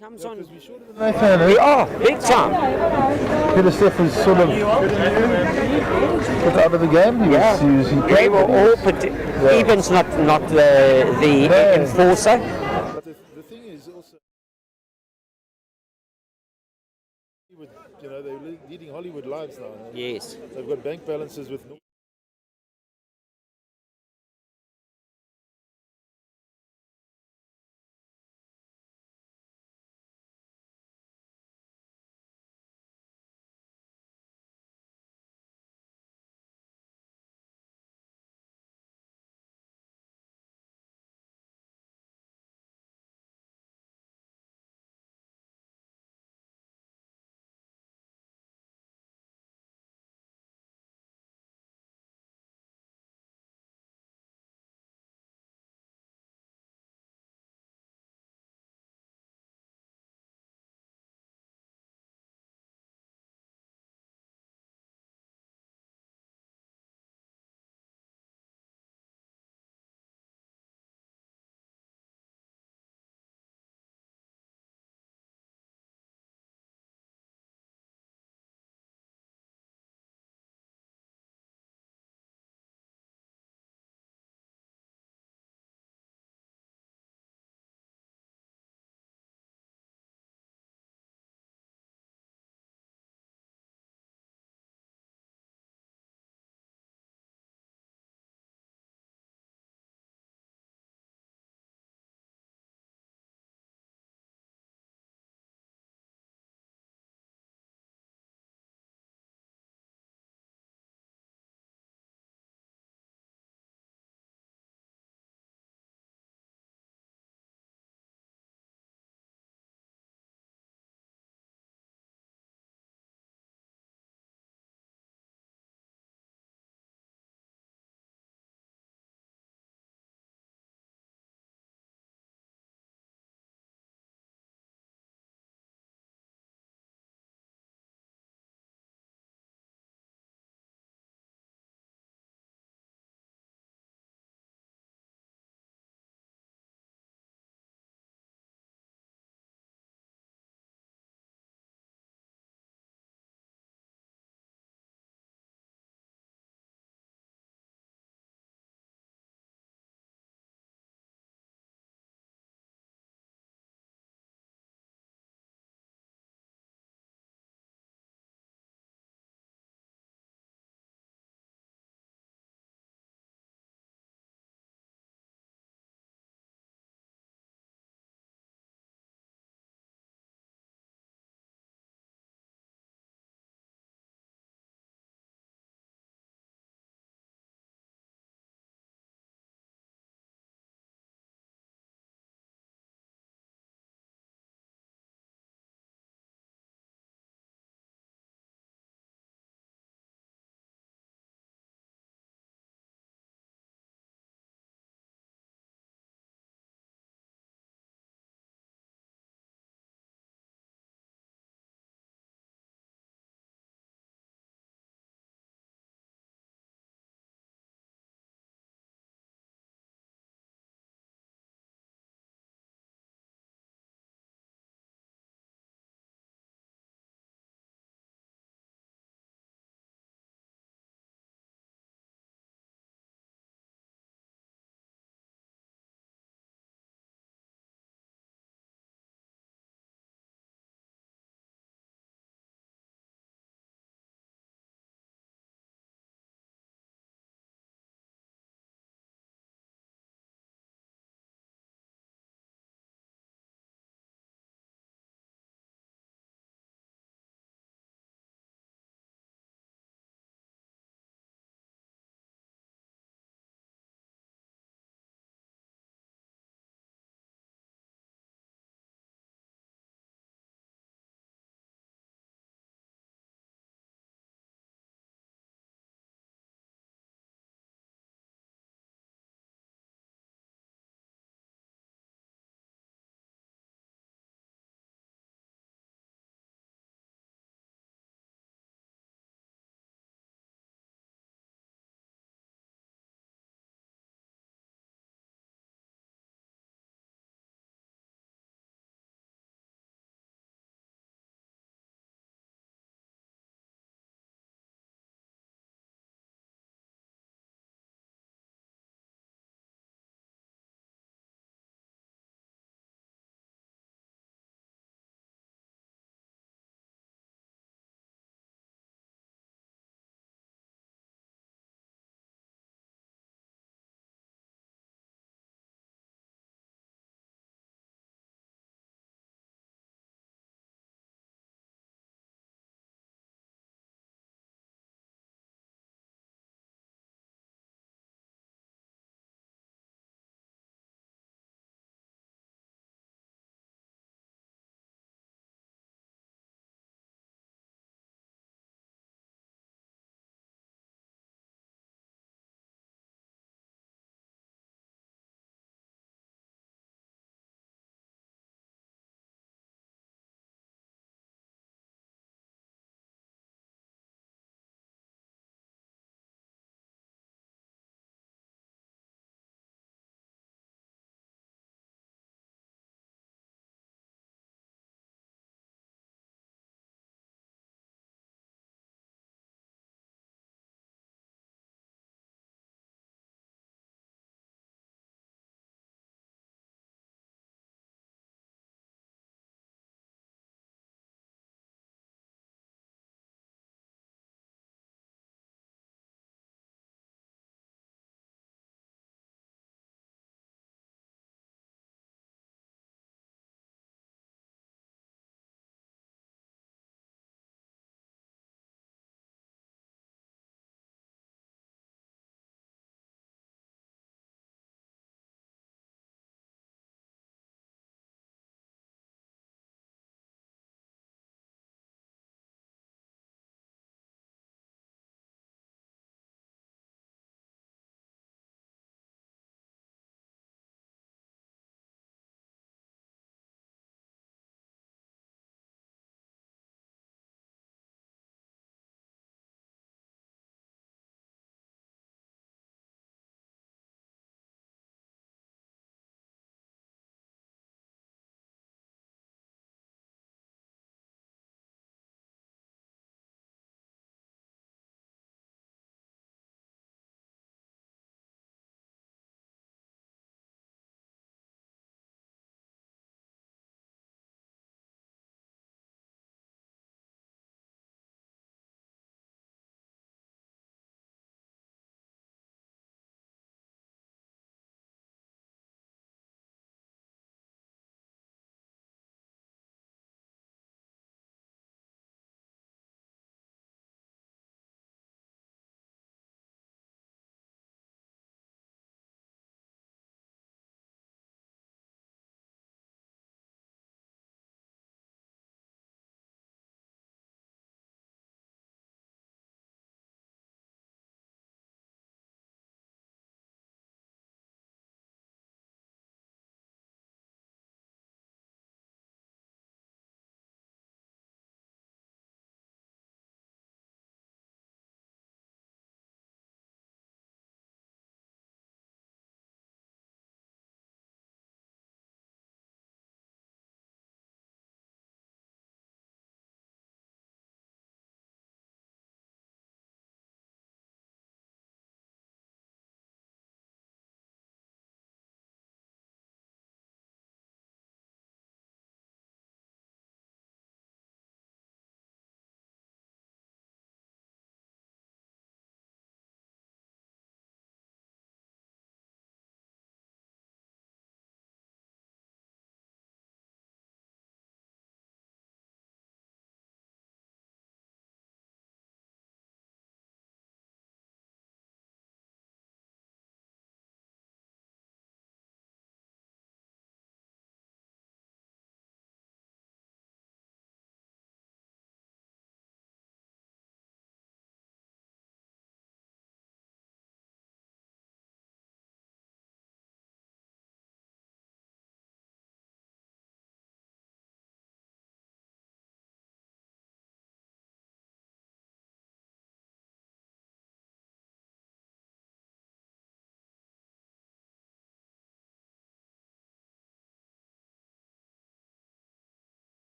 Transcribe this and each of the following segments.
Comes on. Nathan, Oh, big time. Peter Steph was sort of put out of the game. He was They were all, but Eben's not the enforcer. But the thing is also, they're leading Hollywood lives now. Yes. They've got bank balances with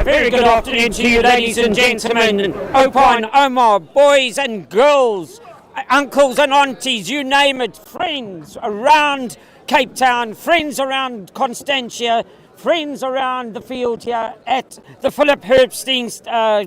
Very good afternoon to you, ladies and gentlemen, Opon, Omar, boys and girls, uncles and aunties, you name it, friends around Cape Town, friends around Constantia, friends around the field here at the Philip Herbstein's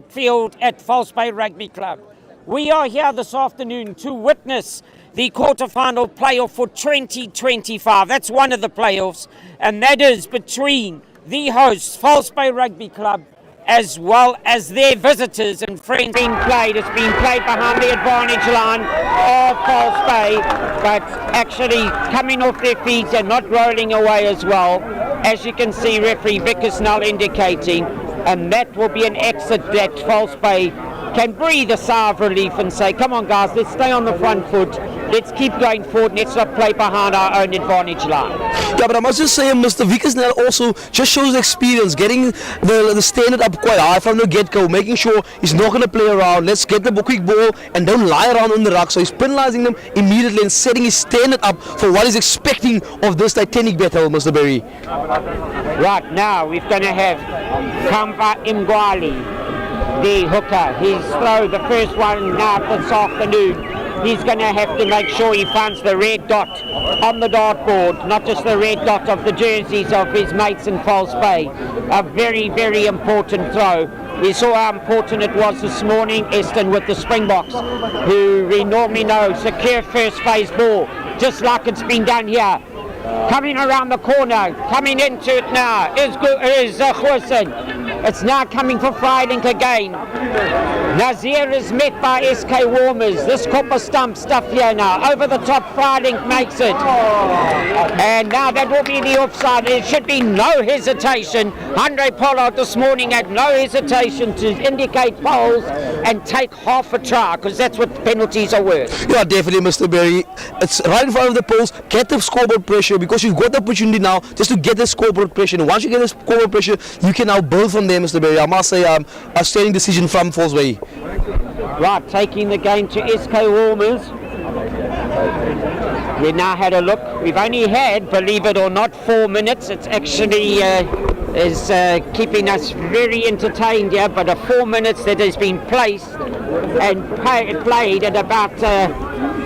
field at False Bay Rugby Club. We are here this afternoon to witness the quarterfinal playoff for 2025. That's one of the playoffs, and that is between the hosts, False Bay Rugby Club, as well as their visitors and friends. It's been played behind the advantage line of False Bay, but actually coming off their feet and not rolling away as well. As you can see, referee Vic is now indicating, and that will be an exit that False Bay can breathe a sigh of relief and say, come on guys, let's stay on the front foot, let's keep going forward, let's not play behind our own advantage line. Yeah, but I must just say, Mr. Vickersnell also just shows the experience, getting the standard up quite high from the get-go, making sure he's not going to play around, let's get the quick ball and don't lie around on the ruck. So he's penalising them immediately and setting his standard up for what he's expecting of this Titanic battle, Mr. Berry. Right, now we're going to have Kamba Mgwali, the hooker. He's thrown the first one now this afternoon. He's going to have to make sure he finds the red dot on the dartboard, not just the red dot of the jerseys of his mates in False Bay. A very, very important throw. We saw how important it was this morning, Eston, with the Springboks, who we normally know secure first phase ball, just like it's been done here. Coming around the corner, coming into it now is Khorson. It's now coming for Freilink again. Nazir is met by SK Walmers. This copper stump stuff here now. Over the top, Freilink makes it. And now that will be the offside. There should be no hesitation. Andre Pollard this morning had no hesitation to indicate poles and take half a try, because that's what penalties are worth. Yeah, definitely, Mr. Berry. It's right in front of the post. Get the scoreboard pressure, because you've got the opportunity now just to get the scoreboard pressure. And once you get the scoreboard pressure, you can now build from there, Mr. Berry. I must say, a standing decision from False Bay. Right, taking the game to SK Walmers. We now had a look. We've only had, believe it or not, 4 minutes. It's actually is keeping us very entertained here, but 4 minutes that has been placed and played at about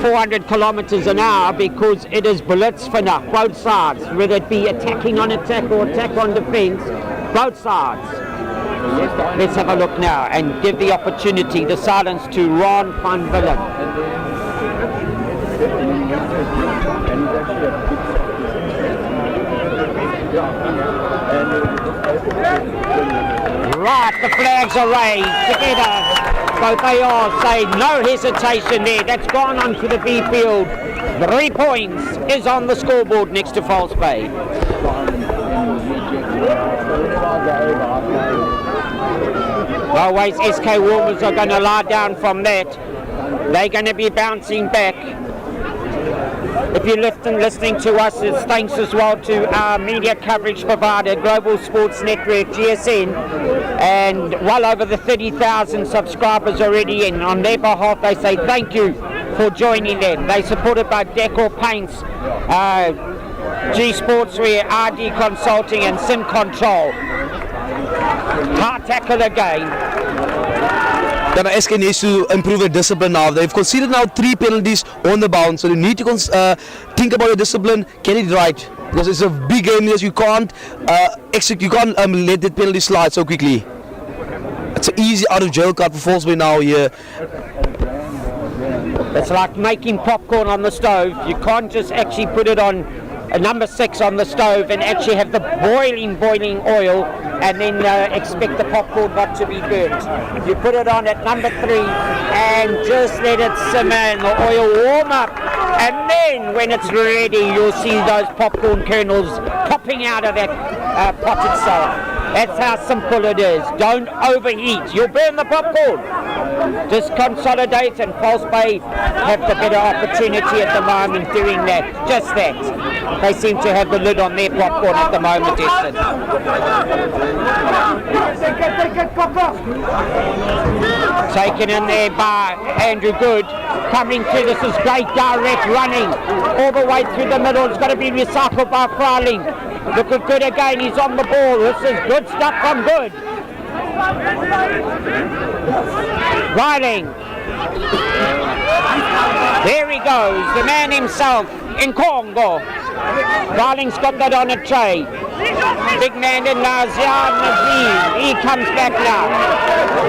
400 kilometers an hour, because it is blitz for now, both sides, whether it be attacking on attack or attack on defense, both sides. Let's have a look now and give the opportunity, the silence, to Ron van Villen. Right, the flags are raised together. Both they are saying no hesitation there. That's gone onto the B field. 3 points is on the scoreboard next to False Bay. Always SK Walmers are going to lie down from that. They're going to be bouncing back. If you're listening to us, it's thanks as well to our media coverage provider, Global Sports Network, GSN, and well over the 30,000 subscribers already in. On their behalf, they say thank you for joining them. They're supported by Decor Paints, G Sportswear, RD Consulting, and Sim Control. Hard tackle again. Then SK needs to improve their discipline now. They've conceded now 3 penalties on the bounce, so they need to think about your discipline, get it right, because it's a big game. Yes, you can't you can't let the penalty slide so quickly. It's an easy out of jail card for False Bay now here. It's like making popcorn on the stove. You can't just actually put it on a number 6 on the stove and actually have the boiling oil and then expect the popcorn not to be burnt. You put it on at number 3 and just let it simmer and the oil warm up, and then when it's ready you'll see those popcorn kernels popping out of that pot itself. That's how simple it is. Don't overheat. You'll burn the popcorn. Just consolidate, and False Bay have the better opportunity at the moment doing that. Just that. They seem to have the lid on their popcorn at the moment, Eston. Taken in there by Andrew Good. Coming through, this is great direct running. All the way through the middle. It's got to be recycled by Freilink. Look at Good again, he's on the ball. This is good stuff from Good. Riding. There he goes, the man himself in Congo. Riling's got that on a tray. Big man in Lazian Nazim. He comes back now.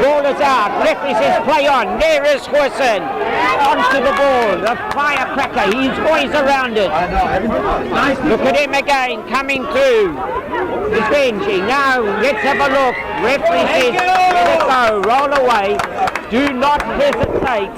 Ball is out. Referee says play on. There is Horson. Onto the ball. The firecracker. He's always around it. Look at him again coming through. The Benji. Now let's have a look. Referee says let it go. Roll away. Do not hesitate.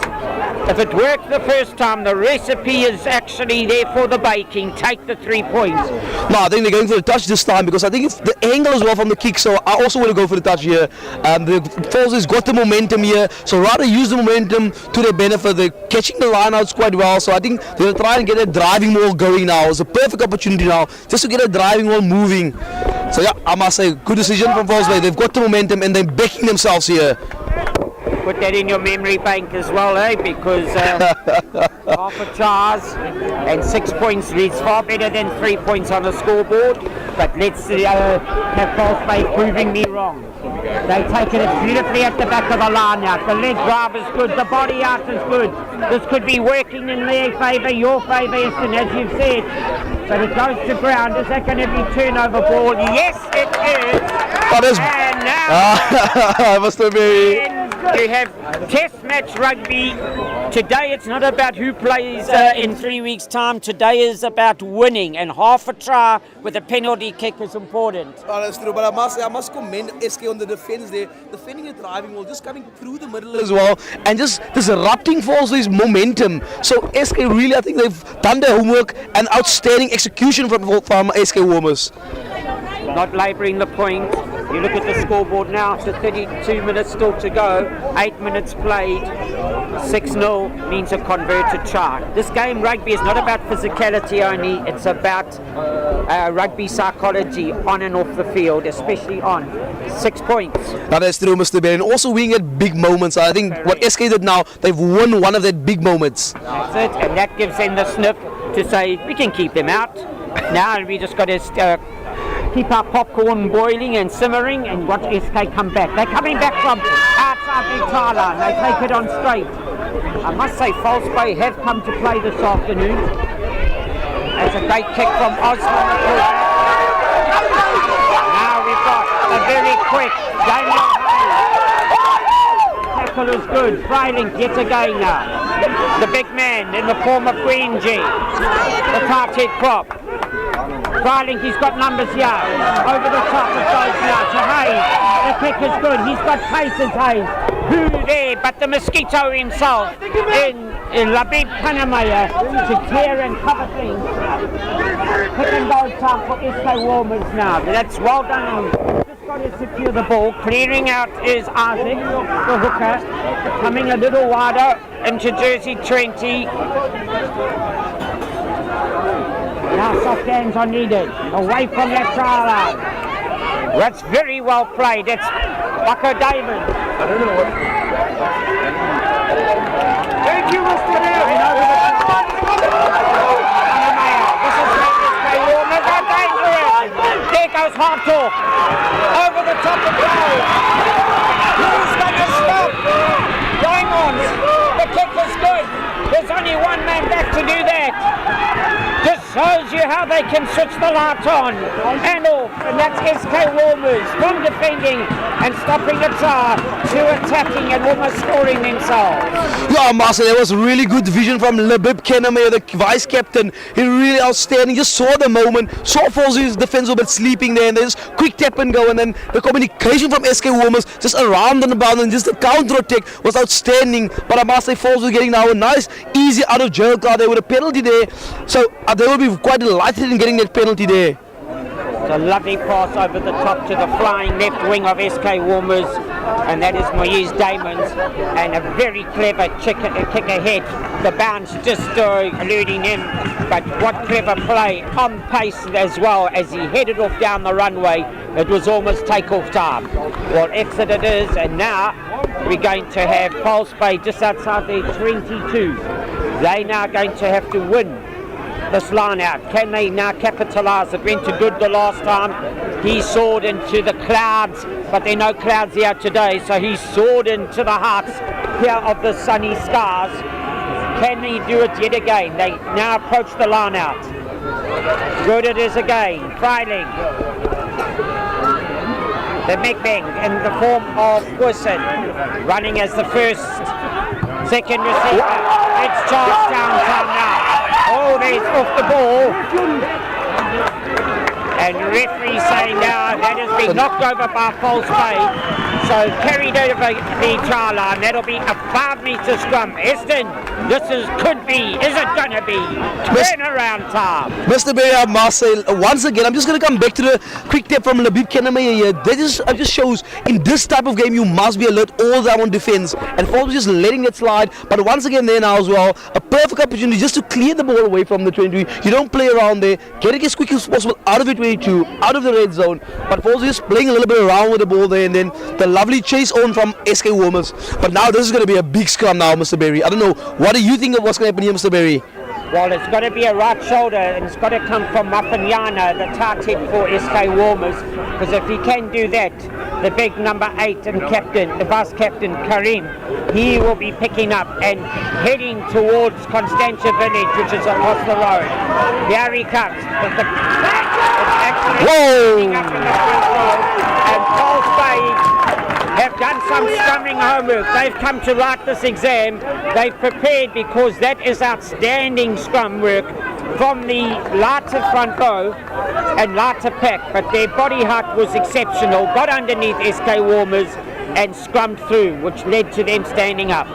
If it worked the first time, the recipe is actually there for the baking. Take the 3 points. No, I think they're going for the touch this time because I think it's the angle as well from the kick, so I also want to go for the touch here. The Falls has got the momentum here, so rather use the momentum to their benefit. They're catching the line outs quite well, so I think they'll try and get a driving wall going now. It's a perfect opportunity now just to get a driving wall moving. So yeah, I must say, good decision from Falls. They've got the momentum and they're backing themselves here. Put that in your memory bank as well, because half a charge and 6 points is far better than 3 points on the scoreboard. But let's have False Bay proving me wrong. They taken it beautifully at the back of the line out. The leg drive is good, the body out is good. This could be working in their favour, your favour, Eston, as you've said. But it goes to ground. Is that going to be turnover ball? Yes, it is. And now I must have been. you have test match rugby. Today it's not about who plays in 3 weeks' time. Today is about winning, and half a try with a penalty kick is important. Oh, that's true, but I must commend SK on the defense there, defending the driving wall, just coming through the middle as well, and just disrupting Falls' momentum. So SK really, I think they've done their homework and outstanding execution from SK Walmers. Not labouring the point. You look at the scoreboard now, so 32 minutes still to go, 8 minutes played, 6-0 means a converted try. This game, rugby, is not about physicality only, it's about rugby psychology on and off the field, especially on. 6 points. Now that's true, Mr. Ben. Also winning at big moments. I think what SK did now, they've won one of their big moments. That's it, and that gives them the sniff to say, we can keep them out. Now we just got to keep our popcorn boiling and simmering and watch SK come back. They're coming back from outside the try line. They take it on straight. I must say False Bay have come to play this afternoon. That's a great kick from Osman. Now we've got a very quick Daniel Hayes. Tackle is good. Freiling gets again now. The big man in the form of Green G. The tight head prop. Freiling, he's got numbers here. Over the top it goes now to Hayes. The kick is good. He's got paces, Hayes. Who there but the mosquito himself in Labib Panamaya to tear and cover things. Pick and goal time for SK Walmers now. That's well done. Just got to secure the ball. Clearing out is Isaac, the hooker. Coming a little wider into jersey 20. Now soft hands are needed, away from that try line. That's very well played, it's Bucko David. Thank you, Mr. Neal. This is SK Walmers, they're dangerous. There goes Hartog, over the top of goal. Who's going to stop? Going on, the kick is good. There's only one man back to do that. Just shows you how they can switch the light on and off, and that's SK Walmers from defending and stopping the try to attacking and almost scoring themselves. Yeah, Master, there was really good vision from Labib Kename, the vice captain. He really outstanding. Just saw the moment, saw Falls' defense a bit sleeping there, and then just quick tap and go, and then the communication from SK Walmers just around and about, and just the counter attack was outstanding. But I must say, Falls was getting now a nice, easy out of jail card there with a penalty there. So they will be quite delighted in getting that penalty there. It's a lovely pass over the top to the flying left wing of SK Walmers, and that is Moise Damons, and a very clever kick ahead. The bounce just eluding him, but what clever play on pace as well as he headed off down the runway. It was almost takeoff time. Well, exit it is, and now we're going to have False Bay just outside their 22. They're now going to have to win this line out. Can they now capitalise? It went to good the last time. He soared into the clouds, but there are no clouds here today, so he soared into the heights here of the sunny skies. Can he do it yet again? They now approach the line out. Good it is again. Freiling. The Megbeng in the form of Wilson, running as the first, second receiver. It's Charlestown time now. Oh, there's off the ball. And referee saying now that has been knocked over by False Bay. So carried over the try line. That'll be a 5-metre scrum. Eston, could be, is it going to be? Turnaround time. Mr. Bay, Marcel, once again, I'm just going to come back to the quick tip from Labib Kennemeyer here. That just shows in this type of game you must be alert all the time on defence. And False just letting it slide. But once again there now as well, a perfect opportunity just to clear the ball away from the 20. You don't play around there. Get it as quick as possible out of it 22, out of the red zone. But False just playing a little bit around with the ball there, and then the lovely chase on from SK Walmers. But now this is going to be a big scrum now, Mr. Berry. I don't know, what do you think of what's going to happen here, Mr. Berry? Well, it's got to be a right shoulder, and it's got to come from Mafanyana, the tight head for SK Walmers, because if he can do that, the big number 8 and captain, the vice captain Karim, he will be picking up and heading towards Constantia village, which is across the road. Here he comes. It's actually heading up in the front row, and False Bay have done some scrumming homework. They've come to write this exam. They've prepared, because that is outstanding scrum work from the lighter front row and lighter pack, but their body height was exceptional. Got underneath SK Walmers and scrummed through, which led to them standing up.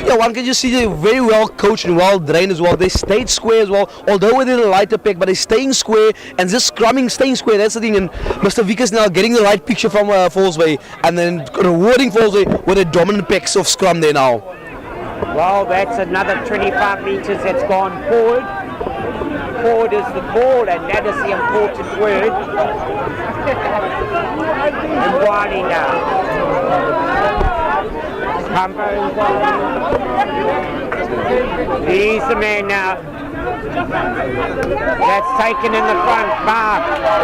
Yeah, one can just see they're very well coached and well trained as well. They stayed square as well, although within a lighter pack, but they're staying square and just scrumming, staying square. That's the thing. And Mr. Vickers now getting the right picture from False Bay, and then rewarding False Bay with a dominant packs of scrum there now. Well, that's another 25 metres that's gone forward. Forward is the ball, and that is the important word. And Wadi now. He's the man now. That's taken in the front bar.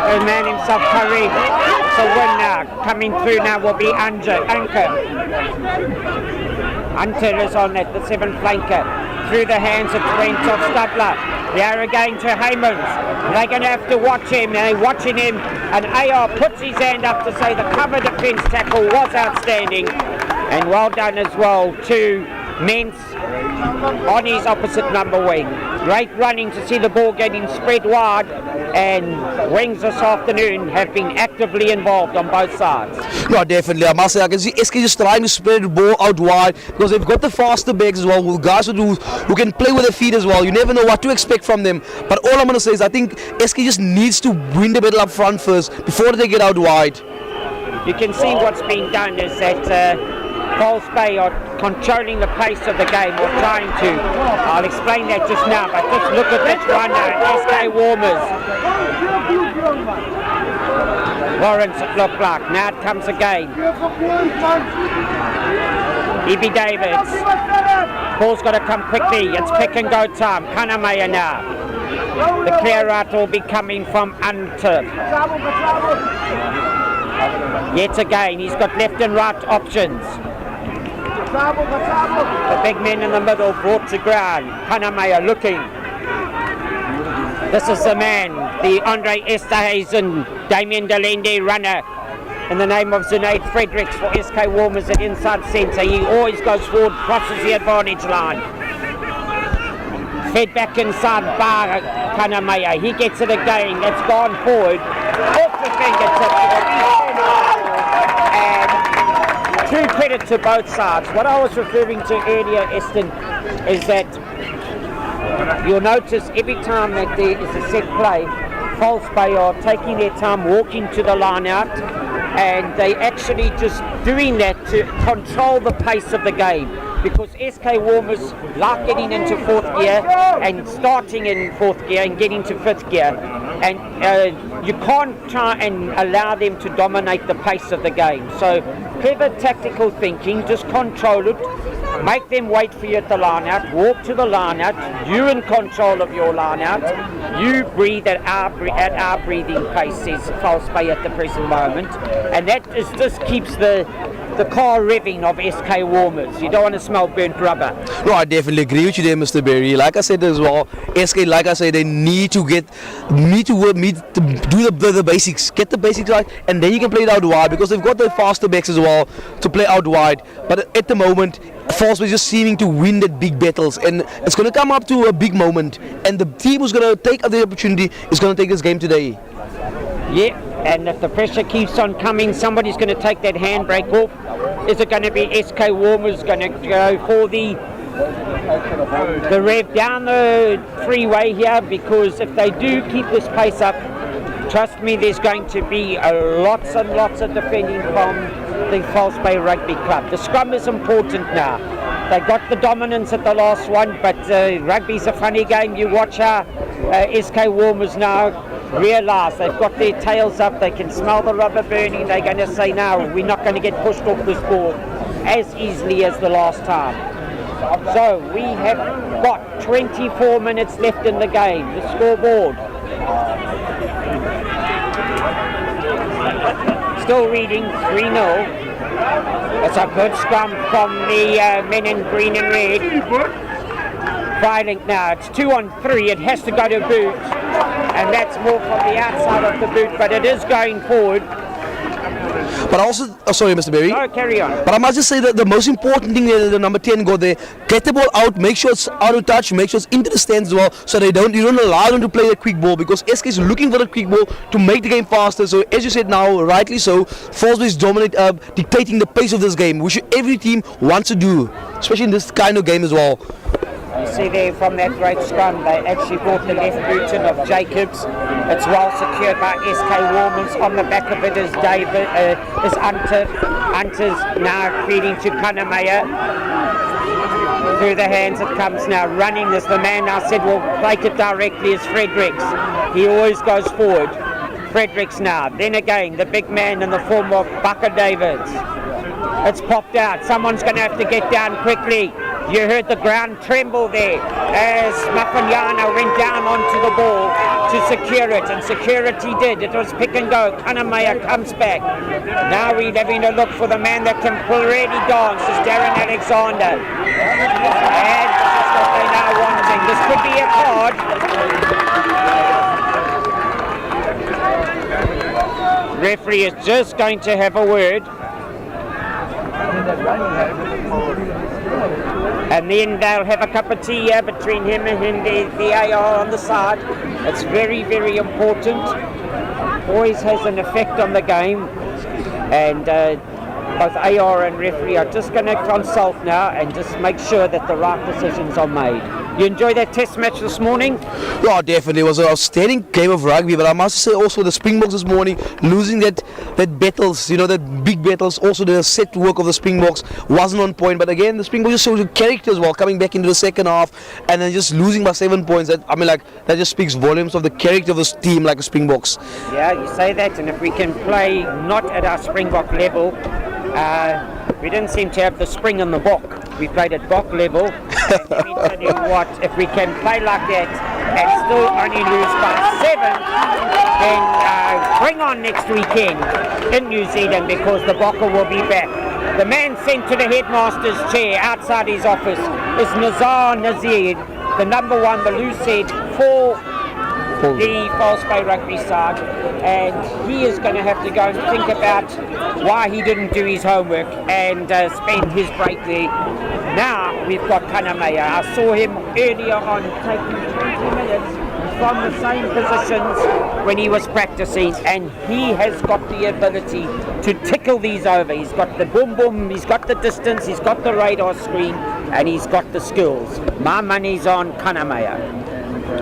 The man himself, Karim. It's a win now. Coming through now will be Anker. Hunter is on that, the 7th flanker. Through the hands of Twentov Stadler. They are again to Haymans. They're going to have to watch him. They're watching him. And AR puts his hand up to say the cover defence tackle was outstanding. And well done as well to Mintz on his opposite number wing. Great running to see the ball getting spread wide, and Wings this afternoon have been actively involved on both sides. No, definitely. I must say, I can see SK just trying to spread the ball out wide, because they've got the faster backs as well, with guys who can play with their feet as well. You never know what to expect from them. But all I'm going to say is I think SK just needs to win the battle up front first before they get out wide. You can see what's being done is that False Bay are controlling the pace of the game, or trying to. I'll explain that just now, but just look at this runner, SK Walmers. Lawrence, it looked like. Now it comes again. E.B. Davids. Ball's got to come quickly. It's pick and go time. Kanamaya now. The clear out will be coming from Hunter. Yet again, he's got left and right options. The big men in the middle brought to ground. Kanamaya looking. This is the man, the Andre Esterhazen, Damien Delende runner, in the name of Zunaid Fredericks for SK Walmers at inside centre. He always goes forward, crosses the advantage line. Fed back inside Bar Kanamaya. He gets it again. That's gone forward. Off the fingertips. And true credit to both sides. What I was referring to earlier, Eston, is that you'll notice every time that there is a set play, False Bay are taking their time walking to the line out, and they actually just doing that to control the pace of the game, because SK Walmers like getting into 4th gear and starting in 4th gear and getting to 5th gear, and you can't try and allow them to dominate the pace of the game. So clever tactical thinking, just control it, make them wait for you at the line out, walk to the line out, you in control of your line out, you breathe at our breathing pace, says False Bay at the present moment, and that just keeps the car revving of SK Walmers. You don't want to smell burnt rubber. No, I definitely agree with you there, Mr. Berry. Like I said as well, SK, like I said, they need to do the basics, get the basics right, and then you can play it out wide because they've got the faster backs as well to play out wide. But at the moment, False Bay is just seeming to win that big battles, and it's going to come up to a big moment, and the team who's going to take the opportunity is going to take this game today. Yeah, and if the pressure keeps on coming, somebody's going to take that handbrake off. Is it going to be SK Walmers going to go for the rev down the freeway here? Because if they do keep this pace up, trust me, there's going to be lots and lots of defending from the False Bay Rugby Club. The scrum is important now. They got the dominance at the last one, but rugby's a funny game. You watch how SK Walmers now realise they've got their tails up, they can smell the rubber burning, they're going to say, no, we're not going to get pushed off this ball as easily as the last time. So we have got 24 minutes left in the game. The scoreboard still reading 3-0. It's a good scrum from the men in green and red. Filing now, it's 2-on-3, it has to go to boot, and that's more from the outside of the boot, but it is going forward. But also, sorry, Mr. Berry. No, carry on. But I must just say that the most important thing that the number 10 got there, get the ball out, make sure it's out of touch, make sure it's into the stands as well, so you don't allow them to play the quick ball, because SK is looking for the quick ball to make the game faster. So as you said now, rightly so, False Bay is dictating the pace of this game, which every team wants to do, especially in this kind of game as well. You see there from that great scrum, they actually brought the left boot in of Jacobs. It's well secured by SK Walmers. On the back of it is Hunter. Hunter's now feeding to Kanamaya. Through the hands it comes now. Running this, the man now said will take it directly is Fredericks. He always goes forward. Fredericks now. Then again, the big man in the form of Bucker Davids. It's popped out. Someone's going to have to get down quickly. You heard the ground tremble there as Mafanyana went down onto the ball to secure it, and security did. It was pick and go. Kanamaya comes back. Now we're having a look for the man that can already dance, is Darren Alexander. And this is what they're now wanting. This could be a card. Referee is just going to have a word. And then they'll have a cup of tea here between him and the AR on the side. It's very, very important. Always has an effect on the game. And both AR and referee are just going to consult now and just make sure that the right decisions are made. You enjoyed that test match this morning? Yeah, definitely. It was an outstanding game of rugby, but I must say also the Springboks this morning, losing that battles, that big battles, also the set work of the Springboks wasn't on point, but again, the Springboks just showed the character as well, coming back into the second half, and then just losing by 7 points. That just speaks volumes of the character of this team, like the Springboks. Yeah, you say that, and if we can play not at our Springbok level, we didn't seem to have the spring in the Bok. We played at Bok level. And let me tell you what, if we can play like that and still only lose by 7, then bring on next weekend in New Zealand, because the Bokker will be back. The man sent to the headmaster's chair outside his office is Nazar Nazir, the number 1, the loose head for the False Bay rugby side, and he is going to have to go and think about why he didn't do his homework and spend his break there. Now we've got Kanamaya. I saw him earlier on taking 20 minutes from the same positions when he was practicing, and he has got the ability to tickle these over. He's got the boom boom, he's got the distance, he's got the radar screen, and he's got the skills. My money's on Kanamaya.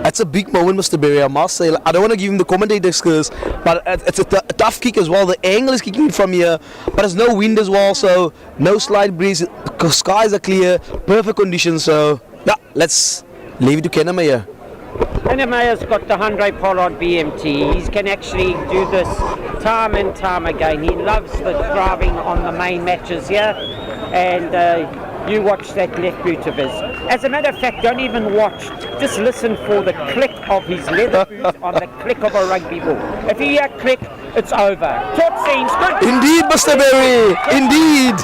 That's a big moment, Mr. Berry, I must say. I don't want to give him the commentator skills, but it's a tough kick as well. The angle is kicking from here, but there's no wind as well, so no slight breeze. Skies are clear, perfect conditions. So, yeah, let's leave it to Kanamaya. Kanamaya's got the Hyundai Pollard BMT. He can actually do this time and time again. He loves the driving on the main matches here, and you watch that left boot of his. As a matter of fact, don't even watch. Just listen for the click of his leather boot on the click of a rugby ball. If you hear click, it's over. Top scenes, good. Indeed, Mr. Berry. Indeed.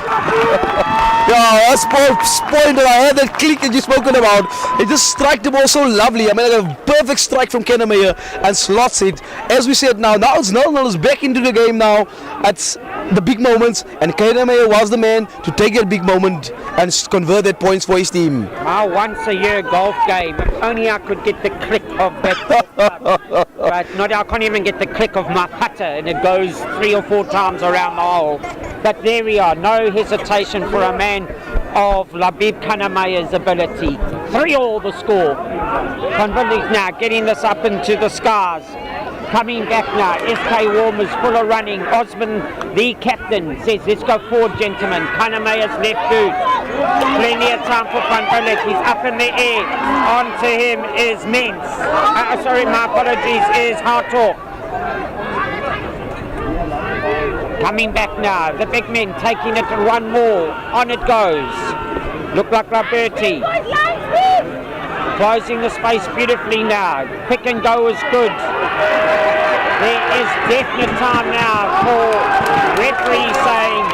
Yeah, that's point. I heard that click that you spoken about. It just struck the ball so lovely. I mean, like a perfect strike from Kennemeyer and slots it. As we said now it's 0-0. It's back into the game now. It's the big moments, and Kennemeyer was the man to take that big moment and convert that points for his team. My once a year golf game. If only I could get the click of that. But not, I can't even get the click of my putter, and it goes 3 or 4 times around the hole. But there we are. No hesitation for a man of Labib Kanameyer's ability. 3-all the score. Van Villiers now getting this up into the skies. Coming back now, SK Walmers full of running. Osman, the captain, says, let's go forward, gentlemen. Kanameyer's left boot. Plenty of time for Van Villiers. He's up in the air. Onto him is Mens. Sorry, my apologies, is Hartog. Coming back now, the big men taking it to one more. On it goes. Look like Roberti. Closing the space beautifully now. Pick and go is good. There is definite time now for referee saying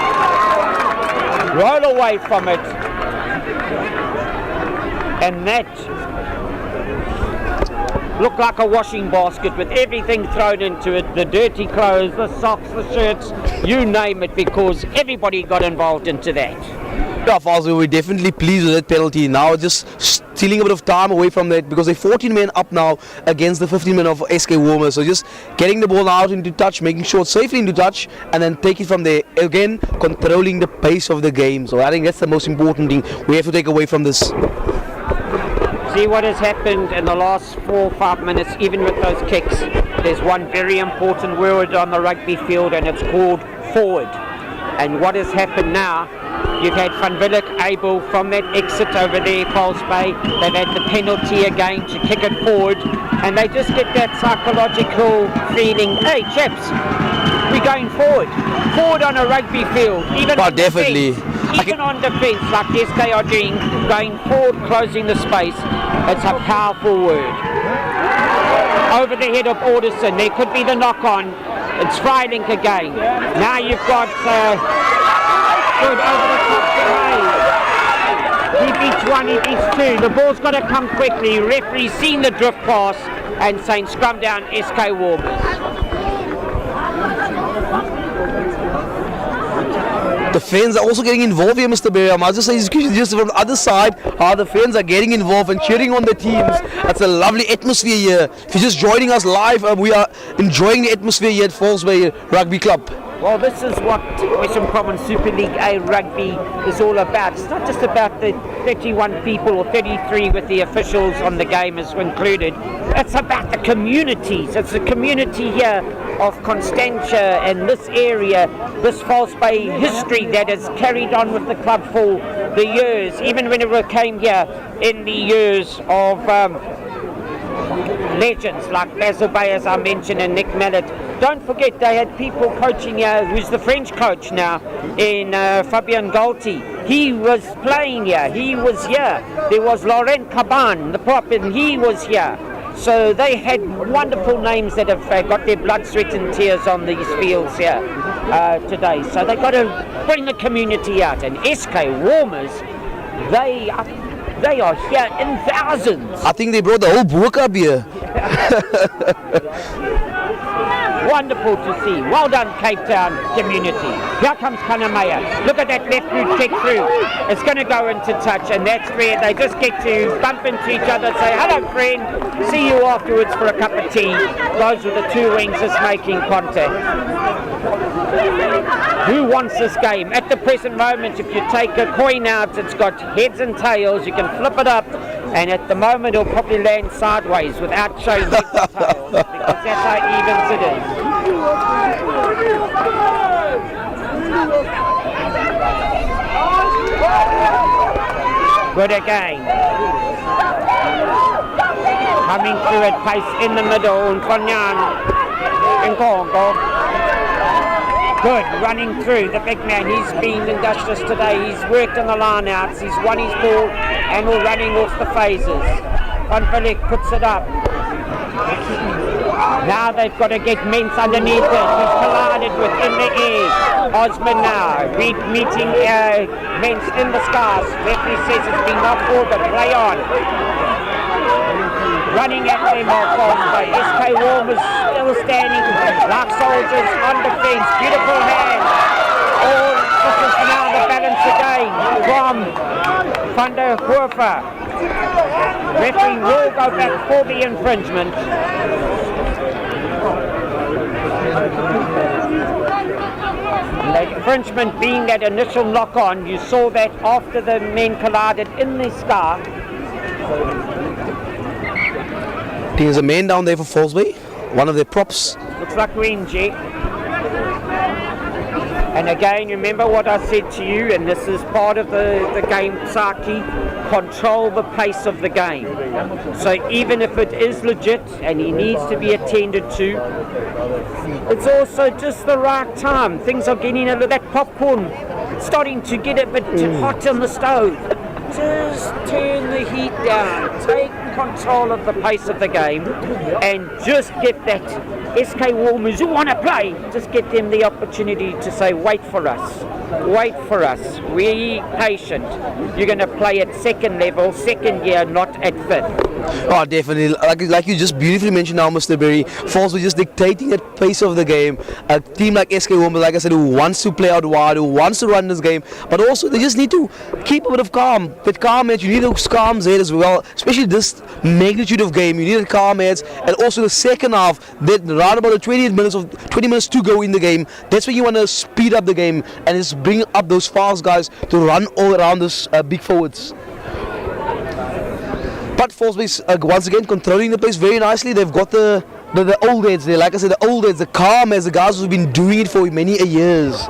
roll away from it. And that looked like a washing basket with everything thrown into it. The dirty clothes, the socks, the shirts, you name it, because everybody got involved into that. Yeah, Fazio, we're definitely pleased with that penalty. Now just stealing a bit of time away from that, because they're 14 men up now against the 15 men of SK Walmers. So just getting the ball out into touch, making sure it's safely into touch, and then take it from there. Again, controlling the pace of the game. So I think that's the most important thing we have to take away from this. See what has happened in the last 4 or 5 minutes, even with those kicks. There's one very important word on the rugby field, and it's called forward. And what has happened now, you've had Van Villiers able from that exit over there, False Bay. They've had the penalty again to kick it forward, and they just get that psychological feeling, hey chaps, we're going forward. Forward on a rugby field, even on definitely. Defense, even on defence, like yes they are doing, going forward, closing the space. It's a powerful word. Over the head of Alderson, there could be the knock on. It's Freilink again. Now you've got good over the top to Hay. He beats one, he beats two. The ball's got to come quickly. Referee seen the drift pass and saying scrum down SK Walmers. The fans are also getting involved here, Mr. Berry. I must just say, just from the other side, how the fans are getting involved and cheering on the teams. That's a lovely atmosphere here. If you're just joining us live, we are enjoying the atmosphere here at False Bay Rugby Club. Well, this is what Western Province Super League A rugby is all about. It's not just about the 31 people or 33 with the officials on the game is included. It's about the communities. It's the community here of Constantia and this area, this False Bay history that has carried on with the club for the years, even when it came here in the years of legends like Basil Bay, as I mentioned, and Nick Mallet. Don't forget they had people coaching here, who's the French coach now, in Fabien Galti. He was playing here, he was here. There was Laurent Caban, the prop, and he was here. So they had wonderful names that have got their blood, sweat and tears on these fields here today. So they've got to bring the community out. And SK Walmers, they are here in thousands. I think they brought the whole book up here. Wonderful to see. Well done, Cape Town community. Here comes Kanameyer. Look at that left boot kick through. It's going to go into touch, and that's where they just get to bump into each other, say, hello, friend. See you afterwards for a cup of tea. Those with the two wings is making contact. Who wants this game? At the present moment, if you take a coin out, it's got heads and tails. You can flip it up, and at the moment, it'll probably land sideways without showing heads and tails, because that's how evens it is. Good again. Coming through at pace in the middle, and Konyan in Congo. Good, running through the big man. He's been industrious today. He's worked on the line outs. He's won his ball and we're running off the phases. Van Vliet puts it up. Now they've got to get Mens underneath it. He's collided with in the air. Osman now meeting Mens in the skies. Referee says it's been knocked forward, but play on. Running at them off Bay. SK Walmers still standing like soldiers on defence. Beautiful hand. All this is now the balance again from Van der Hoefer. Referee will go back for the infringement. The infringement being that initial knock on, you saw that after the men collided in the sky. There's a man down there for Fallsby, one of their props. Looks like Renji. And again, remember what I said to you, and this is part of the game psyche, control the pace of the game. So even if it is legit and he needs to be attended to, it's also just the right time. Things are getting a little, that popcorn starting to get a bit hot on the stove. Just turn the heat down, take control of the pace of the game, and just get that SK Walmers who want to play, just get them the opportunity to say, wait for us, we patient. You're going to play at second level, second gear, not at fifth. Oh, definitely. Like you just beautifully mentioned now, Mr. Berry, Falls were just dictating the pace of the game. A team like SK Walmers, like I said, who wants to play out wide, who wants to run this game, but also they just need to keep a bit of calm. With calm heads, you need those calm heads as well, especially this magnitude of game. You need calm heads, and also the second half, that around about the 20 minutes to go in the game, that's when you want to speed up the game and just bring up those fast guys to run all around those big forwards. But Fallsby's once again controlling the pace very nicely. They've got the old heads there, like I said, the old heads, the calm heads, the guys who've been doing it for many years.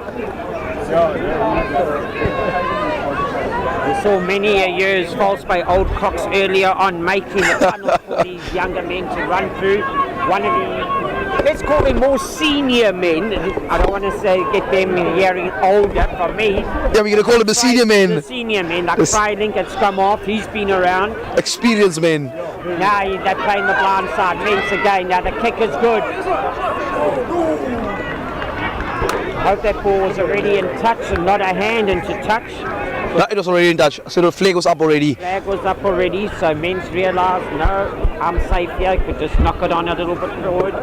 We saw many years Fallsby old cocks earlier on making a tunnel for these younger men to run through. One of the, let's call them more senior men. I don't want to say get them hearing older for me. Yeah, we're going to call them the senior men. The senior men, like Frylink at Scrum off, he's been around. Experienced men. Now they're playing the blind side, Mens again. Now the kick is good. Hope that ball was already in touch and not a hand into touch. No, it was already in touch. So the flag was up already. Flag was up already, so Mens realised, no, I'm safe here, could just knock it on a little bit forward.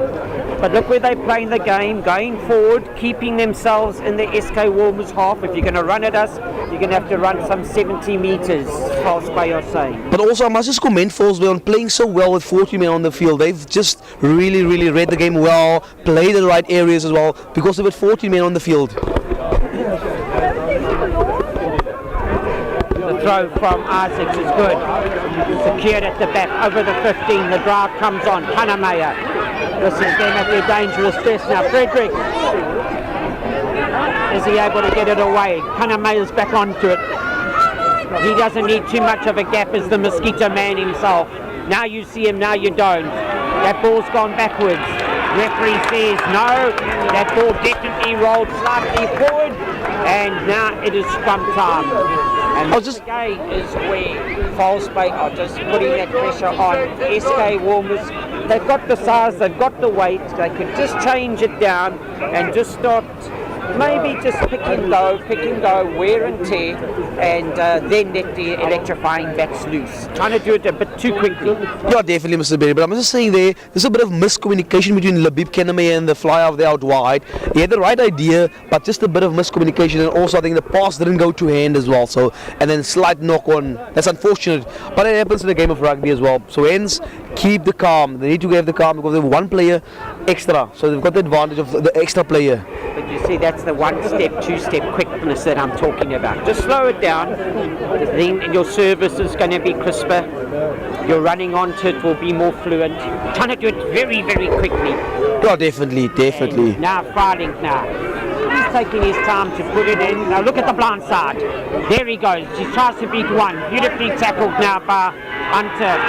But look where they're playing the game, going forward, keeping themselves in the SK Walmers half. If you're going to run at us, you're going to have to run some 70 metres, Fallsby you're saying. But also I must just commend Fallsby on playing so well with 40 men on the field. They've just really read the game well, played the right areas as well, because they've got 40 men on the field. The throw from Isaacs is good. Secured at the back, over the 15. The drive comes on. Hannemeyer. This is them at their dangerous best now. Frederick. Is he able to get it away? Hannemeyer's back onto it. He doesn't need too much of a gap as the mosquito man himself. Now you see him, now you don't. That ball's gone backwards. Referee says no. That ball definitely rolled slightly forward. And now it is scrum time. And this again is where Fallsby are just putting that pressure on SK Walmers. They've got the size, they've got the weight, they could just change it down and just start maybe just pick and go, wear and tear, and then let the electrifying bats loose. Trying to do it a bit too quickly. Yeah, definitely, Mr. Berry. But I'm just saying there's a bit of miscommunication between Labib Keneme and the flyer there out wide. He had the right idea, but just a bit of miscommunication, and also I think the pass didn't go to hand as well. So, and then slight knock on. That's unfortunate, but it happens in the game of rugby as well. So hence, keep the calm. They need to have the calm because they have one player extra, so they've got the advantage of the extra player. But you see, that's the one-step, two-step quickness that I'm talking about. Just slow it down, then your service is going to be crisper, your running onto it will be more fluent. Trying to do it very, very quickly. Yeah, definitely. And now Frylink now. He's taking his time to put it in. Now look at the blind side. There he goes. He tries to beat one. Beautifully tackled now by Hunter.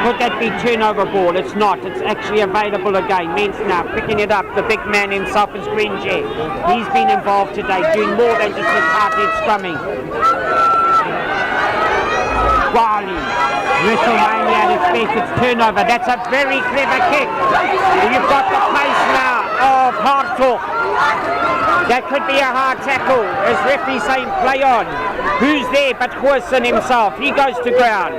Could that be turnover ball? It's not. It's actually available again. Men's now picking it up. The big man himself is Grinje. He's been involved today, doing more than just his hard-head scrumming. Wally. WrestleMania at its best. It's turnover. That's a very clever kick. You've got the pace now of hard talk. That could be a hard tackle. As referee saying, play on. Who's there but Wilson himself? He goes to ground.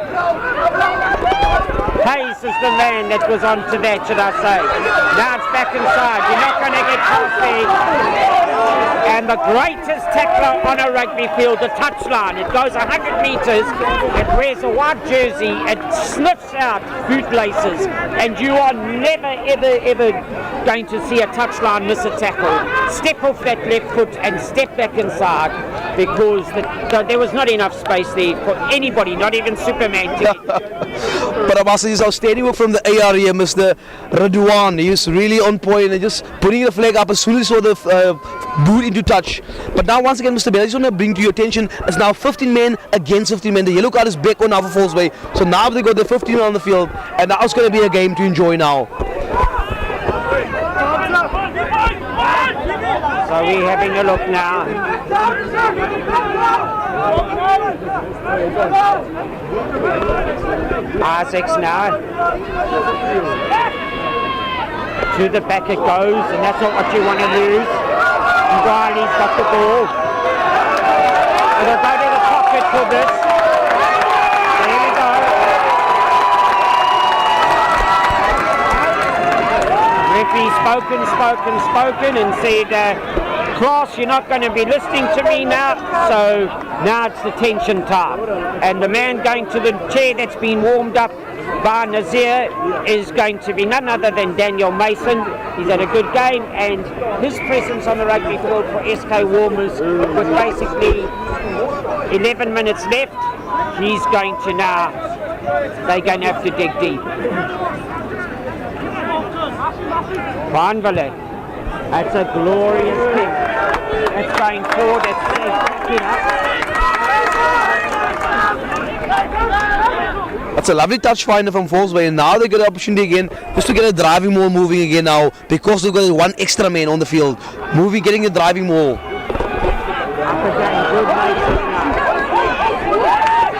Hayes is the man that was on to that, should I say. Now it's back inside. You're not going to get past there. And the greatest tackler on a rugby field, the touchline. It goes 100 metres. It wears a white jersey. It sniffs out bootlaces. And you are never, ever going to see a touchline miss a tackle. Step off that left foot and step back inside, because there was not enough space there for anybody, not even Superman to But Abasa is outstanding work from the AR here, Mr. Radwan. He's really on point and just putting the flag up as soon as he saw the boot into touch. But now once again, Mr. Bell, I just want to bring to your attention, it's now 15 men against 15 men. The yellow card is back on now for Falls Bay. So now they got the 15 men on the field, and now it's going to be a game to enjoy now. So we're having a look now. Isaacs now. To the back it goes, and that's not what you want to lose. Riley's got the ball. It'll go to the pocket for this. There we go. Referee spoken and said, class, you're not going to be listening to me now. So now it's the tension time. And the man going to the chair that's been warmed up by Nazir is going to be none other than Daniel Mason. He's had a good game, and his presence on the rugby field for SK Walmers with basically 11 minutes left. He's going to now, they're going to have to dig deep. Vanville, that's a glorious kick. That's going forward, that's That's a lovely touch finder from Falls Bay, and now they get the opportunity again just to get a driving maul moving again now, because they've got one extra man on the field. Getting the driving maul.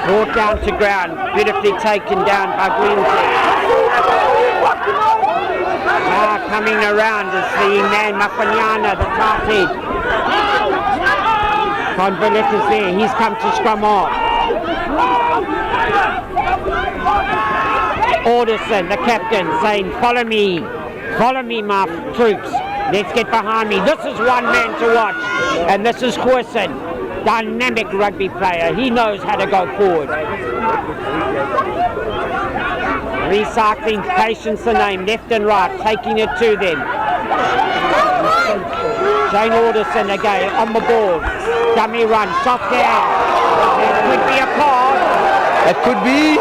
Brought down to ground, beautifully taken down by Greensley. Now coming around is the man Mafanyana, the tight head. Convalette is there, he's come to scrum off. Alderson, the captain, saying, follow me my troops, let's get behind me. This is one man to watch, and this is Corson, dynamic rugby player. He knows how to go forward. Recycling, patience the name, left and right, taking it to them. Shane Alderson again, on the ball, dummy run, soft down. It could be a pass. It could be.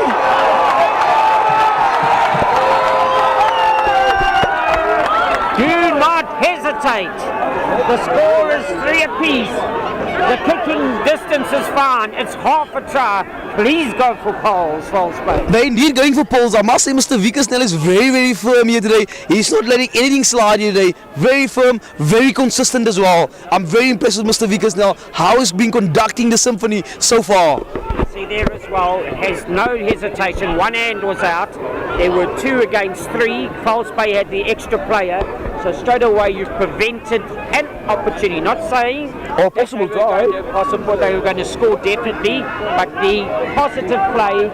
Do not hesitate. The score is 3 apiece. The kicking distance is fine. It's half a try. Please go for poles, Falls Bay. They're indeed going for poles. I must say Mr. Vickers is very, very firm here today. He's not letting anything slide here today. Very firm, very consistent as well. I'm very impressed with Mr. Vickers now. How he's been conducting the symphony so far. See there as well, has no hesitation. One hand was out. There were 2 against 3. Falls Bay had the extra player. So straight away you've prevented an opportunity. Not saying possible try. Possible they were going to score definitely, but the positive play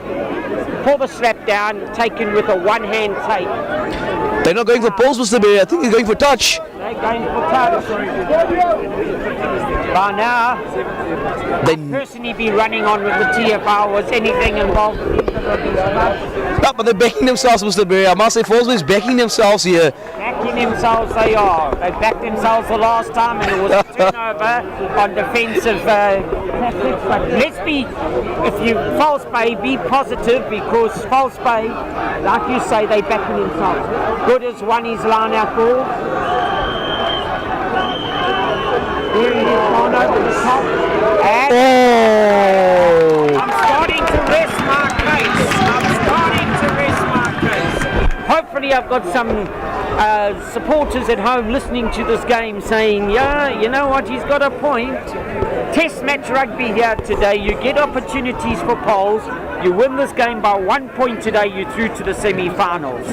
for the slap down taken with a one-hand take. They're not going for poles, Mr. Berry. I think they're going for touch. They're going for touch. By now, I'd personally be running on with the TFR. Was anything involved? No, but they're backing themselves, Mr. Berry. I must say, Falls is backing themselves here. Backing themselves, they are. They backed themselves the last time, and it was a turnover on defensive tactics. But let's be, if you Falls Bay, be positive, because Falls Bay, like you say, they backing themselves. Good as won his line out ball. There he is, gone over the top. And I'm starting to rest my case. I'm starting to rest my hopefully I've got some supporters at home listening to this game saying, yeah, you know what, he's got a point. Test match rugby here today. You get opportunities for polls. You win this game by 1 point today, you're through to the semi-finals.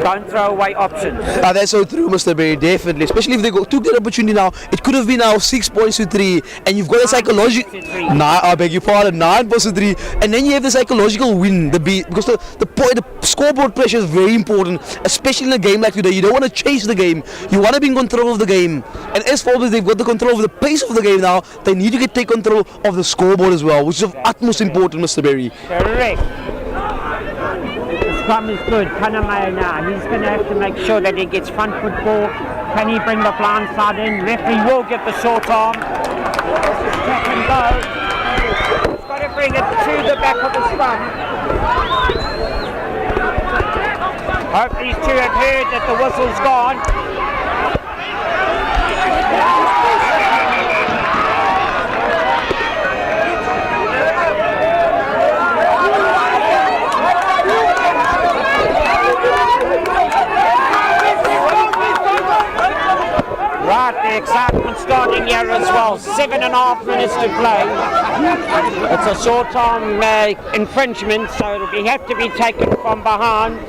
Don't throw away options. That's so true, Mr. Berry, definitely. Especially if they took that opportunity now. It could have been now 6 points to 3, and you've got a psychological. I beg your pardon, 9 points to 3, and then you have the psychological win. Because the scoreboard pressure is very important, especially in a game like today. You don't want to chase the game. You want to be in control of the game. And as far as they've got the control of the pace of the game now, they need to take control of the scoreboard as well, which is of utmost importance, Mr. Berry. Correct. Scrum is good. Panamá now. He's going to have to make sure that he gets front foot ball. Can he bring the blind side in? Referee will get the short arm. Tap and go. He's got to bring it to the back of the scrum. Hope these two have heard that the whistle's gone. Right, the excitement starting here as well. 7.5 minutes to play. It's a short-arm infringement, so it'll have to be taken from behind.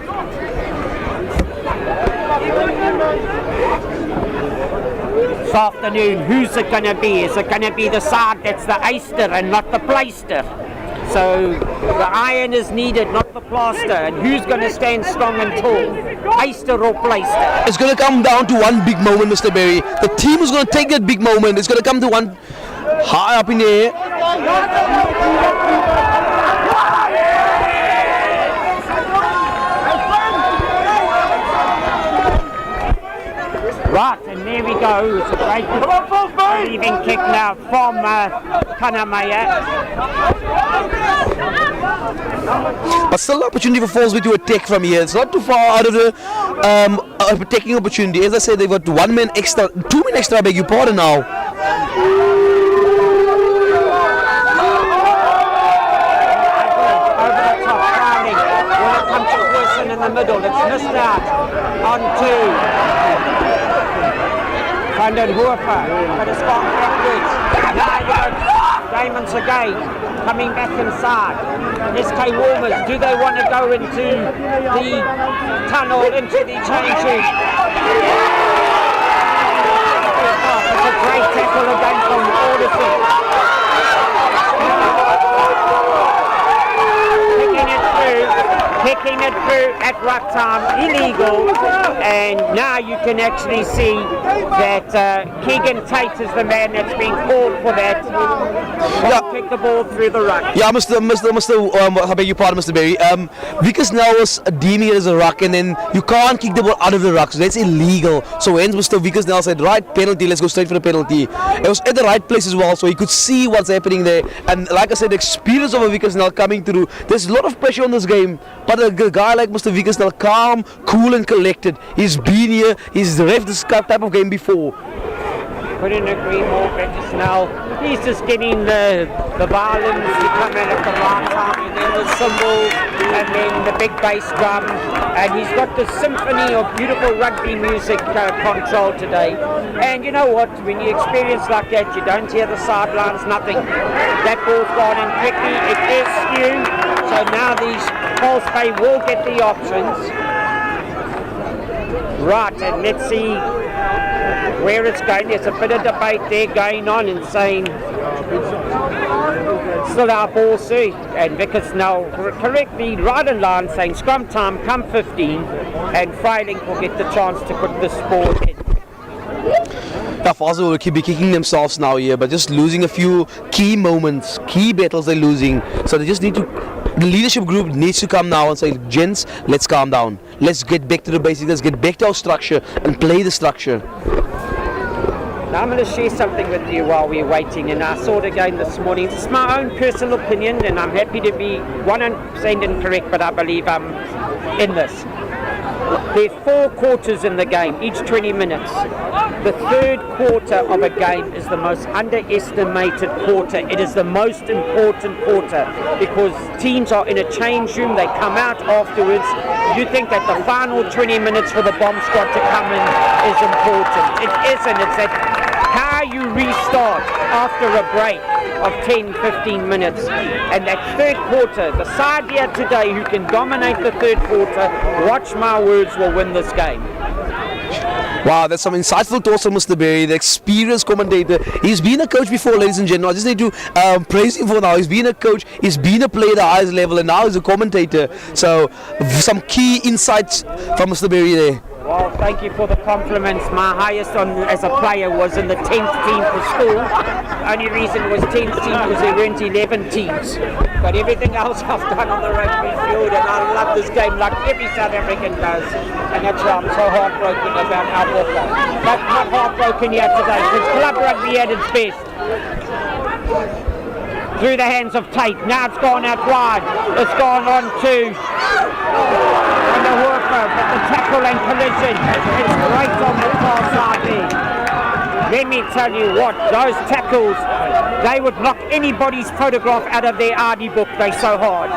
This afternoon, who's it going to be? Is it going to be the side that's the aister and not the playster? So the iron is needed, not the plaster. And who's going to stand strong and tall? Aister or playster? It's going to come down to one big moment, Mr. Berry. The team is going to take that big moment. It's going to come to one high up in the air. Right, and there we go. It's a great leaving kick now from Panamá. But still an opportunity for Fallsby to attack from here. It's not too far out of the attacking opportunity. As I said, they've got 1 man extra, 2 men extra, I beg your pardon now. Over the top, finding. When it comes to Wilson in the middle, it's missed out on 2. Van den Hoefer, but it's gone backwards. Now you got Damon's again, coming back inside. SK Walmers, do they want to go into the tunnel, into the change room? It's a great tackle again from Alderson. Picking it through at right time, illegal, and now you can actually see that Keegan Tate is the man that's being called for that. Kick the ball through the ruck. Yeah, I beg your pardon, Mr. Berry. Because now was deeming it as a ruck, and then you can't kick the ball out of the ruck, so that's illegal. So hence Mr. Vickers now said, right, penalty, let's go straight for the penalty. It was at the right place as well, so he could see what's happening there. And like I said, the experience of a Vickers now coming through. There's a lot of pressure on this game, but a guy like Mr. Vickers now calm, cool and collected. He's been here, he's revved this type of game before. Couldn't agree more, Vickers now. He's just getting the violins to come in at the right time, and then the cymbals, and then the big bass drum, and he's got the symphony of beautiful rugby music control today. And you know what, when you experience like that, you don't hear the sidelines, nothing. That ball's gone in quickly, it is skewed, so now these False Bay will get the options. Right, and let's see where it's going. There's a bit of debate there going on and saying still our ball suit, and Vickers now correctly right in line saying scrum time come 15, and Freilink will get the chance to put this ball in. Yeah, Fazel will be kicking themselves now here, but just losing a few key moments, key battles they're losing. So they just need to, the leadership group needs to come now and say, gents, let's calm down. Let's get back to the basics, let's get back to our structure and play the structure. Now I'm going to share something with you while we're waiting, and I saw it again this morning. It's my own personal opinion, and I'm happy to be 100% incorrect, but I believe I'm in this. There's 4 quarters in the game, each 20 minutes. The third quarter of a game is the most underestimated quarter. It is the most important quarter because teams are in a change room, they come out afterwards. You think that the final 20 minutes for the bomb squad to come in is important. It isn't. It's that how you restart after a break of 10, 15 minutes. And that third quarter, the side here today who can dominate the third quarter, watch my words, will win this game. Wow, that's some insightful thoughts from Mr. Berry, the experienced commentator. He's been a coach before, ladies and gentlemen. I just need to praise him for now. He's been a coach, he's been a player at the highest level, and now he's a commentator. So, some key insights from Mr. Berry there. Well, thank you for the compliments. My highest as a player was in the 10th team for school. Only reason it was 10th team because there weren't 11 teams. But everything else I've done on the rugby field, and I love this game like every South African does. And that's why I'm so heartbroken about our Bokke. But not heartbroken yet today, because club rugby at its best. Through the hands of Tate. Now it's gone out wide. It's gone on to the worker, but the tackle and collision. It's right on the far side there. Let me tell you what, those tackles, they would knock anybody's photograph out of their RD book. They're so hard.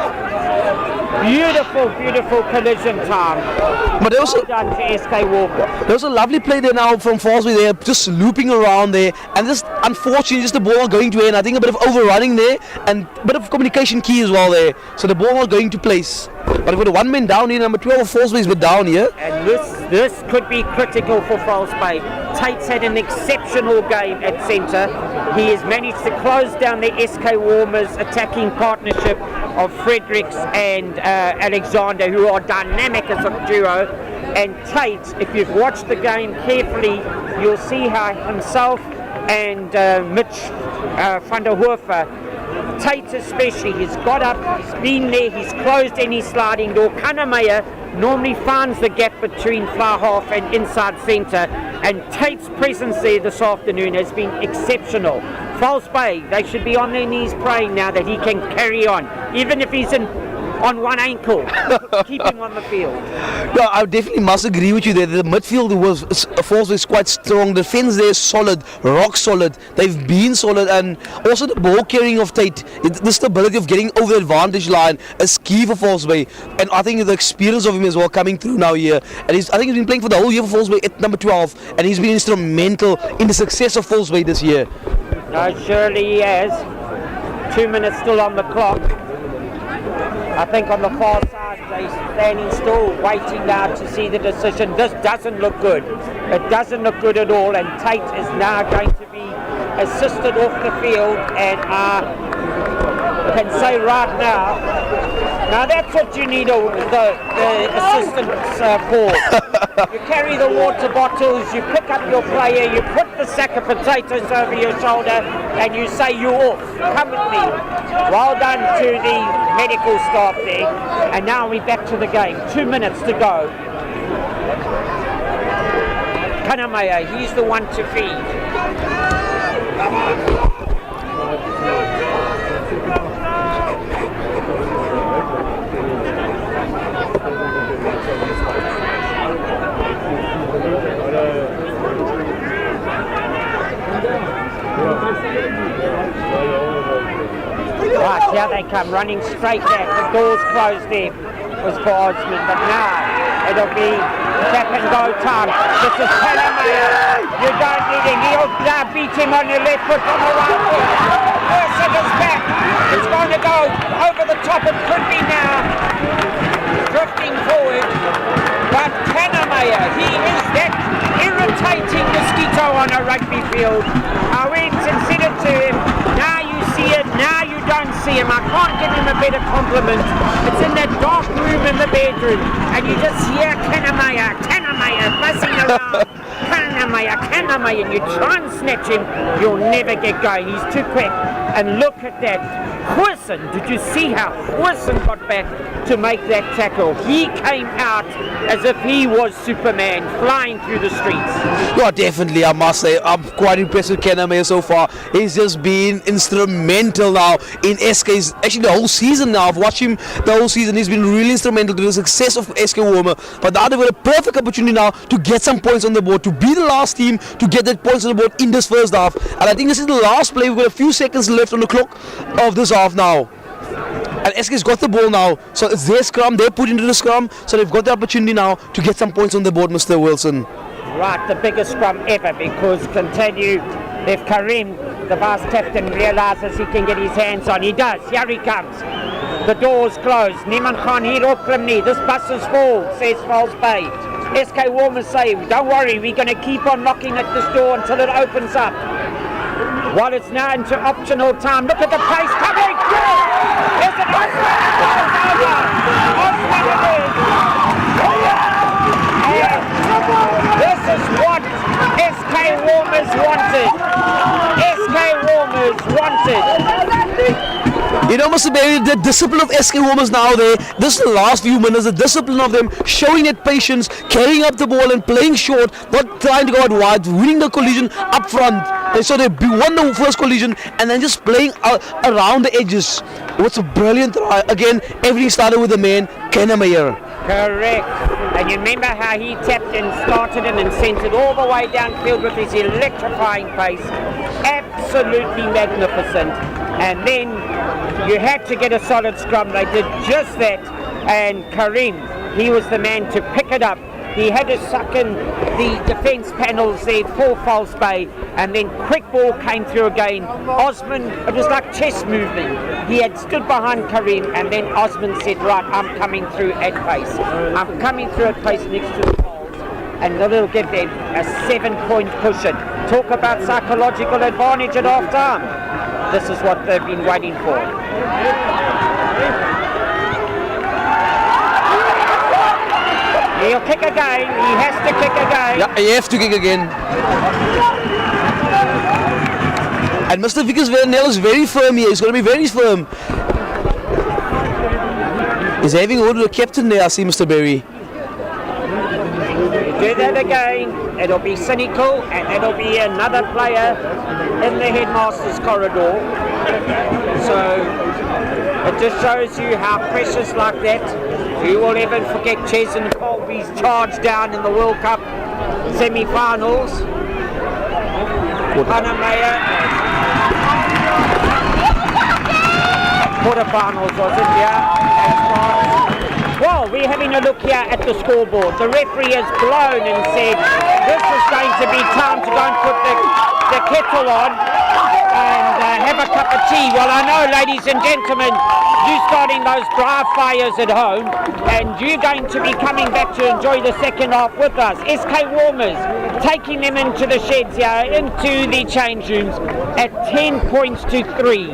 Beautiful, beautiful collision time. But there was, well done to SK Walmers. There was a lovely play there now from Fosbury there, just looping around there, and just unfortunately just the ball not going to end. I think a bit of overrunning there, and a bit of communication key as well there. So the ball not going to place. But with the 1 man down here, number 12 of Fosbury is down here. And this could be critical for Fosbury. Tate's had an exceptional game at centre. He has managed to close down the SK Walmers attacking partnership of Fredericks and Alexander, who are dynamic as a duo. And Tate, if you've watched the game carefully, you'll see how himself and Mitch van der Hoefer, Tate especially, he's got up, he's been there, he's closed any sliding door. Kannemeyer normally finds the gap between fly half and inside centre, and Tate's presence there this afternoon has been exceptional. False Bay, they should be on their knees praying now that he can carry on, even if he's on one ankle. Keep him on the field. Yeah, I definitely must agree with you there. The midfield was quite strong. The defense there is solid, rock solid. They've been solid, and also the ball carrying of Tate, the stability of getting over the advantage line is key for Fosbury. And I think the experience of him as well coming through now here. And I think he's been playing for the whole year for Fosbury at number 12, and he's been instrumental in the success of Fosbury this year. No, surely he has. 2 minutes still on the clock. I think on the far side they're standing still, waiting now to see the decision. This doesn't look good. It doesn't look good at all, and Tate is now going to be assisted off the field, and I can say right now that's what you need the assistants for. You carry the water bottles, you pick up your player, you put the sack of potatoes over your shoulder, and you say you're off. Come with me. Well done to the medical staff there. And now we're back to the game. 2 minutes to go. Kannemeyer, he's the one to feed. Right, here they come, running straight back. The door's closed there was for Osman, but now it'll be tap and go time. This is Kannemeyer. You don't need him. He'll now beat him on the left foot on the right foot. Wilson is back. It's going to go over the top. It could be now. Drifting forward. But Kannemeyer, he is that irritating mosquito on a rugby field. I went and said it to him. Now you see it. Now you don't see him. I can't give him a better compliment. It's in that dark room in the bedroom, and you just hear Kannemeyer buzzing around. Kannemeyer, and you try and snatch him, you'll never get going. He's too quick. And look at that. Wilson, did you see how Wilson got back? to make that tackle. He came out as if he was Superman, flying through the streets. Yeah, definitely, I must say, I'm quite impressed with Ken Meyer so far. He's just been instrumental now in SK's, actually the whole season now. I've watched him the whole season. He's been really instrumental to the success of SK Walmer. But now they've got a perfect opportunity now to get some points on the board, to be the last team to get that points on the board in this first half. And I think this is the last play. We've got a few seconds left on the clock of this half now. And SK's got the ball now, so it's their scrum, they're put into the scrum, so they've got the opportunity now to get some points on the board, Mr. Wilson. Right, the biggest scrum ever, because continue, if Karim, the vice captain, realises he can get his hands on, he does, here he comes. The door's closed, Niman Khan hier op me, this bus is full, says Falls Bay. SK Walmers say, don't worry, we're going to keep on knocking at this door until it opens up. Well, it's now into optional time. Look at the pace coming. Is it Osman? Osman it is. And this is what SK Walmers wanted. SK Walmers wanted. You know, Mr. Berry, the discipline of SK Walmers now there, this is the last few minutes, the discipline of them showing that patience, carrying up the ball and playing short, not trying to go out wide, winning the collision up front. And so they won the first collision and then just playing around the edges. What's a brilliant try. Again, everything started with the man, Ken Meyer. Correct. And you remember how he tapped and started it and sent it all the way downfield with his electrifying pace. Absolutely magnificent. And then you had to get a solid scrum. They did just that. And Karim, he was the man to pick it up. He had to suck in the defence panels there for False Bay, and then quick ball came through again. Osman, it was like chess movement. He had stood behind Karim, and then Osman said, right, I'm coming through at pace. I'm coming through at pace next to the poles, and that'll give them a 7-point cushion. Talk about psychological advantage at half time. This is what they've been waiting for. He'll kick again. He has to kick again. Yeah, he has to kick again. And Mr. Vickers Vernell is very firm here. He's going to be very firm. He's having a word with the captain there, I see, Mr. Berry. Do that again. It'll be cynical, and it'll be another player in the headmaster's corridor. So it just shows you how precious like that. You will ever forget Ches and Colby's charge down in the World Cup semi-finals. Panamaya. Quarterfinals, was it? Yeah. Well, we're having a look here at the scoreboard. The referee has blown and said this is going to be time to go and put the kettle on and have a cup of tea. Well, I know, ladies and gentlemen, you're starting those dry fires at home, and you're going to be coming back to enjoy the second half with us. SK Walmers taking them into the sheds here, into the change rooms at 10 points to 3.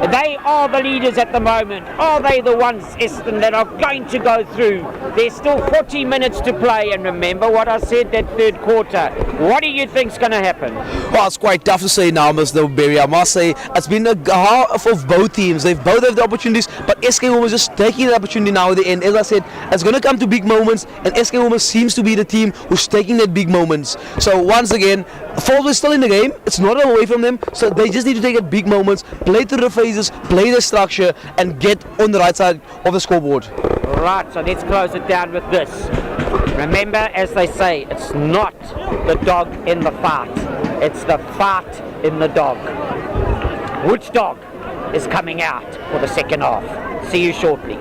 They are the leaders at the moment. Are they the ones, Eston, that are going to go through? There's still 40 minutes to play, and remember what I said that third quarter. What do you think's going to happen? Well, it's quite tough to say now, Mr. Berry. I must say, it's been a half of both teams. They've both have the opportunities, but SK Walmers just taking the opportunity now at the end. As I said, it's going to come to big moments, and SK Walmers seems to be the team who's taking that big moments. So once again, Falls is still in the game. It's not away from them, so they just need to take it big moments, play through the phases, play the structure, and get on the right side of the scoreboard. Right, so let's close it down with this. Remember, as they say, it's not the dog in the fart. It's the fart in the dog. Which dog is coming out for the second half? See you shortly.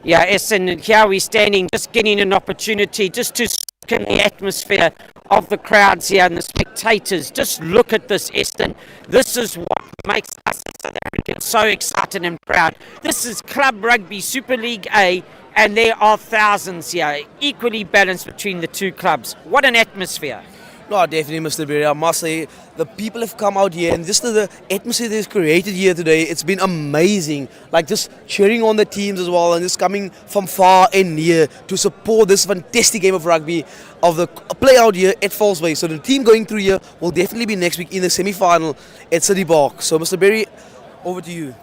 Yeah, Essen, here we're standing, just getting an opportunity just to soak in the atmosphere of the crowds here and the spectators. Just look at this, Essen. This is what makes us South Africans so excited and proud. This is Club Rugby Super League A, and there are thousands here, equally balanced between the two clubs. What an atmosphere. No, definitely, Mr. Berry. I must say, the people have come out here, and just the atmosphere they've created here today, it's been amazing. Like, just cheering on the teams as well, and just coming from far and near to support this fantastic game of rugby of the play out here at False Bay. So the team going through here will definitely be next week in the semi-final at City Park. So, Mr. Berry, over to you.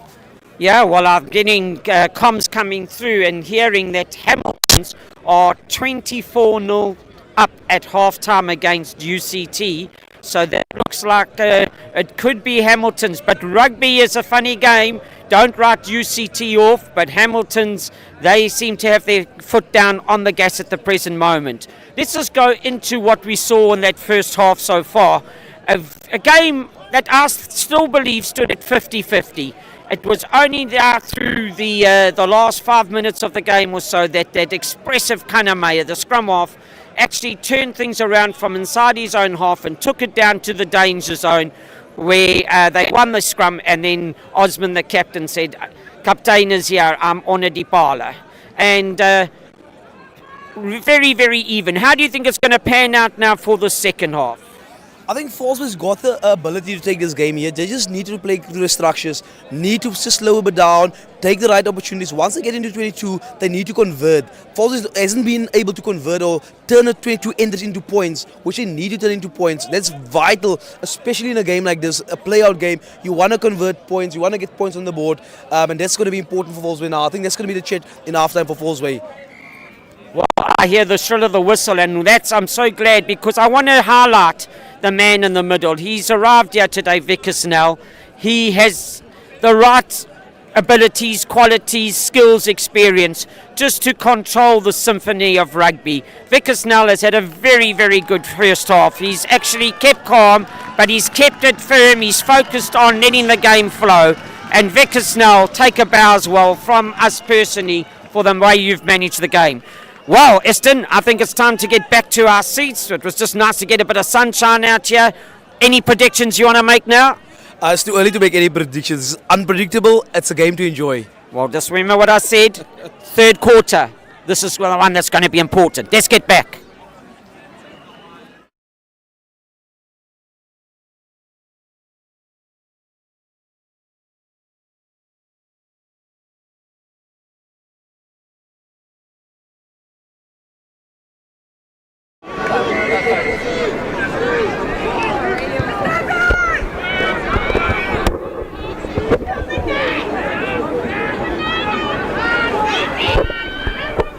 Yeah, well, I'm getting comms coming through and hearing that Hamiltons are 24-0 up at halftime against UCT. So that looks like it could be Hamiltons. But rugby is a funny game. Don't write UCT off, but Hamiltons, they seem to have their foot down on the gas at the present moment. Let's just go into what we saw in that first half so far. A game that I still believe stood at 50-50. It was only there through the last 5 minutes of the game or so that expressive Kanamaya, the scrum half, actually turned things around from inside his own half and took it down to the danger zone where they won the scrum, and then Osman, the captain, said, "Captain is here, I'm on a Dipala." And very, very even. How do you think it's going to pan out now for the second half? I think Falsebay's got the ability to take this game here. They just need to play through the structures, need to just slow a bit down, take the right opportunities. Once they get into 22, they need to convert. Falsebay hasn't been able to convert or turn a 22 ended into points, which they need to turn into points. That's vital, especially in a game like this, a play-out game. You want to convert points, you want to get points on the board, and that's going to be important for Falsebay now. I think that's going to be the chat in halftime for Falsebay. Well, I hear the shrill of the whistle, and I'm so glad, because I want to highlight the man in the middle. He's arrived here today, Vickers Snell. He has the right abilities, qualities, skills, experience just to control the symphony of rugby. Vickers Snell has had a very, very good first half. He's actually kept calm, but he's kept it firm. He's focused on letting the game flow. And Vickers Snell, take a bow as well from us personally for the way you've managed the game. Well, Eston, I think it's time to get back to our seats. It was just nice to get a bit of sunshine out here. Any predictions you want to make now? It's too early to make any predictions. It's unpredictable. It's a game to enjoy. Well, just remember what I said. Third quarter. This is the one that's going to be important. Let's get back.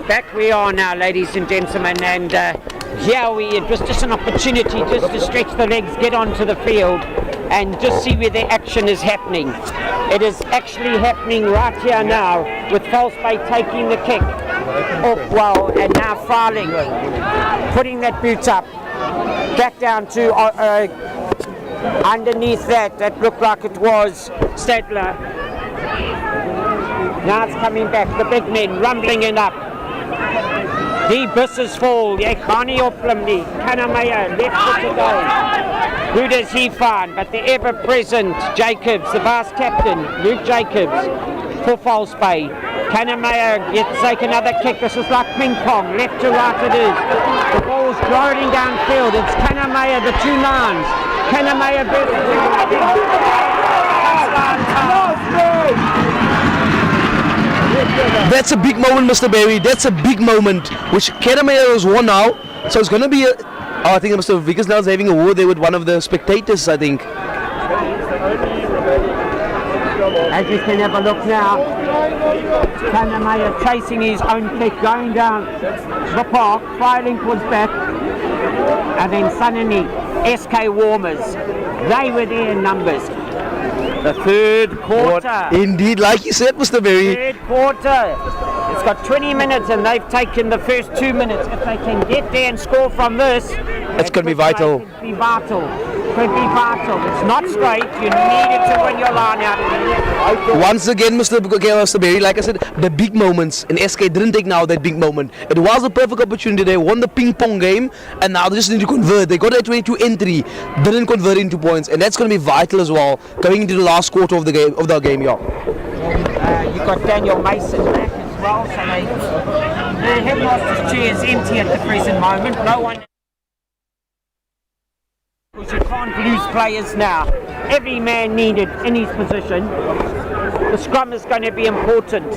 Back we are now, ladies and gentlemen, and here it was just an opportunity just to stretch the legs, get onto the field, and just see where the action is happening. It is actually happening right here now, with Falsebay taking the kick off well, and now filing, putting that boot up, back down to underneath that looked like it was Stadler. Now it's coming back, the big men rumbling it up. The buses fall, Yekhani Oplimni, Kanamaya, left foot to go. Who does he find? But the ever-present Jacobs, the vice captain, Luke Jacobs, for Falsebay. Kanamaya gets take another kick. This is like ping pong, left to right it is. The ball's floating downfield. It's Kanamaya, the two lines. Kanamaya That's a big moment, Mr. Berry. That's a big moment, which Kanamaya has won now. So it's going to be I think Mr. Vickers now is having a war there with one of the spectators, I think. As you can have a look now, Kanamaya chasing his own kick, going down the park, filing towards back, and then suddenly SK Walmers, they were there in numbers. The third quarter. Indeed, like you said, Mr. Berry. Third quarter. It's got 20 minutes and they've taken the first 2 minutes. If they can get there and score from this, it's going to be vital. Be vital. could be vital. It's not straight. You need it to win your line out. Once again, Mr. Berry, like I said, the big moments, and SK didn't take now that big moment. It was a perfect opportunity. They won the ping pong game, and now they just need to convert. They got a 22 entry, didn't convert into points, and that's going to be vital as well going into the last quarter of the game. Yeah. You've got Daniel Mason back as well, so the headmaster's chair is empty at the present moment. No one. Because you can't lose players now. Every man needed in his position. The scrum is going to be important.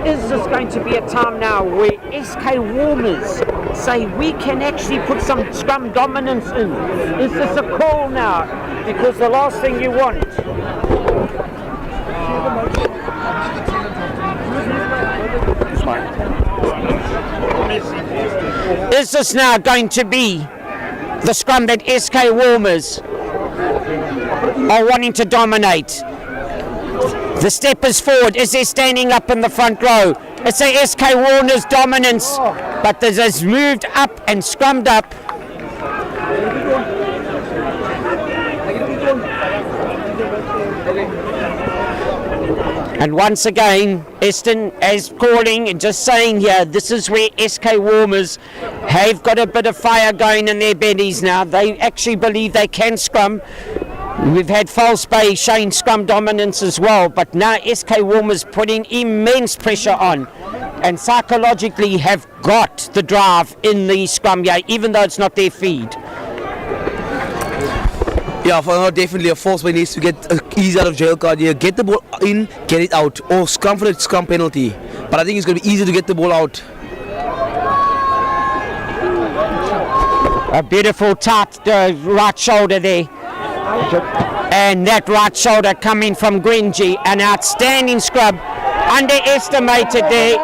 Is this going to be a time now where SK Walmers say we can actually put some scrum dominance in? Is this a call now? Because the last thing you want. Is this now going to be the scrum that SK Walmers are wanting to dominate? The step is forward. Is there standing up in the front row? It's a SK Walmers dominance, but this has moved up and scrummed up. And once again, Eston is calling and just saying here, this is where SK Walmers have got a bit of fire going in their bellies now. They actually believe they can scrum. We've had False Bay showing scrum dominance as well, but now SK Walmers putting immense pressure on and psychologically have got the drive in the scrum, yeah, even though it's not their feed. Yeah, for now, definitely a False Bay needs to get an easy out of jail card here. Get the ball in, get it out, or scrum for the scrum penalty. But I think it's going to be easy to get the ball out. A beautiful tight right shoulder there. And that right shoulder coming from Gringy, an outstanding scrub. Underestimated there.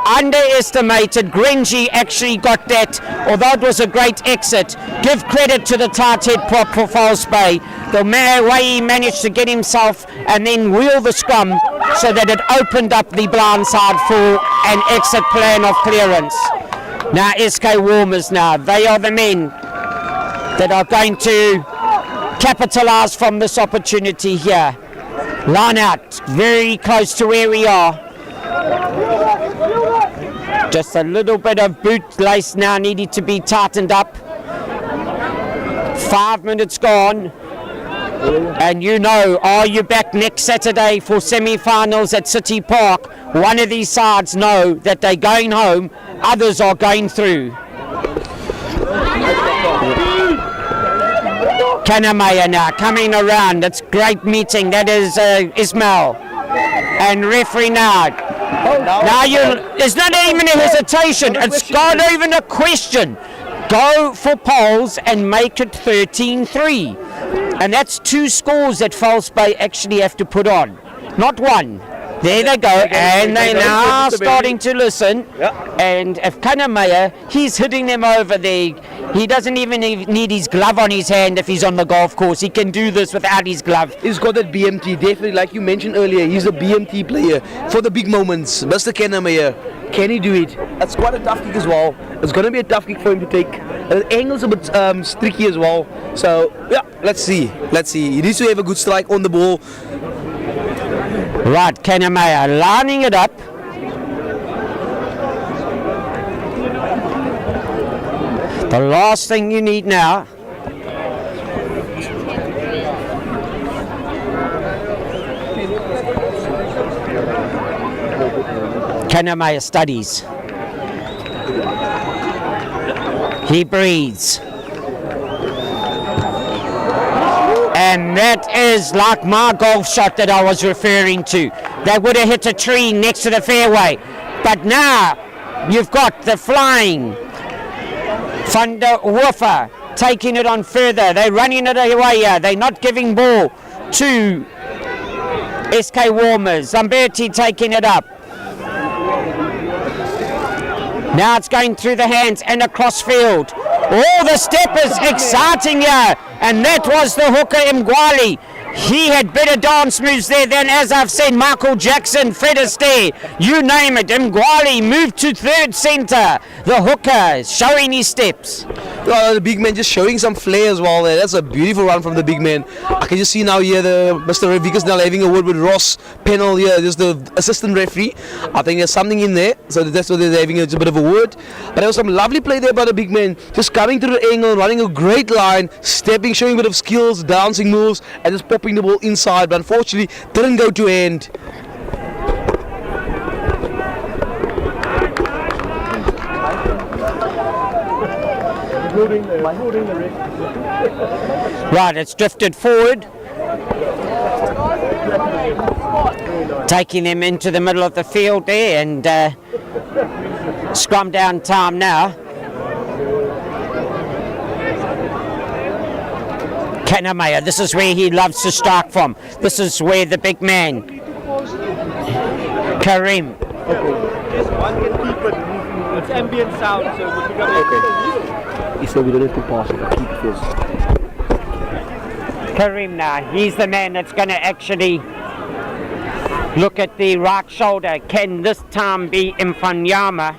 Underestimated. Gringy actually got that, although it was a great exit. Give credit to the tight head prop for False Bay. The way he managed to get himself and then wheel the scrum so that it opened up the blind side for an exit plan of clearance. Now SK Walmers now, they are the men that are going to capitalise from this opportunity here. Line out, very close to where we are. Just a little bit of boot lace now needed to be tightened up. 5 minutes gone. And you know, are you back next Saturday for semi-finals at City Park? One of these sides know that they're going home, others are going through. Kanamaya now coming around. It's great meeting. That is Ismail. And referee now. Now there's not even a hesitation. It's not even a question. Go for poles and make it 13-3. And that's 2 scores that False Bay actually have to put on. Not one. There they go, and they're now starting to listen. And if Kanamaya, he's hitting them over there. He doesn't even need his glove on his hand if he's on the golf course. He can do this without his glove. He's got that BMT, definitely, like you mentioned earlier. He's a BMT player for the big moments. Mr. Kanamaya, can he do it? That's quite a tough kick as well. It's going to be a tough kick for him to take. The angle's a bit tricky as well. So, yeah, let's see. He needs to have a good strike on the ball. Right, Kanamaya lining it up. The last thing you need now . Kanamaya studies. He breathes. And that is like my golf shot that I was referring to. That would have hit a tree next to the fairway. But now you've got the flying Van der Woofer taking it on further. They're running it away here. They're not giving ball to SK Walmers. Zamberti taking it up. Now it's going through the hands and across field. Oh, the step is exciting here. And that was the hooker Mgwali. He had better dance moves there than, as I've said, Michael Jackson, Fred Astaire, you name it. Mgwali moved to third centre. The hooker showing his steps. The big man just showing some flair as well there. That's a beautiful run from the big man. I can just see now here Mr. Vickers now having a word with Ross Pennell here, just the assistant referee. I think there's something in there, so that's why they're having a bit of a word. But there was some lovely play there by the big man, just coming through the angle, running a great line, stepping, showing a bit of skills, dancing moves, and just popping the ball inside, but unfortunately didn't go to end. Right, it's drifted forward, taking them into the middle of the field there, and scrum down time now. Kanamaya, this is where he loves to strike from. This is where the big man, Karim. One can keep it. It's ambient sound, so we'll pick up. He said we don't have to pass it, keep it first. Karim now, he's the man that's going to actually look at the right shoulder. Can this time be Mafanyana?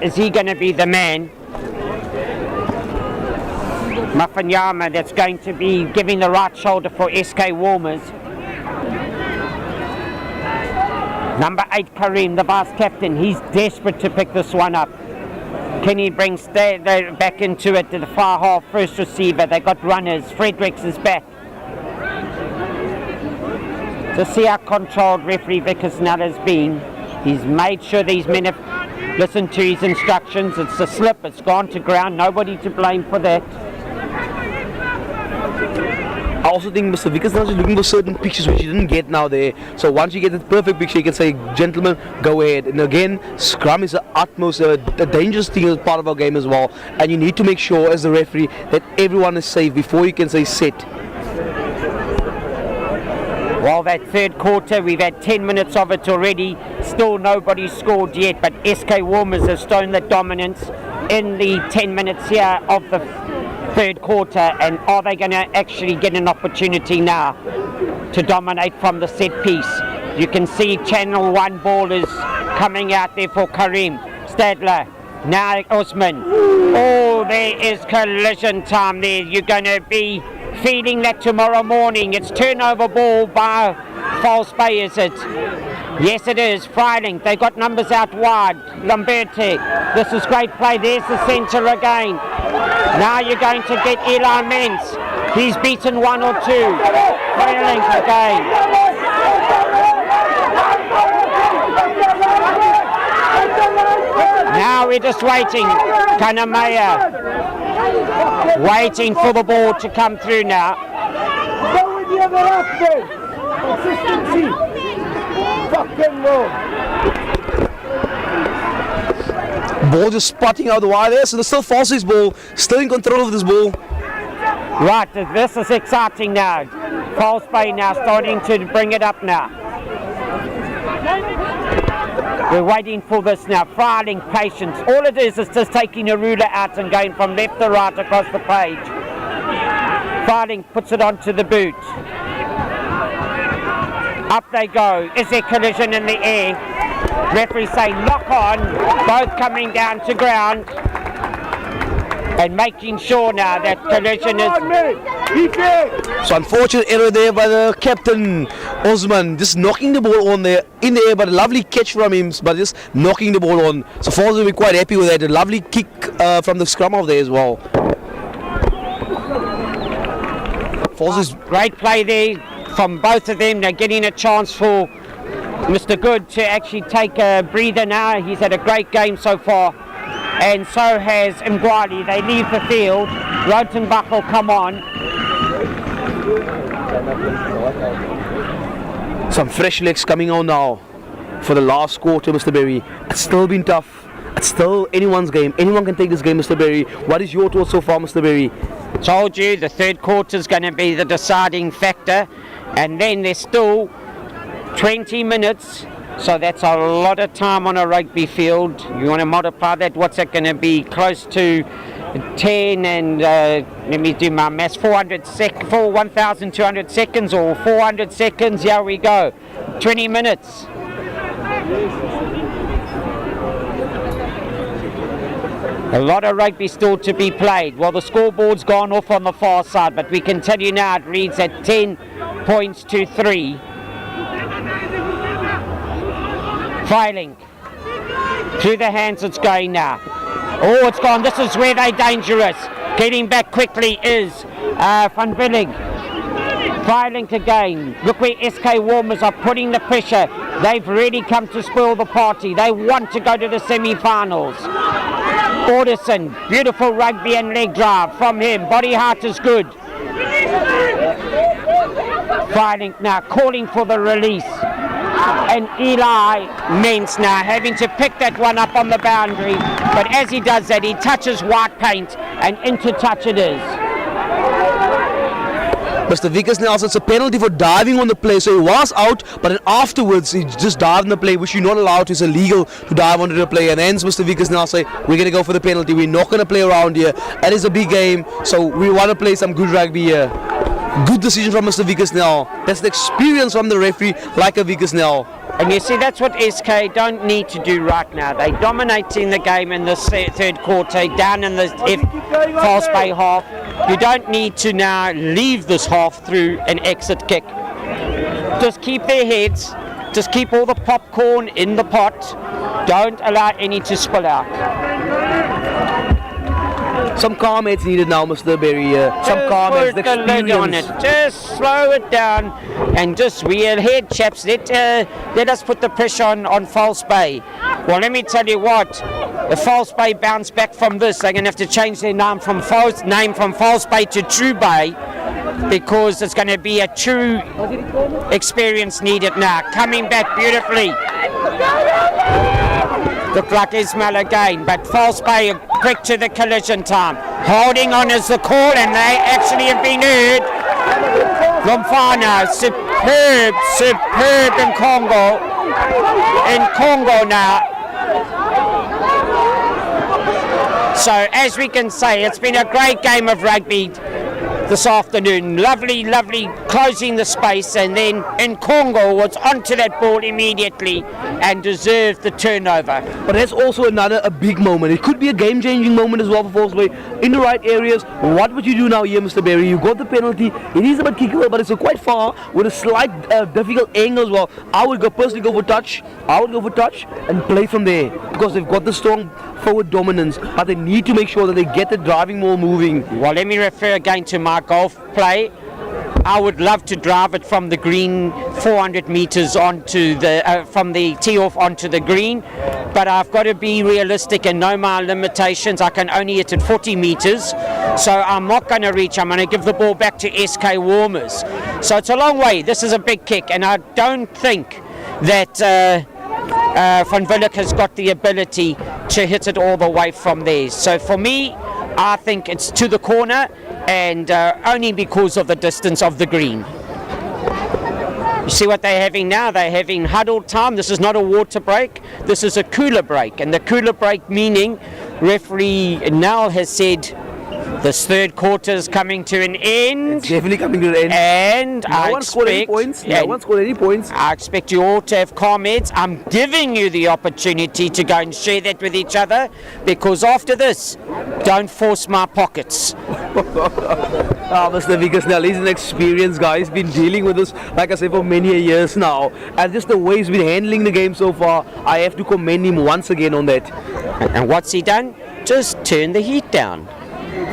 Is he going to be the man? Mafanyama that's going to be giving the right shoulder for SK Walmers. Number 8, Karim, the vice captain, he's desperate to pick this one up. Can he bring back into it to the far half first receiver? They got runners. Fredericks is back. To see how controlled referee Vickers now has been. He's made sure these men have listened to his instructions. It's a slip, it's gone to ground, nobody to blame for that. I also think Mr. Vickers now is looking for certain pictures which he didn't get now there. So once you get the perfect picture, you can say, gentlemen, go ahead. And again, scrum is the utmost, a dangerous thing as part of our game as well. And you need to make sure as the referee that everyone is safe before you can say set. Well, that third quarter, we've had 10 minutes of it already. Still nobody scored yet, but SK Walmers have shown the dominance in the 10 minutes here of the third quarter. And are they going to actually get an opportunity now to dominate from the set piece? You can see Channel 1 ball is coming out there for Karim. Stadler, now Usman. Oh, there is collision time there. You're going to be feeling that tomorrow morning. It's turnover ball by False Bay, is it? Yes, it is. Freiling, they got numbers out wide. Lamberti, this is great play. There's the centre again. Now you're going to get Eli Mens. He's beaten one or two. Freiling again. Now we're just waiting. Kanamaya waiting for the ball to come through now. Consistency. Fucking roll. Ball just spotting out the wide there, so there's still False's ball, still in control of this ball. Right, this is exciting now. False Bay now starting to bring it up now. We're waiting for this now. Freiling, patience. All it is just taking a ruler out and going from left to right across the page. Freiling puts it onto the boot. Up they go. Is there collision in the air? Referee saying lock on. Both coming down to ground. And making sure now that collision is... So unfortunate error there by the captain, Osman, just knocking the ball on there in the air, but a lovely catch from him, but just knocking the ball on. So Falls will be quite happy with that. A lovely kick from the scrum of there as well. Falls is great play there from both of them. They're getting a chance for Mr. Good to actually take a breather now. He's had a great game so far. And so has Mgwali. They leave the field. Rotenbach will come on. Some fresh legs coming on now for the last quarter, Mr. Berry. It's still been tough. It's still anyone's game. Anyone can take this game, Mr. Berry. What is your thoughts so far, Mr. Berry? Told you the third quarter is going to be the deciding factor. And then there's still 20 minutes. So that's a lot of time on a rugby field. You want to multiply that, what's that going to be? Close to 10 and, let me do my maths, 1,200 seconds or 400 seconds. Here we go. 20 minutes. A lot of rugby still to be played. Well, the scoreboard's gone off on the far side, but we can tell you now it reads at 10 points to 3. Filing. Through the hands it's going now. Oh, it's gone. This is where they're dangerous. Getting back quickly is Van Willing. Filing again. Look where SK Walmers are putting the pressure. They've really come to spoil the party. They want to go to the semi-finals. Alderson, beautiful rugby and leg drive from him. Body heart is good. Filing now, calling for the release. And Eli Ments now having to pick that one up on the boundary. But as he does that, he touches white paint and into touch it is. Mr. Vickers Nelson, it's a penalty for diving on the play, so he was out, but then afterwards he just dived on the play, which you're not allowed to. It's illegal to dive onto the play, and hence Mr. Vickers Nelson say, we're going to go for the penalty, we're not going to play around here. It is a big game, so we want to play some good rugby here. Good decision from Mr. Vickers Nell. That's the experience from the referee, like a Vickers Nell. And you see, that's what SK don't need to do right now. They're dominating the game in the third quarter, down in the False Bay half. You don't need to now leave this half through an exit kick. Just keep their heads, just keep all the popcorn in the pot. Don't allow any to spill out. Some calm heads needed now, Mr. Berry. Some calm heads, the experience. On it. Just slow it down and just wheel ahead, chaps. Let us put the pressure on False Bay. Well, let me tell you what. If False Bay bounce back from this, they're going to have to change their name from False Bay to True Bay, because it's going to be a true experience needed now. Coming back beautifully. Look like Ismail again, but False Bay quick to the collision time. Holding on is the call, and they actually have been heard. Lomfana, superb in Congo. In Congo now. So as we can say, it's been a great game of rugby this afternoon. Lovely, lovely closing the space, and then in Congo was onto that ball immediately and deserved the turnover. But that's also a big moment. It could be a game-changing moment as well for False Bay. In the right areas, what would you do now here, Mr. Berry? You got the penalty. It is a bit kickable, but it's quite far with a slight difficult angle as well. I would personally go for touch. I would go for touch and play from there, because they've got the strong forward dominance, but they need to make sure that they get the driving ball moving. Well, let me refer again to my golf play. I would love to drive it from the green 400 meters onto the from the tee off onto the green, but I've got to be realistic and know my limitations. I can only hit it 40 meters, so I'm not going to reach. I'm going to give the ball back to SK Walmers. So it's a long way. This is a big kick, and I don't think that Van Willik has got the ability to hit it all the way from there. So for me, I think it's to the corner, and only because of the distance of the green. You see what they're having now? They're having huddle time. This is not a water break. This is a cooler break. And the cooler break meaning referee Nell has said this third quarter is coming to an end. It's definitely coming to an end. And no one scored any points. No one scored any points. I expect you all to have comments. I'm giving you the opportunity to go and share that with each other, because after this, don't force my pockets. Mr. Vickers now, he's an experienced guy. He's been dealing with this, like I said, for many years now. And just the way he's been handling the game so far, I have to commend him once again on that. And what's he done? Just turn the heat down.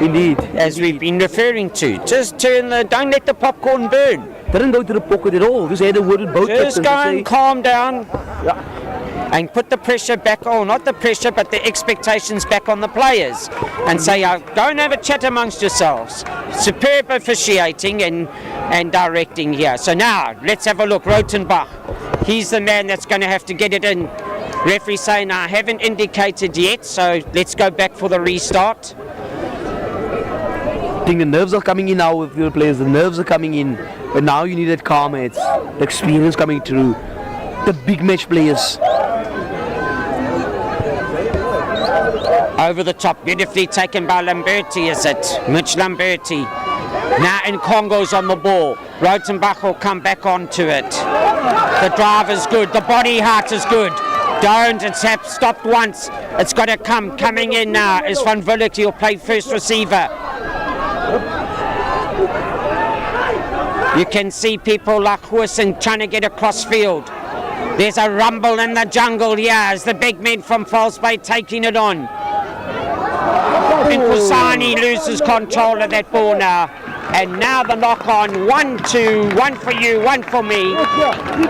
Indeed. As we've been referring to. Just don't let the popcorn burn. Didn't go to the pocket at all. Just had a word with both captains. Just go and calm down. Yeah. And put the pressure back on, not the pressure, but the expectations back on the players. And say, go and have a chat amongst yourselves. Superb officiating and directing here. So now, let's have a look. Rotenbach. He's the man that's going to have to get it in. Referee saying, I haven't indicated yet, so let's go back for the restart. I think the nerves are coming in now with your players. The nerves are coming in. But now you need that calm heads. The experience coming through. The big match players. Over the top, beautifully taken by Lamberti, is it? Mitch Lamberti. Now in Congo's on the ball. Rotenbach will come back onto it. The drive is good. The body heart is good. Don't, it's stopped once. It's got to come. Coming in now is Van Villick. He'll play first receiver. You can see people like Huisen trying to get across field. There's a rumble in the jungle here as the big men from False Bay taking it on. And Kusani loses control of that ball now. And now the knock on, 1-2, one for you, one for me.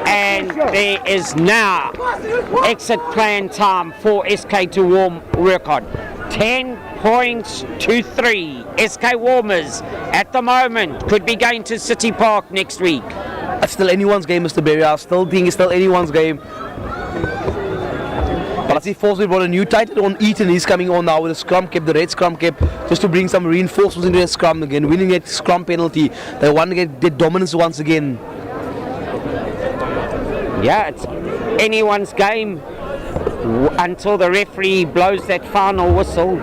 And there is now exit plan time for SK to work on. 10 points to 3. SK Walmers at the moment could be going to City Park next week. It's still anyone's game, Mr. Berry. I still think it's still anyone's game. But I see Force brought a new title on Eaton. He's coming on now with a scrum cap, the red scrum cap, just to bring some reinforcements into the scrum again. Winning that scrum penalty. They want to get the dominance once again. Yeah, it's anyone's game until the referee blows that final whistle.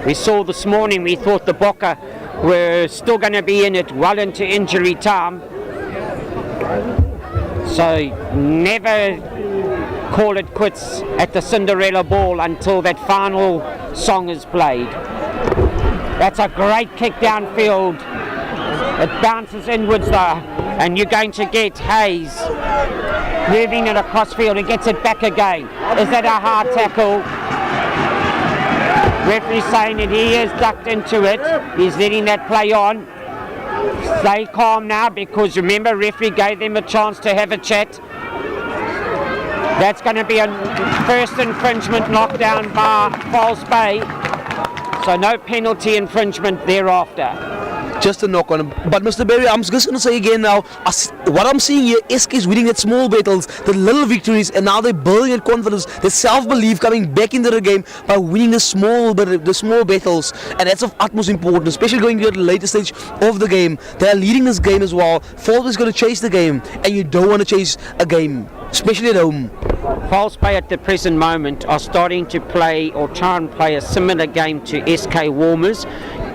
We saw this morning, we thought the Bokke were still going to be in it well into injury time. So never call it quits at the Cinderella ball until that final song is played. That's a great kick downfield. It bounces inwards though, and you're going to get Hayes moving it across field and gets it back again. Is that a hard tackle? Referee saying that he is ducked into it. He's letting that play on. Stay calm now, because remember, referee gave them a chance to have a chat. That's going to be a first infringement knockdown by False Bay. So no penalty infringement thereafter. Just a knock on him. But Mr. Berry, I'm just going to say again now, what I'm seeing here, SK is winning at small battles, the little victories, and now they're building that confidence, the self-belief coming back into the game by winning the small battles, and that's of utmost importance, especially going to the later stage of the game. They are leading this game as well. False is going to chase the game, and you don't want to chase a game, especially at home. False Bay at the present moment are starting to play or try and play a similar game to SK Walmers.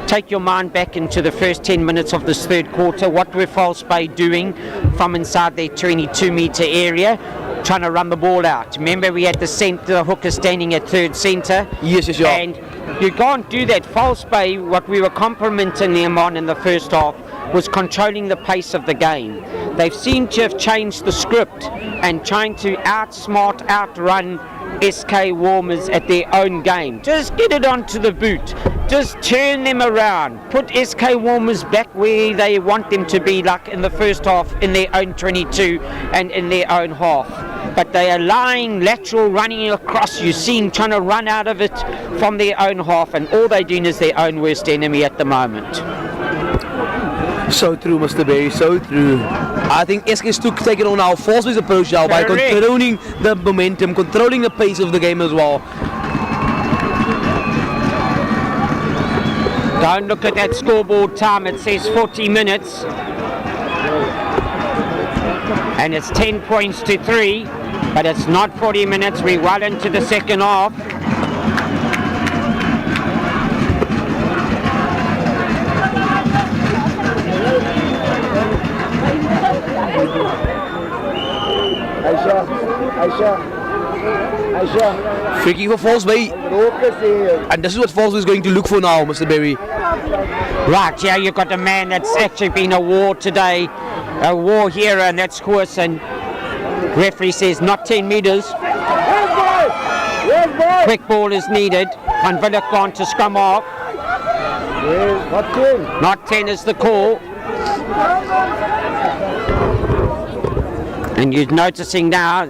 Take your mind back into the first 10 minutes of this third quarter. What were False Bay doing from inside their 22-metre area? Trying to run the ball out. Remember, we had the centre hooker standing at third centre. Yes. And you can't do that. False Bay, what we were complimenting them on in the first half, was controlling the pace of the game. They've seemed to have changed the script and trying to outsmart, outrun SK Walmers at their own game. Just get it onto the boot. Just turn them around. Put SK Walmers back where they want them to be, like in the first half, in their own 22 and in their own half. But they are lying lateral, running across. You see them trying to run out of it from their own half, and all they're doing is their own worst enemy at the moment. So true, Mr. Berry, so true. I think SK is taking on our False Bay's approach now by controlling the momentum, controlling the pace of the game as well. Don't look at that scoreboard time, it says 40 minutes. And it's 10 points to 3, but it's not 40 minutes, we're well into the second half. Aisha. Free kick for False Bay. And this is what False Bay is going to look for now, Mr. Berry. Right, yeah, you've got a man that's actually been a war today, a war hero, and that's Huisen. Referee says not 10 metres. Quick ball is needed. Van Villick gone to scrum off. Not 10 is the call. And you're noticing now,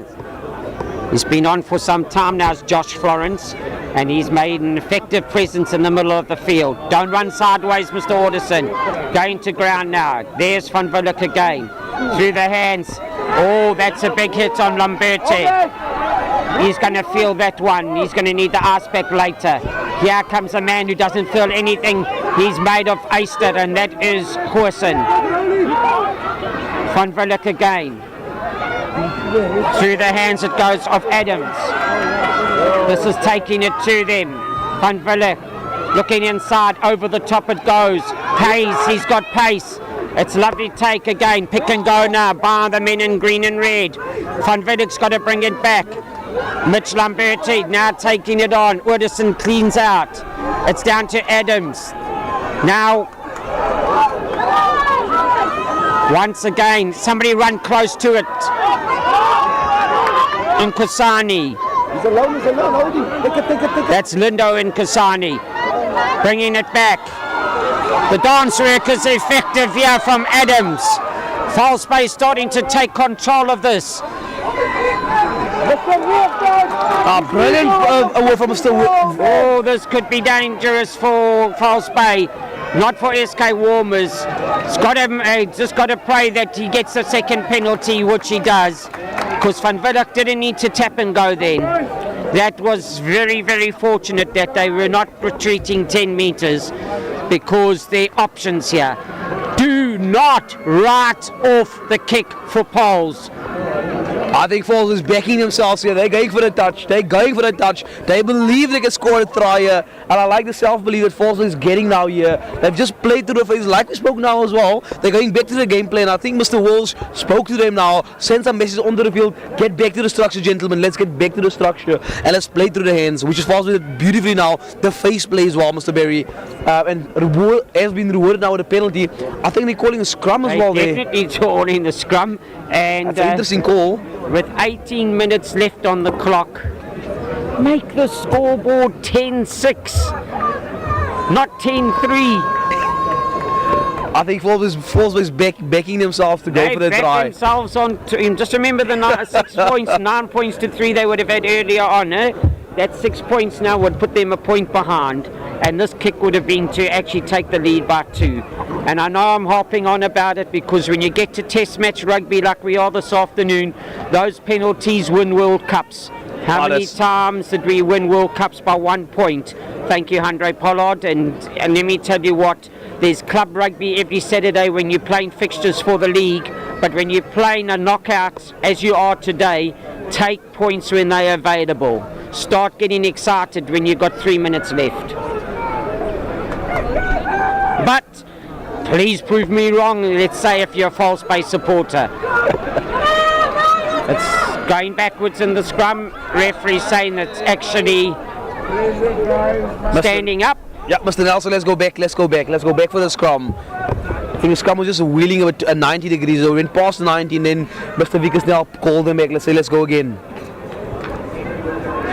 he's been on for some time now, is Josh Florence, and he's made an effective presence in the middle of the field. Don't run sideways, Mr. Alderson. Going to ground now. There's Van Villick again. Through the hands. Oh, that's a big hit on Lamberti. He's going to feel that one. He's going to need the ice pack later. Here comes a man who doesn't feel anything. He's made of Oyster, and that is Huisen. Van Villick again. Through the hands it goes of Adams. This is taking it to them. Van Villick looking inside, over the top it goes. Hayes, he's got pace. It's lovely take again. Pick and go now by the men in green and red. Van Villick's got to bring it back. Mitch Lamberti now taking it on. Woodison cleans out. It's down to Adams. Now, once again, somebody run close to it. Nkosani. He's alone, hold him. Take it. That's Lindo Nkosani. Bringing it back. The dance work is effective here from Adams. False Bay starting to take control of this. Brilliant away from Mr. Oh, this could be dangerous for False Bay. Not for SK Walmers. Just got to pray that he gets a second penalty, which he does. Because Van Willik didn't need to tap and go then. That was very, very fortunate that they were not retreating 10 meters, because their options here. Do not write off the kick for poles. I think Falls is backing themselves here. They're going for the touch. They believe they can score a try here. And I like the self-belief that Falls is getting now here. They've just played through the phase like we spoke now as well. They're going back to the gameplay, and I think Mr. Walsh spoke to them now, sent some messages onto the field. Get back to the structure, gentlemen. Let's get back to the structure and let's play through the hands, which is Falls with it beautifully now. The face plays well, Mr. Berry. And has been rewarded now with a penalty. I think they're calling a scrum as well there. Definitely calling the scrum. And that's an interesting call. With 18 minutes left on the clock, make the scoreboard 10-6, not 10-3. I think Falls is backing themselves to go for the try. They themselves on to, just remember the 6 points, 9 points to 3 they would have had earlier on. That 6 points now would put them a point behind, and this kick would have been to actually take the lead by 2. And I know I'm harping on about it, because when you get to test match rugby like we are this afternoon, those penalties win World Cups. How many times did we win World Cups by 1 point? Thank you, Andre Pollard. And let me tell you what, there's club rugby every Saturday when you're playing fixtures for the league, but when you're playing a knockout, as you are today, take points when they're available. Start getting excited when you've got 3 minutes left. But please prove me wrong, let's say, if you're a False Bay supporter. It's going backwards in the scrum. Referee saying it's actually standing up. Yeah, Mr. Nelson, let's go back for the scrum. I think the scrum was just wheeling at 90 degrees, so we went past 90, and then Mr. Vickers now called them back. Let's go again.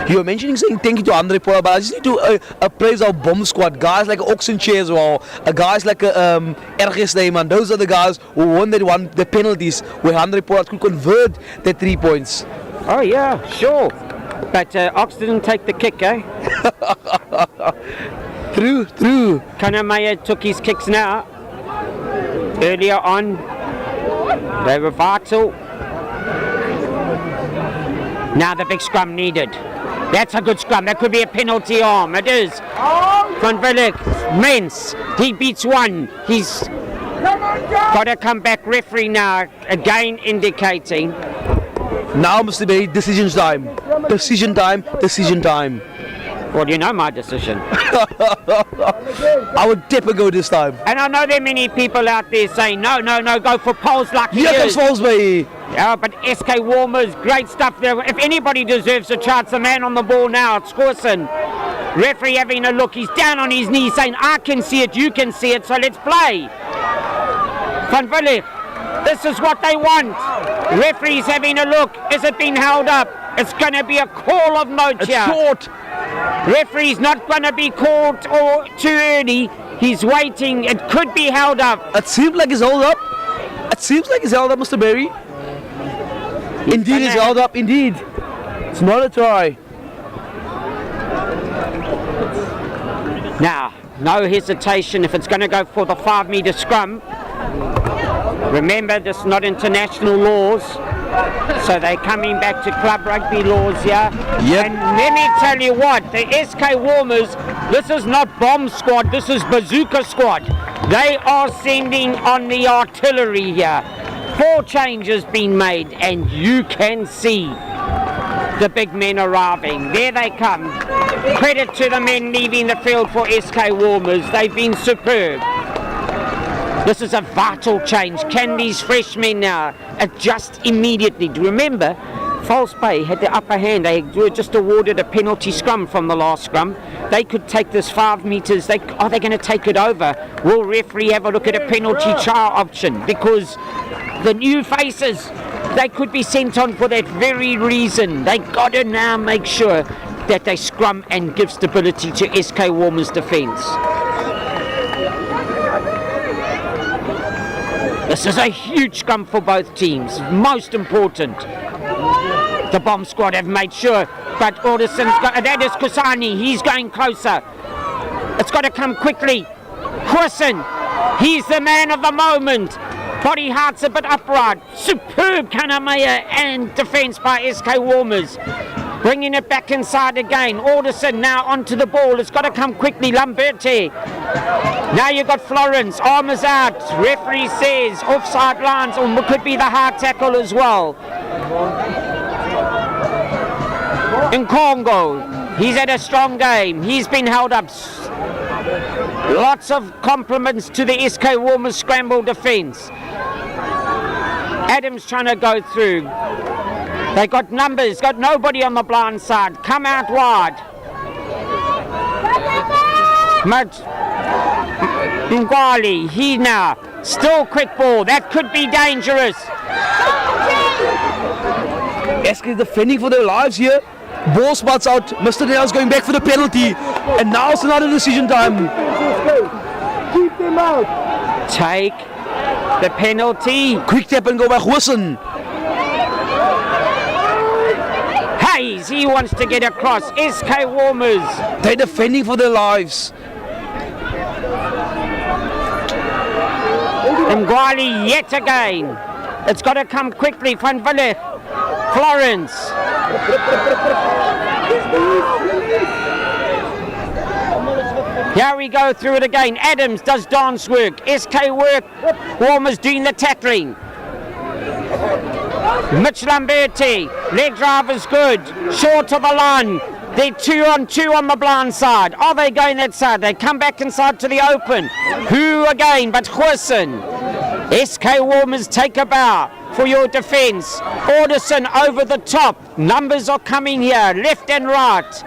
You were mentioning saying thank you to Andre Pola, but I just need to praise our bomb squad. Guys like Oxenchair as well, guys like Erges Neyman. Those are the guys who won the penalties where Andre Pola could convert the 3 points. Oh yeah, sure. But Ox didn't take the kick, eh? True. Conor Meyer took his kicks now. Earlier on, they were vital. Now the big scrum needed. That's a good scrum. That could be a penalty arm. It is. Van Willik, Mens, he beats one. He's got to come back. Referee now, again indicating. Now, Mr. Bay, decision time. Well, you know my decision. I would dip and go this time. And I know there are many people out there saying, no, go for poles like he Here is. comes Falls Bay. Yeah, but SK Walmers, great stuff there. If anybody deserves a chance, the man on the ball now, it's Corson. Referee having a look, he's down on his knees saying, I can see it, you can see it, so let's play. Van Willik, this is what they want. Referee's having a look, is it being held up? It's going to be a call of note here. Short. Referee's not going to be called or too early. He's waiting. It could be held up. It seems like he's held up. Mr. Berry. Indeed, it's held up. Indeed. It's not a try. Now, no hesitation if it's going to go for the 5 meter scrum. Remember, this is not international laws. So they're coming back to club rugby laws here. Yep. And let me tell you what, the SK Walmers, this is not bomb squad, this is bazooka squad. They are sending on the artillery here. 4 changes being made, and you can see the big men arriving. There they come. Credit to the men leaving the field for SK Walmers. They've been superb. This is a vital change. Can these freshmen now adjust immediately? Remember, False Bay had the upper hand. They were just awarded a penalty scrum from the last scrum. They could take this 5 metres. Are they going to take it over? Will referee have a look at a penalty char option? Because the new faces, they could be sent on for that very reason. They got to now make sure that they scrum and give stability to SK Walmers' defence. This is a huge scrum for both teams, most important. The bomb squad have made sure, but Alderson's got, that is Kusani, he's going closer. It's got to come quickly. Quirson, he's the man of the moment. Body heart's a bit upright. Superb Kanamea and defence by SK Walmers. Bringing it back inside again. Alderson now onto the ball. It's got to come quickly. Lamberti. Now you've got Florence. Arms out. Referee says offside lines, or could be the hard tackle as well. In Congo, he's had a strong game. He's been held up. Lots of compliments to the SK Walmers scramble defence. Adams trying to go through. They got numbers, got nobody on the blind side. Come out wide. Ngwali, he now. Still quick ball. That could be dangerous. SK is defending for their lives here. Ball spots out. Mr. Dale's going back for the penalty. And now it's another decision time. Keep them out. Take the penalty. Quick tap and go by Wilson. Hayes, he wants to get across. SK Walmers. They're defending for their lives. Ngwali yet again. It's got to come quickly. Van Villech. Florence. Here we go through it again. Adams does dance work. SK work. Walmers doing the tackling. Mitch Lamberti. Leg drive is good. Short of the line. They're 2-on-2 on the blind side. Are they going that side? They come back inside to the open. Who again but Huissen? SK Walmers take a bow for your defence. Alderson over the top. Numbers are coming here, left and right.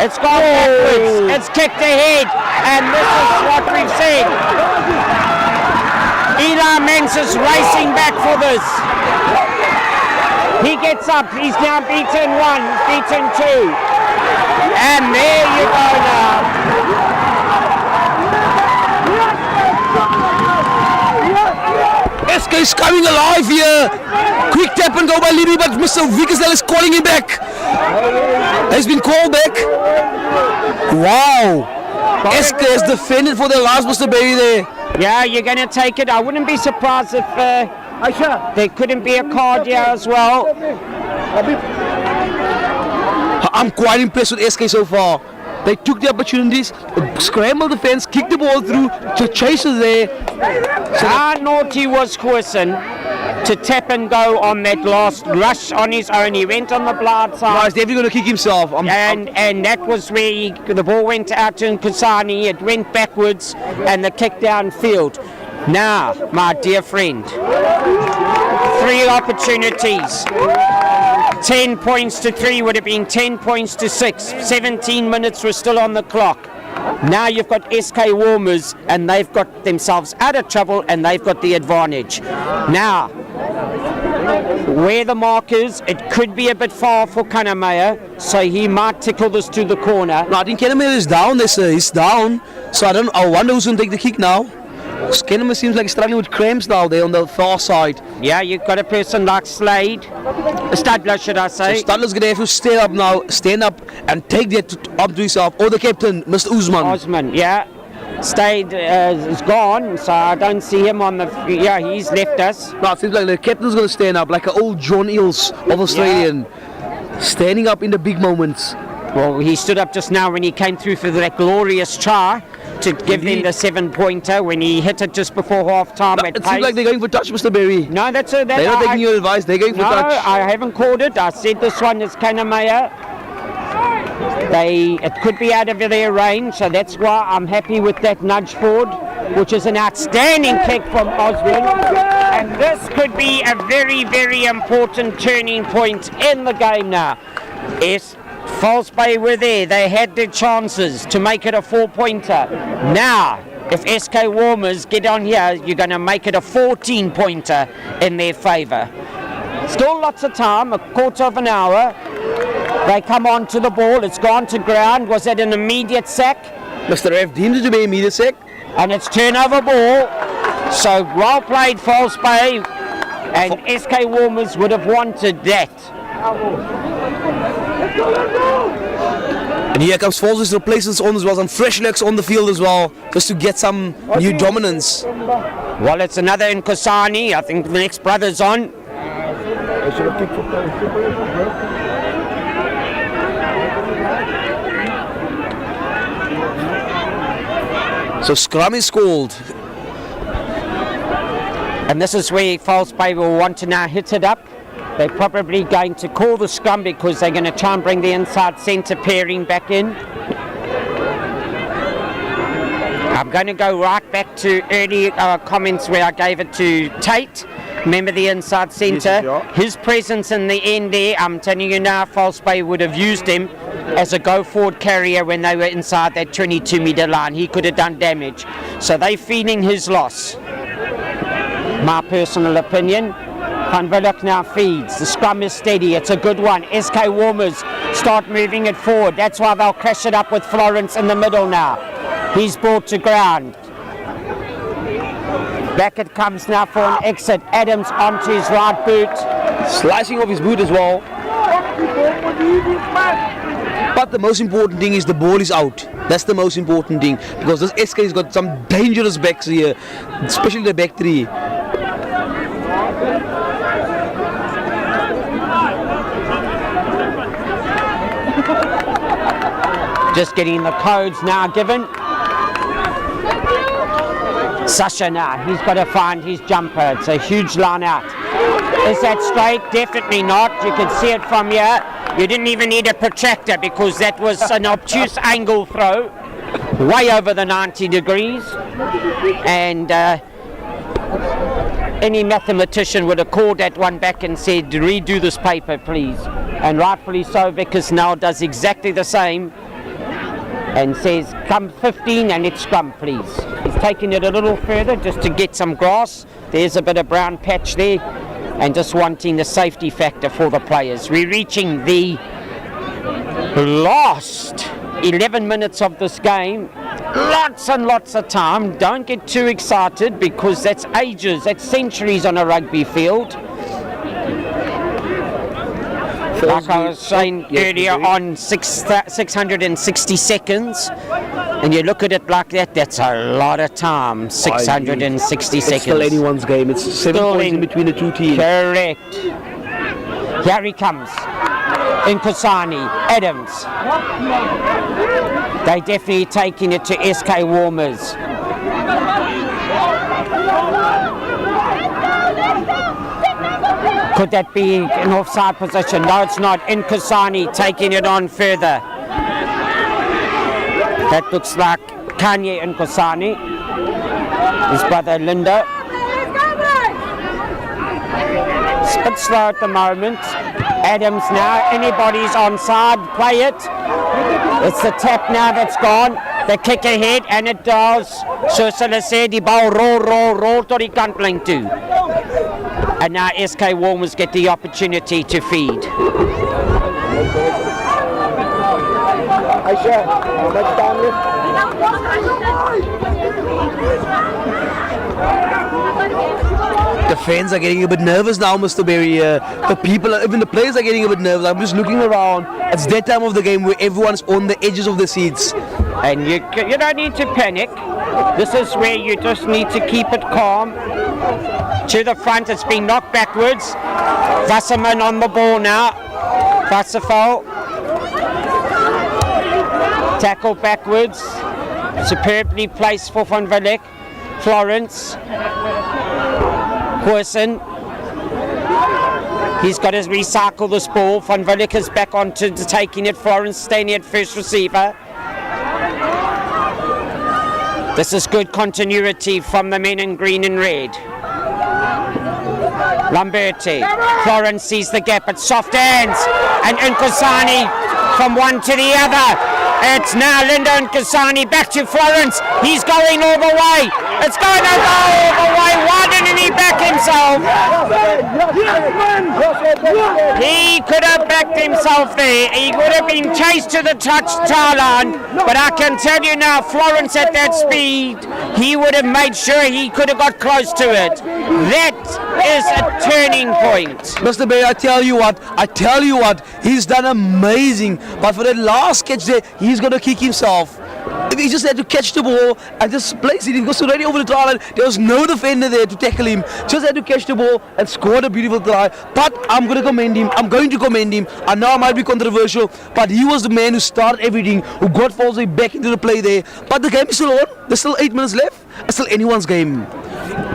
It's gone backwards. It's kicked ahead. And this is what we've seen. Eli Mensis racing back for this. He gets up. He's now beaten 1, beaten 2. And there you go now. SK is coming alive here. Quick tap and go by Libby, but Mr. Vickersdale is calling him back. He's been called back. Wow. SK has defended for their lives, Mr. Berry there. Yeah, you're going to take it. I wouldn't be surprised if there couldn't be a card here as well. I'm quite impressed with SK so far. They took the opportunities, scrambled defense, kicked the ball through, to chase it there. How naughty was Huissen to tap and go on that last rush on his own? He went on the blind side. He's definitely going to kick himself. And that was where the ball went out to Kusani. It went backwards and the kick downfield. Now, my dear friend, 3 opportunities. 10 points to 3 would have been 10 points to 6. 17 minutes were still on the clock. Now you've got SK Walmers and they've got themselves out of trouble and they've got the advantage. Now, where the mark is, it could be a bit far for Kanamea, so he might tickle this to the corner. No, I think Kanamea is down, they say. He's down. So I wonder who's going to take the kick now. Kanamea seems like he's struggling with cramps now there on the far side. Yeah, you've got a person like Slade. Stadler, should I say. So Stadler's going to have to stand up and take that up to himself. Or the captain, Mr. Usman. Yeah. Slade is gone, so I don't see him on the... Yeah, he's left us. No, it seems like the captain's going to stand up, like an old John Eels of Australian. Yeah. Standing up in the big moments. Well, he stood up just now when he came through for that glorious try to give them the 7-pointer when he hit it just before half-time. No, it seems like they're going for touch, Mr. Berry. No, that's they're not taking your advice, they're going for touch. No, I haven't called it. I said this one is Kanamea. It could be out of their range, so that's why I'm happy with that nudge forward, which is an outstanding kick from Osman. And this could be a very, very important turning point in the game now. Yes, False Bay were there. They had their chances to make it a 4-pointer. Now, if SK Walmers get on here, you're going to make it a 14-pointer in their favour. Still lots of time, a quarter of an hour. They come on to the ball. It's gone to ground. Was it an immediate sack? Mr. F deemed it to be immediate sack. And it's turnover ball. So well played, False Bay. And SK Walmers would have wanted that. And here comes Falls' replacements on as well, some fresh legs on the field as well, just to get some new dominance. Well, it's another Nkosani. I think the next brother's on. So scrum is called. And this is where False Bay will want to now hit it up. They're probably going to call the scrum because they're going to try and bring the inside centre pairing back in. I'm going to go right back to early comments where I gave it to Tate. Remember the inside centre? Yes, His presence in the end there, I'm telling you now, False Bay would have used him as a go-forward carrier when they were inside that 22-metre line. He could have done damage. So they're feeling his loss. My personal opinion. Van Willock now feeds. The scrum is steady. It's a good one. SK Walmers start moving it forward. That's why they'll crash it up with Florence in the middle now. He's brought to ground. Back it comes now for an exit. Adams onto his right boot. Slicing off his boot as well. But the most important thing is the ball is out. That's the most important thing. Because this SK has got some dangerous backs here. Especially the back three. Just getting the codes now given. Sasha now, he's got to find his jumper. It's a huge line out. Is that straight? Definitely not. You can see it from here. You didn't even need a protractor because that was an obtuse angle throw. Way over the 90 degrees. And any mathematician would have called that one back and said, redo this paper, please. And rightfully so, Vickers now does exactly the same. And says, come 15 and it's scrum, please. He's taking it a little further just to get some grass. There's a bit of brown patch there. And just wanting the safety factor for the players. We're reaching the last 11 minutes of this game. Lots and lots of time. Don't get too excited because that's ages, that's centuries on a rugby field. Like I was saying earlier on, 660 seconds, and you look at it like that, that's a lot of time, 660 seconds. It's still anyone's game, it's 7 points in between the two teams. Correct. Here he comes, Nkosani, Adams. They're definitely taking it to SK Walmers. Could that be an offside position? No, it's not. Nkosani taking it on further. That looks like Kanye Nkosani. His brother Linda. It's a bit slow at the moment. Adams now. Anybody's onside. Play it. It's the tap now that's gone. The kick ahead, and it does. Soos hulle sê, die bal roll tot die kantlyn toe. And now SK Walmers get the opportunity to feed. Aisha, how much time left? The fans are getting a bit nervous now, Mr. Berry. The people, even the players are getting a bit nervous. I'm just looking around. It's that time of the game where everyone's on the edges of the seats. And you don't need to panic. This is where you just need to keep it calm. To the front, it's been knocked backwards. Wasserman on the ball now. Wasserfall. Tackle backwards. Superbly placed for Van Willock. Florence. Corson. He's got to recycle this ball. Van Willock is back onto taking it. Florence staying at first receiver. This is good continuity from the men in green and red. Lamberti. Florence sees the gap, it's soft hands. And Nkosani from one to the other. It's now Linda Nkosani back to Florence. He's going all the way. It's going to go all the way. Why didn't he back himself? He could have backed himself there. He would have been chased to the touch line. But I can tell you now, Florence at that speed, he would have made sure he could have got close to it. That is a turning point. Mr. Bay, I tell you what, he's done amazing. But for that last catch there, he's going to kick himself. He just had to catch the ball and just place it. He was already over the try line. There was no defender there to tackle him. Just had to catch the ball and scored a beautiful try. But I'm going to commend him. I know I might be controversial, but he was the man who started everything, who got Falsey back into the play there. But the game is still on. There's still 8 minutes left. It's still anyone's game.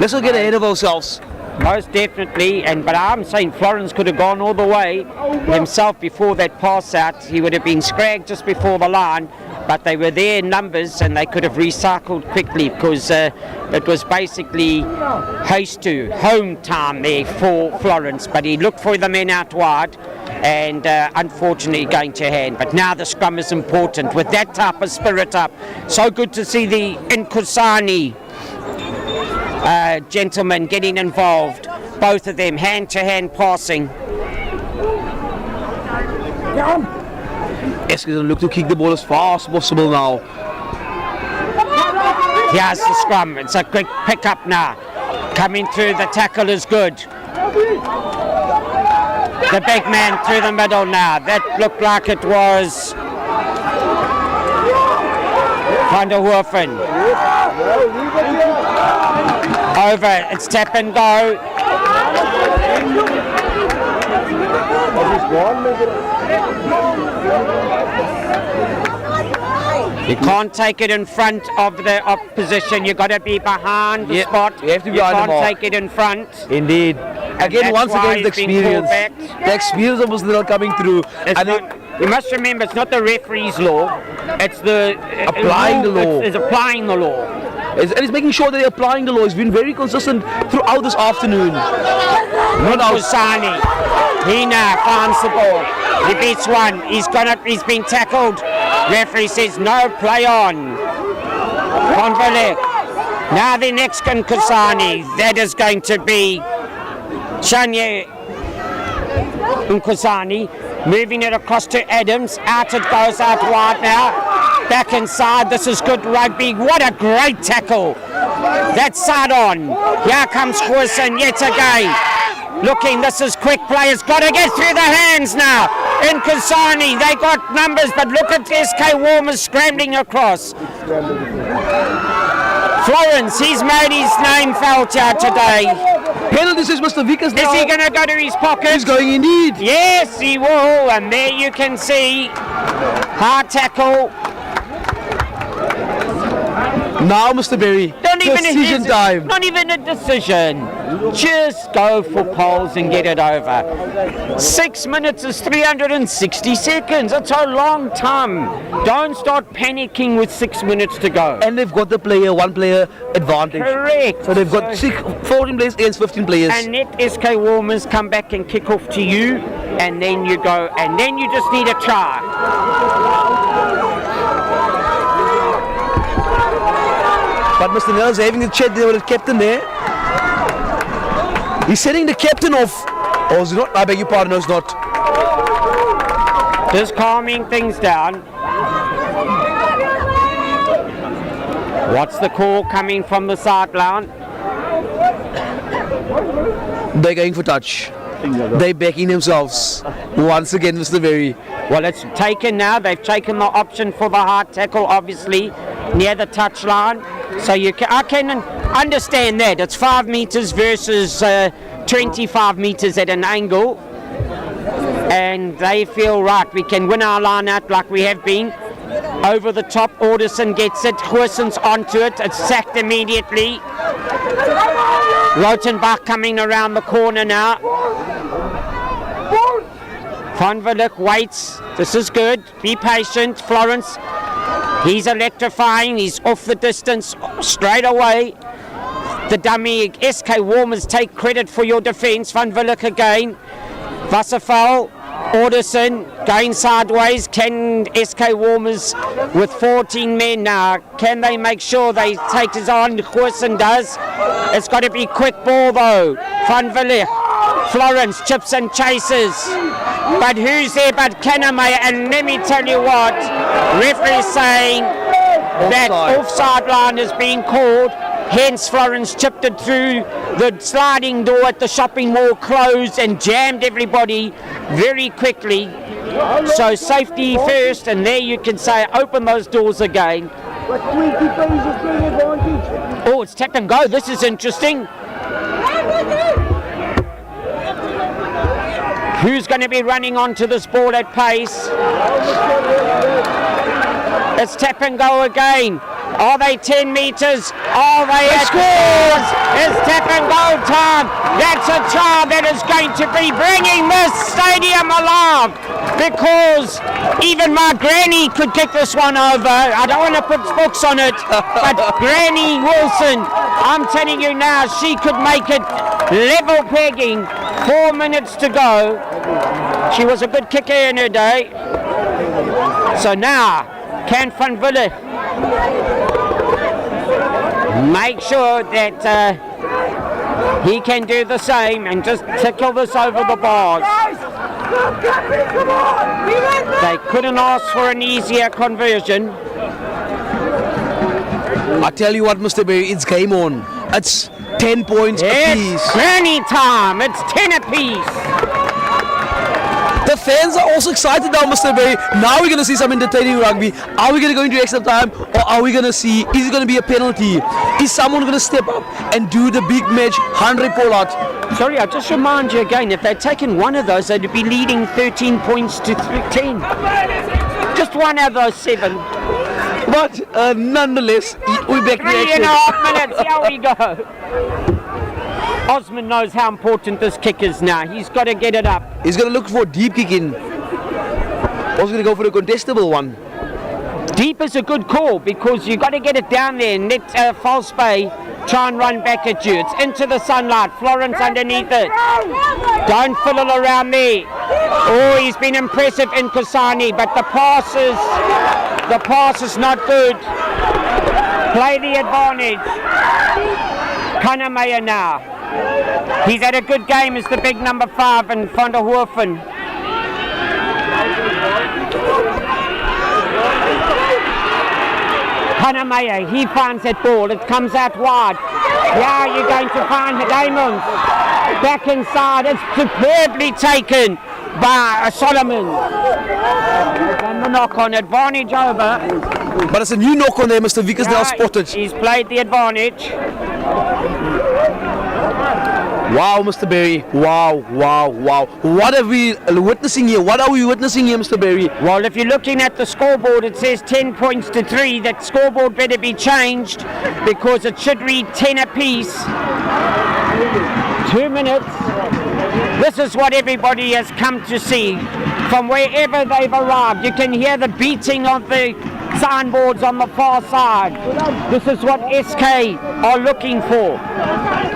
Let's not get ahead of ourselves. Most definitely, but I'm saying Florence could have gone all the way himself before that pass out. He would have been scragged just before the line, but they were there in numbers and they could have recycled quickly because it was basically home time there for Florence. But he looked for the men out wide and unfortunately going to hand. But now the scrum is important with that type of spirit up. So good to see the Nkosani gentlemen getting involved, both of them hand-to-hand passing. SK going to look to kick the ball as fast as possible now. Here's the scrum, it's a quick pick-up now. Coming through, the tackle is good. The big man through the middle now. That looked like it was Van der Werfen. Over, it's tap and go. You can't take it in front of the opposition. You got to be behind the spot. You have to be behind the ball. You can't take it in front. Indeed. Again, once again, the experience. The experience of Muslim coming through. You must remember, it's not the referee's law. It's the applying the law. It's applying the law. And he's making sure that they're applying the law. He's been very consistent throughout this afternoon. Not Kusani. He now finds the ball. He beats one. He's been tackled. Referee says no, play on. Convalek. Now the next Kusani. That is going to be Shanye Nkosani. Moving it across to Adams. Out it goes out wide now. Back inside, this is good rugby. What a great tackle. That's side on. Here comes Wilson yet again. Looking, this is quick play. It's got to get through the hands now. Nkosani, they got numbers, but look at SK Walmers scrambling across. Florence, he's made his name felt out today. Penalties is Mr. Vickers now. Is he going to go to his pocket? He's going indeed. Yes, he will. And there you can see hard tackle. Now, Mr. Berry, decision time. Not even a decision. Just go for poles and get it over. 6 minutes is 360 seconds. It's a long time. Don't start panicking with 6 minutes to go. And they've got the one player advantage. Correct. So they've got 14 players against 15 players. And let SK Walmers come back and kick off to you, and then you go, and then you just need a try. But Mr. Nell's having a chat there with the captain there. He's sending the captain off. Or is it not? I beg your pardon, no, it's not. Just calming things down. What's the call coming from the sideline? They're going for touch. They're backing themselves. Once again, Mr. Berry. Well, it's taken now. They've taken the option for the hard tackle, obviously, near the touch line. So I can understand that. It's 5 meters versus 25 meters at an angle. And they feel, right, we can win our line out like we have been. Over the top, Alderson gets it. Goossens onto it. It's sacked immediately. Rotenbach coming around the corner now. Van Verlik waits. This is good. Be patient, Florence. He's electrifying. He's off the distance straight away. the dummy. SK Walmers take credit for your defence. Van Willich again. Wasserfall, Orderson going sideways. Can SK Walmers with 14 men now, can they make sure they take his on? Goosen does. It's got to be quick ball though. Van Willich, Florence chips and chases. But who's there but Kanamaya? And let me tell you what, referee saying that offside line is being called. Hence Florence chipped it through the sliding door at the shopping mall, closed and jammed everybody very quickly. So safety first, and there you can say open those doors again. Oh, it's tap and go. This is interesting. Who's going to be running onto this ball at pace? It's tap and go again. Are they 10 metres? Are they at scores? It's tap and go time. That's a try that is going to be bringing this stadium alive, because even my granny could kick this one over. I don't want to put books on it, but Granny Wilson, I'm telling you now, she could make it level pegging. 4 minutes to go. She was a good kicker in her day. So now, can Van Willich make sure that he can do the same and just tickle this over the bars? They couldn't ask for an easier conversion. I tell you what, Mr. Berry, it's game on. It's 10 points apiece. It's granny time. It's 10 apiece. The fans are also excited now, Mr. Berry. Now we're going to see some entertaining rugby. Are we going to go into extra time, or are we going to see, is it going to be a penalty? Is someone going to step up and do the big match 100 pull-out? Sorry, I'll just remind you again, if they'd taken one of those, they'd be leading 13 points to 10. Just one of those 7. But nonetheless, we're back to 3.5 minutes, here we go. Osman knows how important this kick is now. He's got to get it up. He's going to look for a deep kick in. Also going to go for a contestable one. Deep is a good call, because you've got to get it down there and let False Bay try and run back at you. It's into the sunlight. Florence underneath it. Don't fiddle around there. Oh, he's been impressive in Kasani, but the pass is not good. Play the advantage. Kanamaya now. He's had a good game as the big number 5 in Van der Hoofen. Kanamaya, he finds that ball. It comes out wide. Yeah, you're going to find the Damons. Back inside. It's superbly taken by Solomon. And the knock on advantage over. But it's a new knock on there, Mr. Vickers now spotted. He's played the advantage. Wow, Mr. Berry. Wow. What are we witnessing here? What are we witnessing here, Mr. Berry? Well, if you're looking at the scoreboard, it says 10 points to 3. That scoreboard better be changed, because it should read 10 apiece. 2 minutes. This is what everybody has come to see. From wherever they've arrived, you can hear the beating of the signboards on the far side. This is what SK are looking for.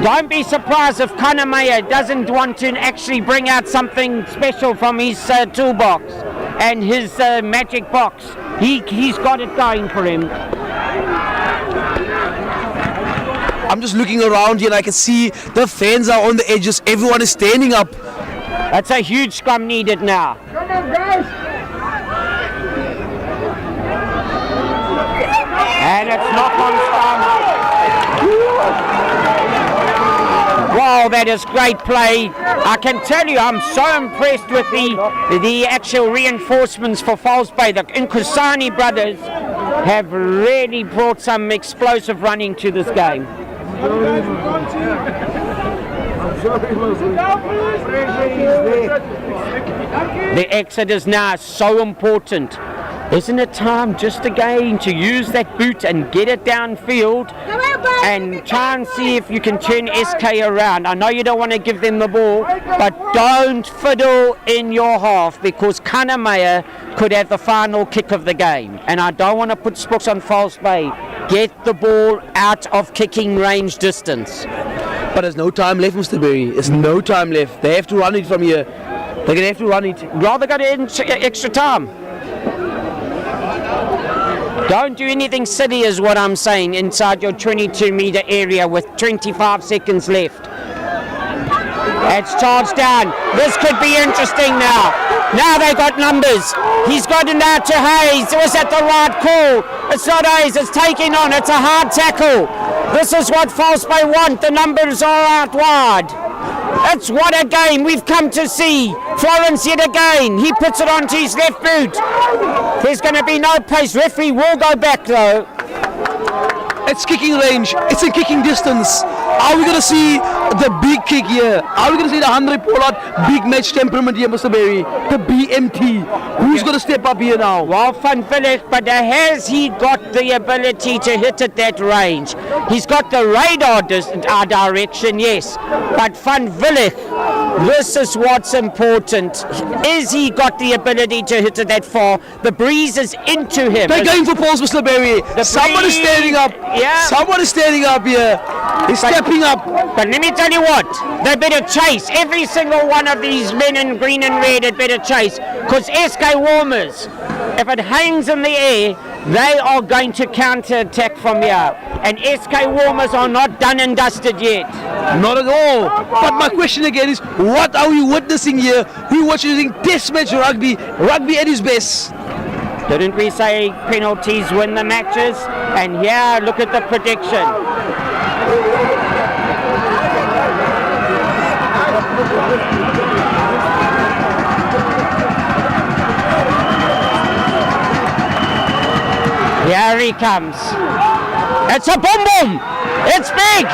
Don't be surprised if Kanamaya doesn't want to actually bring out something special from his toolbox and his magic box. He's got it going for him. I'm just looking around here and I can see the fans are on the edges. Everyone is standing up. That's a huge scrum needed now. Come on, guys! And it's knock on scrum. Wow, that is great play. I can tell you, I'm so impressed with the actual reinforcements for False Bay. The Nkosani brothers have really brought some explosive running to this game. The exit is now so important. Isn't it time just again to use that boot and get it downfield and try and see if you can turn SK around? I know you don't want to give them the ball, but don't fiddle in your half, because Kanamea could have the final kick of the game. And I don't want to put spooks on False Bay. Get the ball out of kicking range distance. But there's no time left, Mr. Berry. There's no time left. They have to run it from here. They're going to have to run it. Rather go to extra time. Don't do anything silly is what I'm saying inside your 22-meter area with 25 seconds left. It's charged down. This could be interesting now. Now they got numbers. He's gotten out to Hayes. Was that the right call? It's not Hayes. It's taking on. It's a hard tackle. This is what False Bay want. The numbers are out wide. It's what a game we've come to see. Florence yet again. He puts it onto his left boot. There's going to be no pace. Referee will go back though. It's kicking range. It's in kicking distance. Are we going to see the big kick here? Are we going to see the 100 Pollard big match temperament here, Mr. Berry? The BMT. Who's going to step up here now? Well, Van Villicht, but has he got the ability to hit at that range? He's got the radar direction, yes. But Van Villicht, this is what's important. Is he got the ability to hit it that far? The breeze is into him. They're going for poles, Mr. Berry. Someone is standing up. Yeah. Someone is standing up here. He's stepping up. But let me tell you what, they better chase. Every single one of these men in green and red had better chase. Because SK Walmers, if it hangs in the air, they are going to counter-attack from here. And SK Walmers are not done and dusted yet. Not at all. But my question again is, what are we witnessing here? We're watching test match rugby at its best. Didn't we say penalties win the matches? And here, look at the prediction. Here he comes. It's a boom boom. It's big.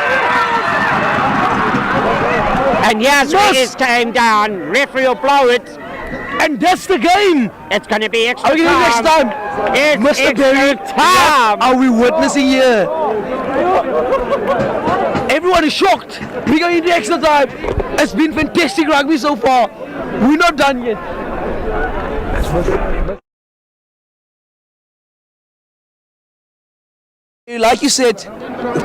And here's where it came down. Referee will blow it. And that's the game. It's going to be extra Are we time. next time? It's Mr. extra Berry, time. what are we witnessing here? Everyone is shocked. We're going into extra time. It's been fantastic rugby so far. We're not done yet. Like you said,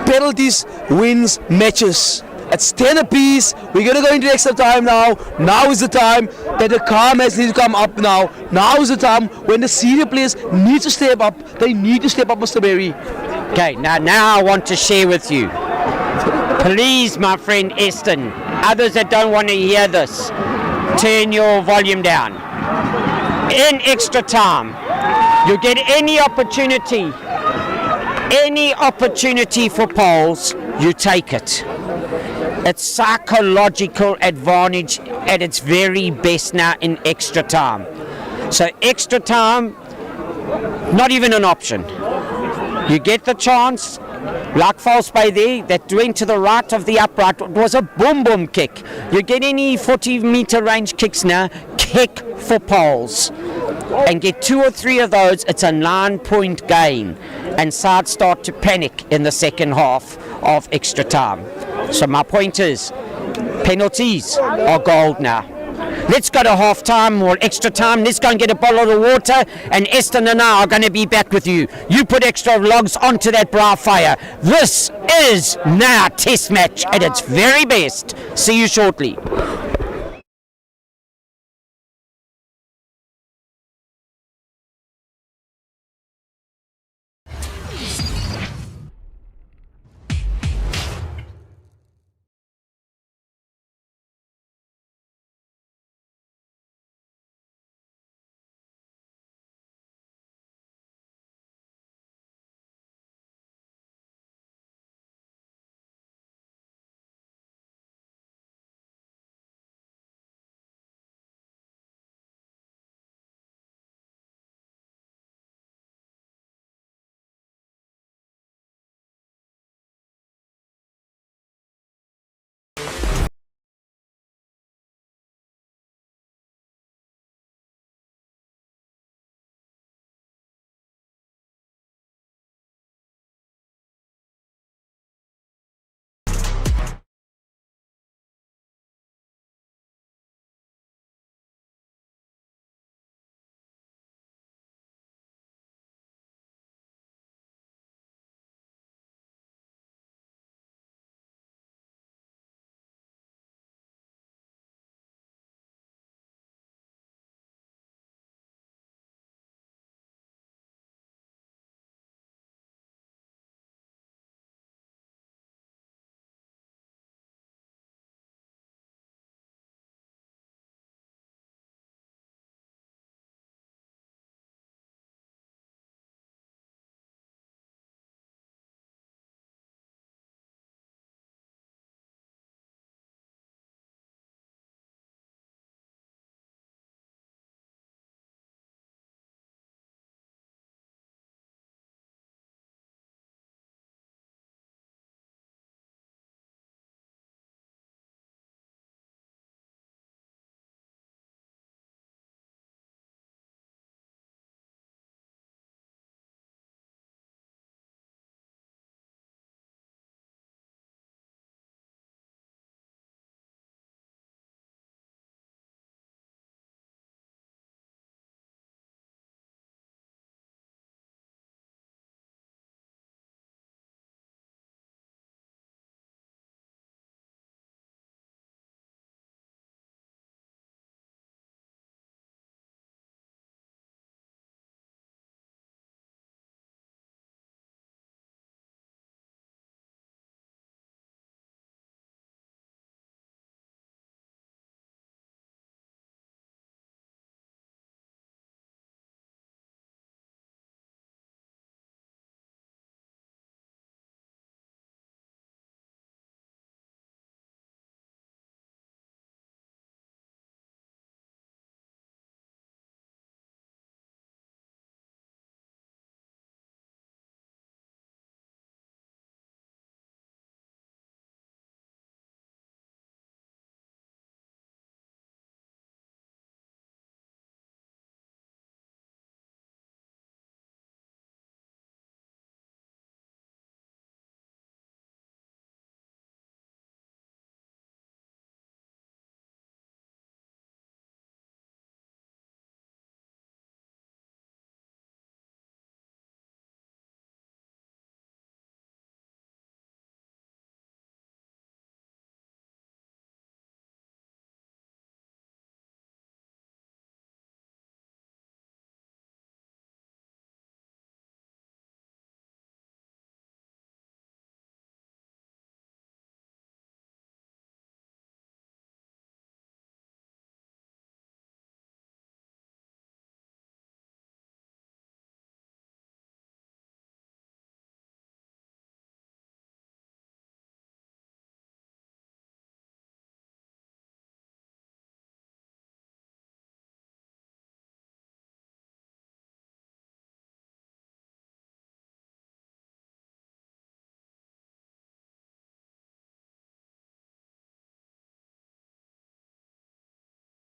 penalties wins matches. It's 10 apiece. We're going to go into extra time now. Now is the time that the calm has to come up now. Now is the time when the senior players need to step up. They need to step up, Mr. Berry. Okay, now I want to share with you. Please, my friend Eston, others that don't want to hear this, turn your volume down. In extra time, you get any opportunity for polls, you take it. It's psychological advantage at its very best now in extra time. So extra time, not even an option. You get the chance, like False Bay there, that went to the right of the upright. It was a boom boom kick. You get any 40-meter range kicks now, kick for poles. And get 2 or 3 of those, it's a 9-point gain. And sides start to panic in the second half of extra time. So my point is, penalties are gold now. Let's go to half time or extra time. Let's go and get a bottle of water, and Eston and I are going to be back with you. You put extra logs onto that bra fire. This is now test match at its very best. See you shortly.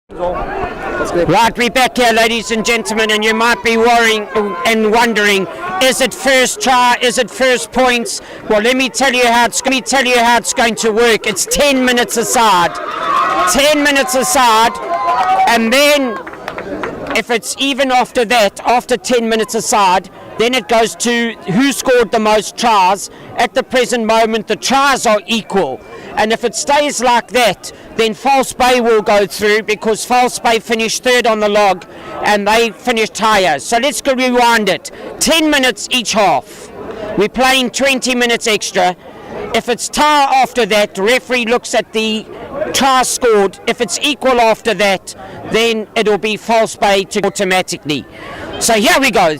Right, we're back here, ladies and gentlemen, and you might be worrying and wondering, is it first try, is it first points? Well, let me tell you how it's going to work. It's 10 minutes aside. 10 minutes aside, and then if it's even after that, after 10 minutes aside, then it goes to who scored the most tries. At the present moment, the tries are equal. And if it stays like that, then False Bay will go through, because False Bay finished third on the log and they finished higher. So let's go rewind it. 10 minutes each half. We're playing 20 minutes extra. If it's tie after that, the referee looks at the tries scored. If it's equal after that, then it'll be False Bay to automatically. So here we go.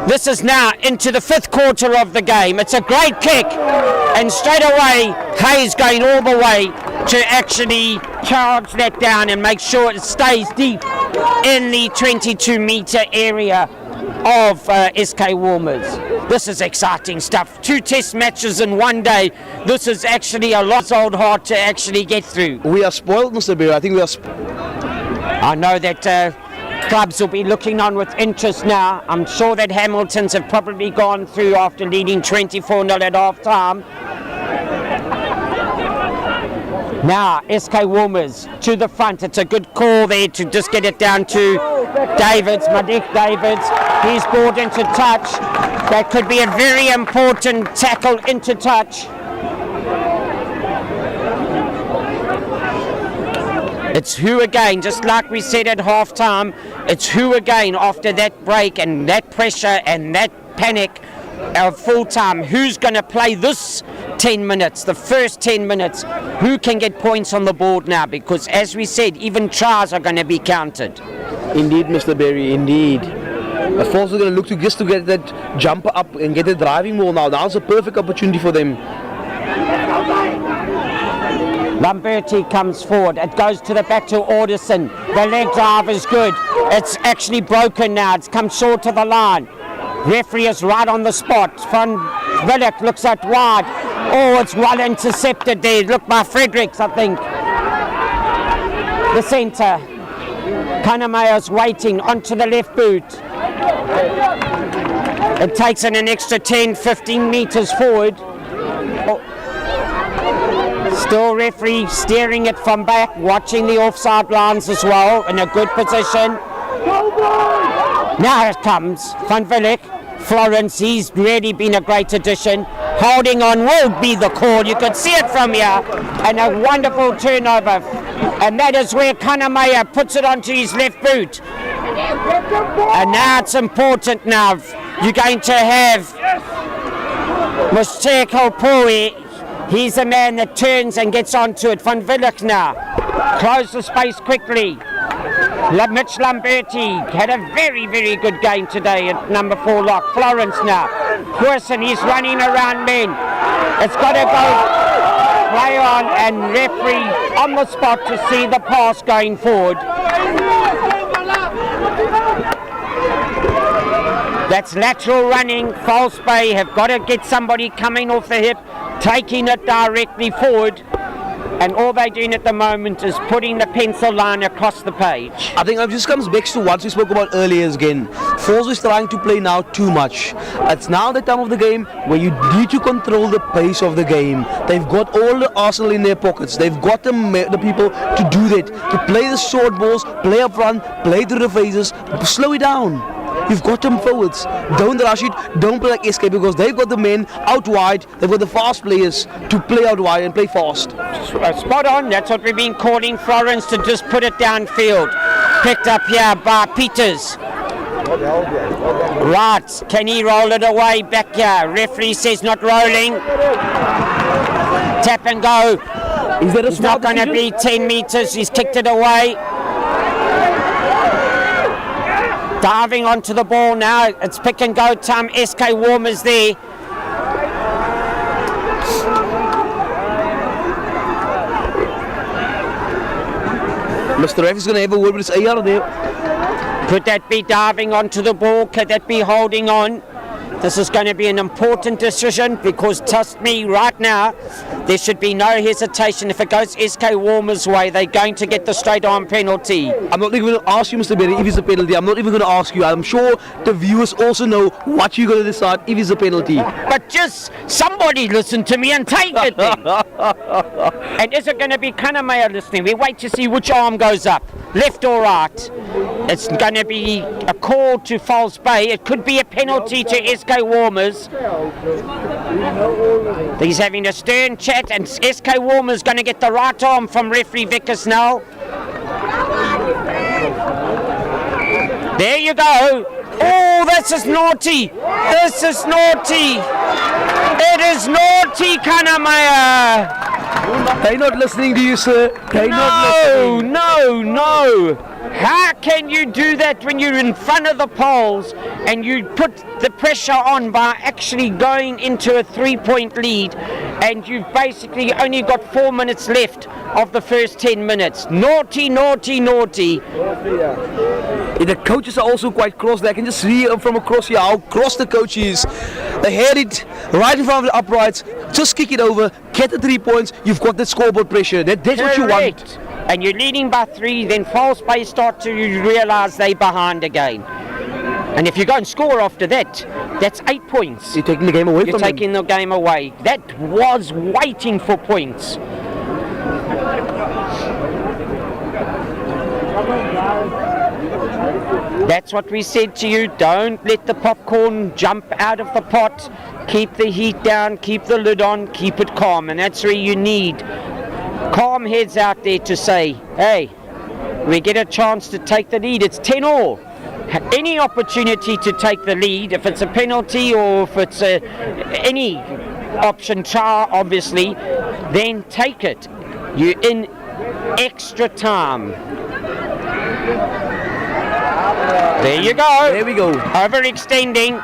This is now into the fifth quarter of the game. It's a great kick, and straight away Hayes going all the way to actually charge that down and make sure it stays deep in the 22-meter area of SK Walmers. This is exciting stuff. 2 test matches in one day. This is actually a lot old hard to actually get through. We are spoiled, Mr. Bear. I think we are I know that clubs will be looking on with interest now. I'm sure that Hamiltons have probably gone through after leading 24-0 at half time. Now SK Walmers to the front. It's a good call there to just get it down to Davids, Madik Davids. He's brought into touch. That could be a very important tackle into touch. It's who again, just like we said at half time, it's who again after that break and that pressure and that panic of full time. Who's going to play this 10 minutes, the first 10 minutes? Who can get points on the board now? Because as we said, even tries are going to be counted. Indeed, Mr. Berry, indeed. False is going to look to just to get that jumper up and get the driving ball now. Now's a perfect opportunity for them. Lamberti comes forward. It goes to the back to Alderson. The leg drive is good. It's actually broken now. It's come short of the line. Referee is right on the spot. Van Villick looks at wide. Oh, it's well intercepted there. Look by Fredericks, I think. The centre. Kanamaya's waiting onto the left boot. It takes in an extra 10-15 metres forward. Oh. Still referee steering it from back, watching the offside lines as well, in a good position. Now it comes, Van Villick, Florence, he's really been a great addition. Holding on will be the call, you could see it from here, and a wonderful turnover. And that is where Kanamaya puts it onto his left boot. And now it's important now, you're going to have Musteko Pui. He's a man that turns and gets onto it. Van Villick now. Close the space quickly. Mitch Lamberti had a very, very good game today at number 4 lock. Florence now. Person, he's running around men. It's got to go play on, and referee on the spot to see the pass going forward. That's lateral running. False Bay have got to get somebody coming off the hip, taking it directly forward, and all they're doing at the moment is putting the pencil line across the page. I think it just comes back to what we spoke about earlier again. False is trying to play now too much. It's now the time of the game where you need to control the pace of the game. They've got all the arsenal in their pockets. They've got the people to do that, to play the short balls, play up front, play through the phases, slow it down. You've got them forwards. Don't rush it. Don't play like SK, because they've got the men out wide. They've got the fast players to play out wide and play fast. Spot on. That's what we've been calling Florence to just put it downfield. Picked up here by Peters. Right. Can he roll it away back here? Referee says not rolling. Tap and go. Is that a It's not going to be 10 metres. He's kicked it away. Diving onto the ball now. It's pick and go time. SK Walmers there. Mr. Ref is going to have a word with his AR there. Could that be diving onto the ball? Could that be holding on? This is going to be an important decision because, trust me, right now, there should be no hesitation. If it goes SK Walmers' way, they're going to get the straight arm penalty. I'm not even going to ask you, Mr. Berry, if it's a penalty. I'm not even going to ask you. I'm sure the viewers also know what you're going to decide if it's a penalty. But just somebody listen to me and take it then. And is it going to be Kanamea listening? We wait to see which arm goes up, left or right. It's going to be a call to False Bay. It could be a penalty to SK Walmers. He's having a stern chat, and SK Walmers going to get the right arm from referee Vickers now. There you go. Oh, this is naughty. This is naughty. It is naughty, Kanamea. They're not listening to you, sir. They're not listening. No. How can you do that when you're in front of the poles and you put the pressure on by actually going into a 3-point lead and you've basically only got 4 minutes left of the first 10 minutes? Naughty. The coaches are also quite cross. I can just see from across here how cross the coach is. They had it right in front of the uprights. Just kick it over, get the 3 points. You've got the scoreboard pressure. That's what you want. And you're leading by 3, then False Bay start to realise they're behind again. And if you go and score after that, that's 8 points. You're taking the game away You're from them. taking the game away. That was waiting for points. That's what we said to you. Don't let the popcorn jump out of the pot. Keep the heat down, keep the lid on, keep it calm. And that's where you need calm heads out there to say, hey, we get a chance to take the lead. It's 10-all. Any opportunity to take the lead, if it's a penalty or if it's any option try, obviously, then take it. You're in extra time. There you go. There we go. Overextending.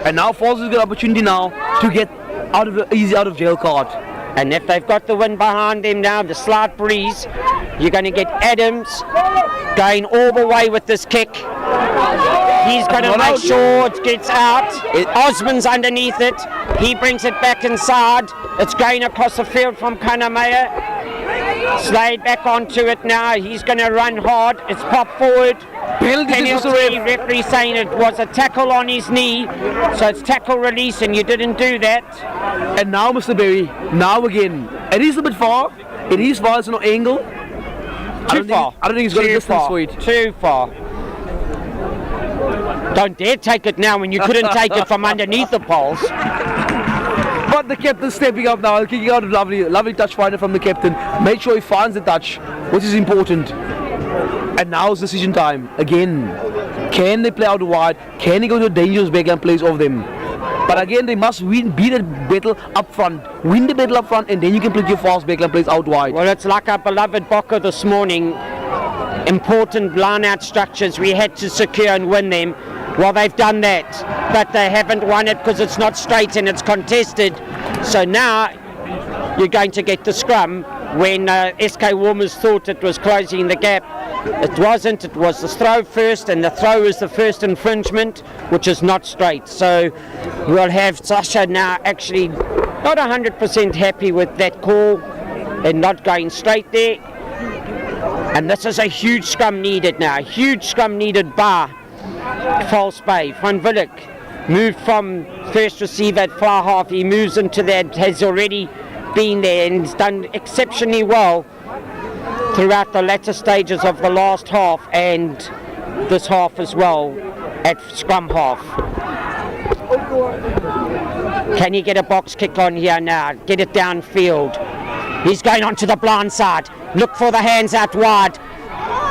And now Falls has got an opportunity now to get out of the easy out of jail card. And if they've got the wind behind them now, the slight breeze, you're going to get Adams going all the way with this kick. He's going to make sure it gets out. Osman's underneath it. He brings it back inside. It's going across the field from Kanamea. Slade back onto it now. He's going to run hard. It's popped forward. Penalty. Referee saying it was a tackle on his knee. So it's tackle release and you didn't do that. And now, Mr. Berry, now again. It is a bit far. It is far. It's no angle. Too far. I don't think he's got a distance for it. Too far. Don't dare take it now when you couldn't take it from underneath the poles. But the captain's stepping up now, kicking out a lovely touch finder from the captain. Make sure he finds the touch, which is important. And now it's decision time again. Can they play out wide? Can they go to a dangerous backline plays of them? But again, they must beat the battle up front. Win the battle up front, and then you can play your fast backline plays out wide. Well, it's like our beloved Boko this morning. Important line-out structures we had to secure and win them. Well, they've done that, but they haven't won it because it's not straight and it's contested. So now you're going to get the scrum when SK Walmers thought it was closing the gap. It wasn't. It was the throw first, and the throw is the first infringement, which is not straight. So we'll have Sasha now actually not 100% happy with that call and not going straight there. And this is a huge scrum needed now. Huge scrum needed by False Bay. Van Willik moved from first receiver at far half. He moves into that, has already been there and has done exceptionally well throughout the latter stages of the last half and this half as well at scrum half. Can he get a box kick on here now? Get it downfield. He's going onto the blind side. Look for the hands out wide.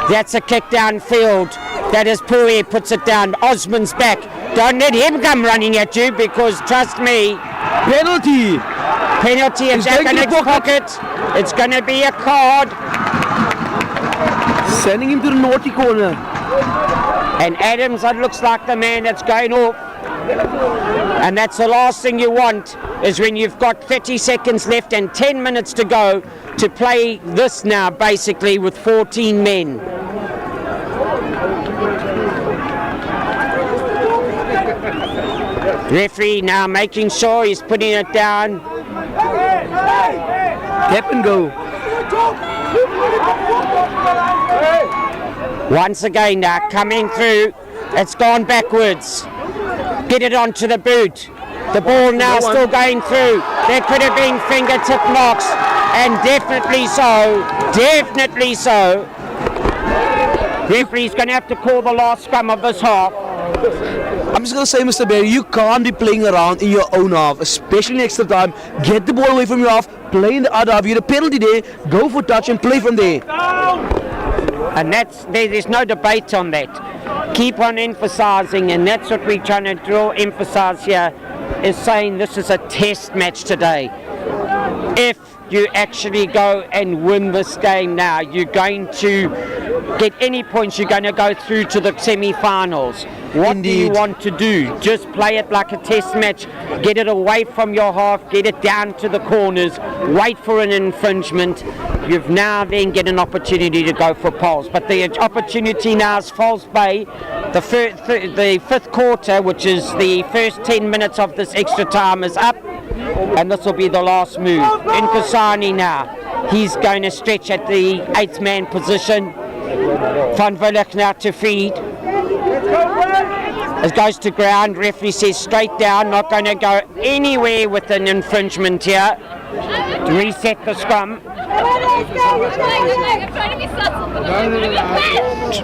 That's a kick downfield. That is Pui, puts it down. Osman's back. Don't let him come running at you because, trust me, Penalty! in the next pocket. It's going to be a card. Sending him to the naughty corner. And Adams, that looks like the man that's going off. And that's the last thing you want, is when you've got 30 seconds left and 10 minutes to go to play this now, basically, with 14 men. Referee now making sure he's putting it down. Tap and go. Once again now, coming through. It's gone backwards. Get it onto the boot. The ball now still going through. There could have been fingertip knocks, and definitely so. Definitely so. Referee's going to have to call the last scrum of this half. I'm just going to say, Mr. Barry, you can't be playing around in your own half, especially in extra time. Get the ball away from your half, play in the other half. You get a penalty there, go for touch and play from there. And there's no debate on that. Keep on emphasising, and that's what we're trying to emphasise here, is saying this is a test match today. If you actually go and win this game now, you're going to get any points, you're going to go through to the semi-finals. What do you want to do? Just play it like a test match, get it away from your half, get it down to the corners, wait for an infringement. You've now then get an opportunity to go for poles. But the opportunity now is False Bay. The fifth quarter, which is the first 10 minutes of this extra time, is up. And this will be the last move. Inkasani now. He's going to stretch at the 8th man position. Van Villick now to feed. It goes to ground. Referee says straight down. Not going to go anywhere with an infringement here. To reset the scrum.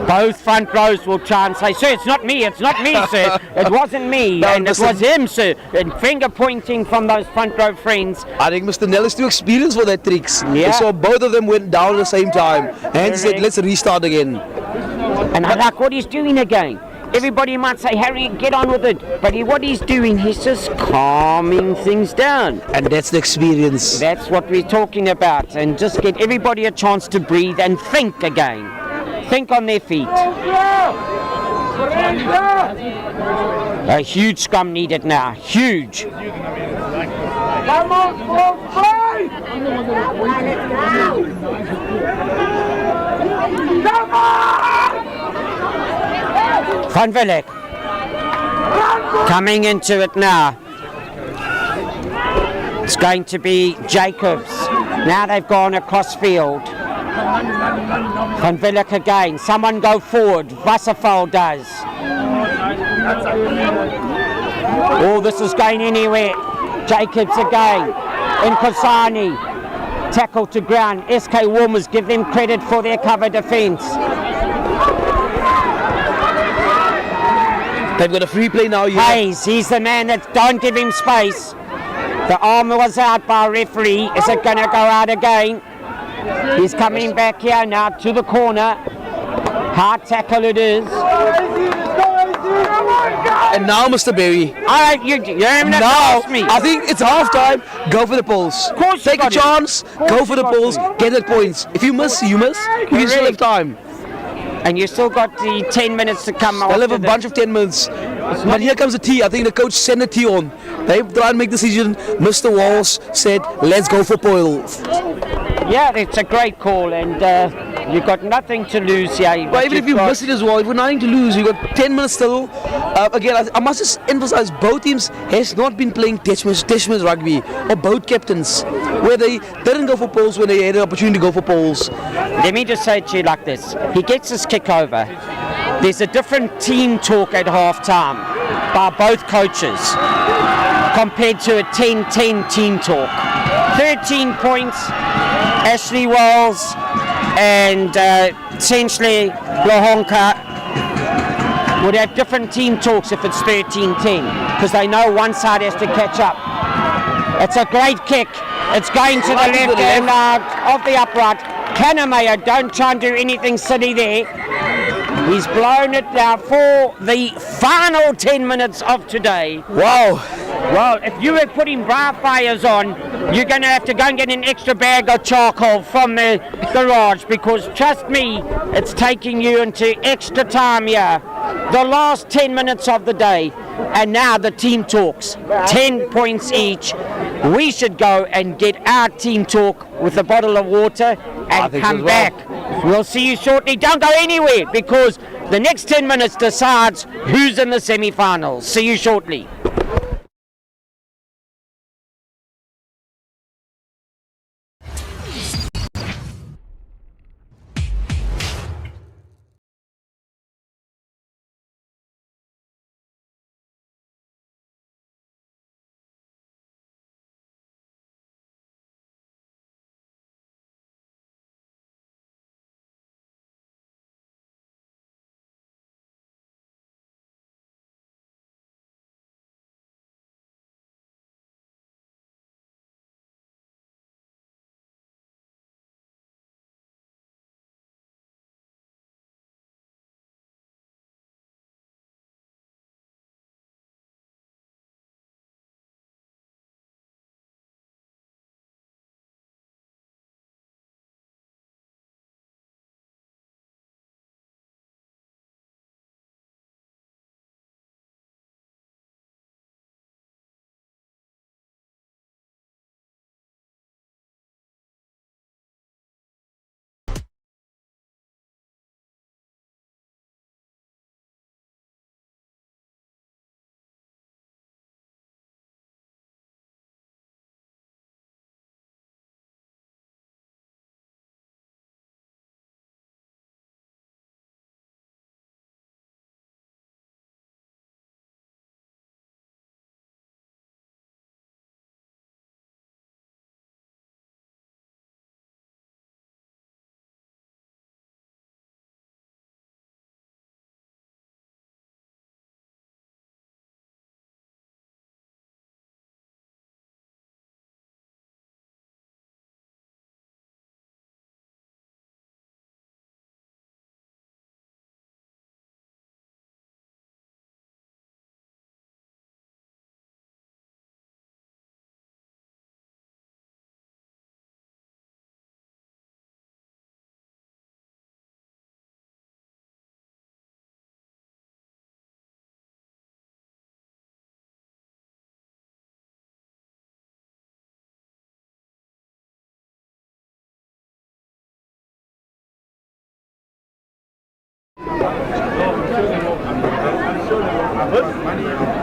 Both front rows will try and say, sir, it's not me, sir. It wasn't me, and it was him, sir. And finger pointing from those front row friends. I think Mr. Nell is too experienced for that tricks. Yeah. So both of them went down at the same time. And he said, let's restart again. And I like what he's doing again. Everybody might say, Harry, get on with it. But what he's doing, he's just calming things down. And that's the experience. That's what we're talking about. And just get everybody a chance to breathe and think again. Think on their feet. A huge scrum needed now. Huge. Come on, play! Come on! Van Villick coming into it now. It's going to be Jacobs. Now they've gone across field. Van Villick again. Someone go forward. Wasserfall does. Oh, this is going anywhere. Jacobs again. Nkosani. Tackle to ground. SK Walmers, give them credit for their cover defence. They've got a free play now. Hayes, he's the man that don't give him space. The arm was out by a referee. Is it going to go out again? He's coming back here now to the corner. Hard tackle it is. And now, Mr. Berry. All right, you haven't asked me. I think it's half time. Go for the poles. Of course, take a chance. Go for the poles. Get the points. If you miss, you miss. You still have time. And you still got the 10 minutes to come. They'll have a bunch of 10 minutes. But here comes the tee. I think the coach sent the tee on. They try and make the decision. Mr. Walsh said, let's go for poles. Yeah, it's a great call, and you've got nothing to lose here. But even if you miss it as well, you've got nothing to lose. You've got 10 minutes still. Again, I must just emphasize, both teams has not been playing test match rugby, or both captains, where they didn't go for poles when they had an opportunity to go for poles. Let me just say to you like this. He gets his kick over. There's a different team talk at half-time by both coaches compared to a 10-10 team talk. 13 points, Ashley Wells and essentially Lohonka would have different team talks if it's 13-10 because they know one side has to catch up. It's a great kick. It's going to the left hand of the upright. Kanemayer, don't try and do anything silly there. He's blown it now for the final 10 minutes of today. Wow. Well, if you were putting bra fires on, you're going to have to go and get an extra bag of charcoal from the garage because, trust me, it's taking you into extra time here. The last 10 minutes of the day, and now the team talks. 10 points each. We should go and get our team talk with a bottle of water and come back. We'll see you shortly. Don't go anywhere because The next 10 minutes decides who's in the semi-finals. See you shortly.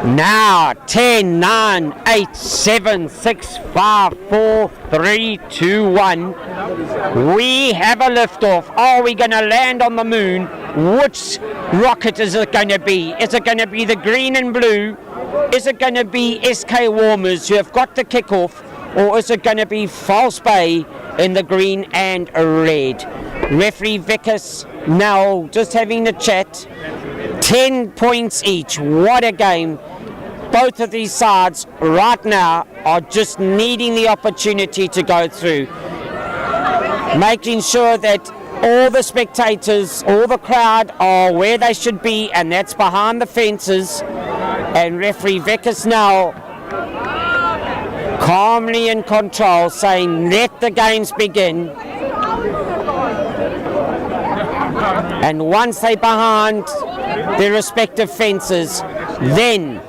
Now 10, 9, 8, 7, 6, 5, 4, 3, 2, 1. We have a liftoff. Are we going to land on the moon? Which rocket is it going to be? Is it going to be the green and blue? Is it going to be SK Walmers who have got the kickoff? Or is it going to be False Bay in the green and red? Referee Vickers now just having the chat. 10 points each. What a game. Both of these sides right now are just needing the opportunity to go through. Making sure that all the spectators, all the crowd are where they should be, and that's behind the fences. And referee Vickers now calmly in control, saying let the games begin. And once they're behind their respective fences, then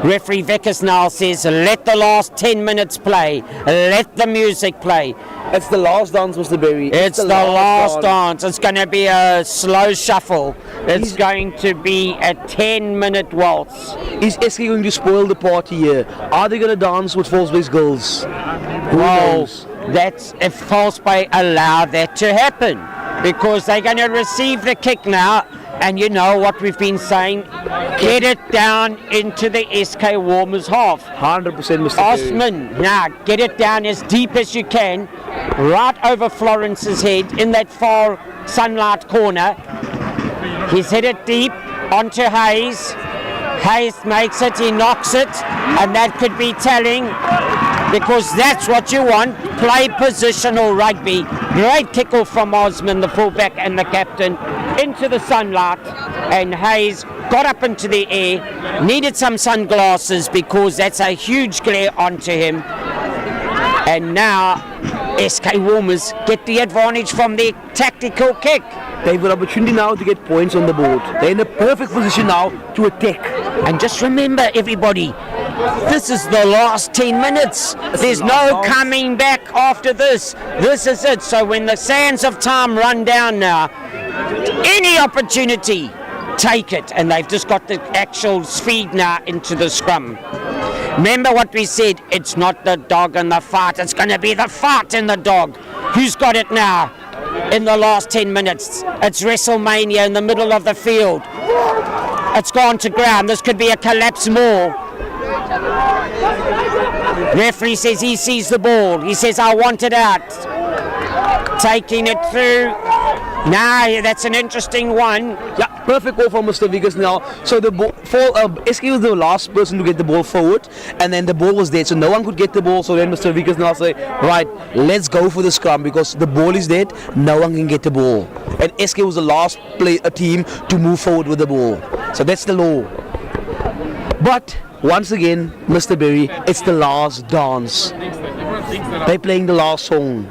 referee Vickers now says let the last 10 minutes play, let the music play. It's the last dance, Mr. Berry. It's the last dance. It's going to be a slow shuffle. It's going to be a 10-minute waltz. Is SK going to spoil the party here? Are they going to dance with False Bay's girls? Well, that's if False Bay allow that to happen, because they're going to receive the kick now. And you know what we've been saying, get it down into the SK Walmers half. 100%, Mr. Osman, now get it down as deep as you can, right over Florence's head in that far sunlight corner. He's hit it deep onto Hayes. Hayes makes it, he knocks it, and that could be telling, because that's what you want, play positional rugby. Great kickoff from Osman, the fullback and the captain, into the sunlight, and Hayes got up into the air, needed some sunglasses because that's a huge glare onto him. And now SK Walmers get the advantage from their tactical kick. They've got opportunity now to get points on the board. They're in a perfect position now to attack. And just remember, everybody, this is the last 10 minutes. There's no coming back after this. This is it. So when the sands of time run down now, Any opportunity, take it. And they've just got the actual speed now into the scrum. Remember what we said, it's not the dog and the fart, it's going to be the fart and the dog. Who's got it now in the last 10 minutes? It's WrestleMania in the middle of the field. It's gone to ground. This could be a collapse more. Referee says he sees the ball. He says, I want it out. Taking it through. Nah, that's an interesting one. Yeah, perfect call from Mr. Vickers now. So the ball, SK was the last person to get the ball forward, and then the ball was dead, so no one could get the ball. So then Mr. Vickers now say, right, let's go for the scrum because the ball is dead, no one can get the ball. And SK was the last team to move forward with the ball. So that's the law. But once again, Mr. Berry, it's the last dance. They're playing the last song.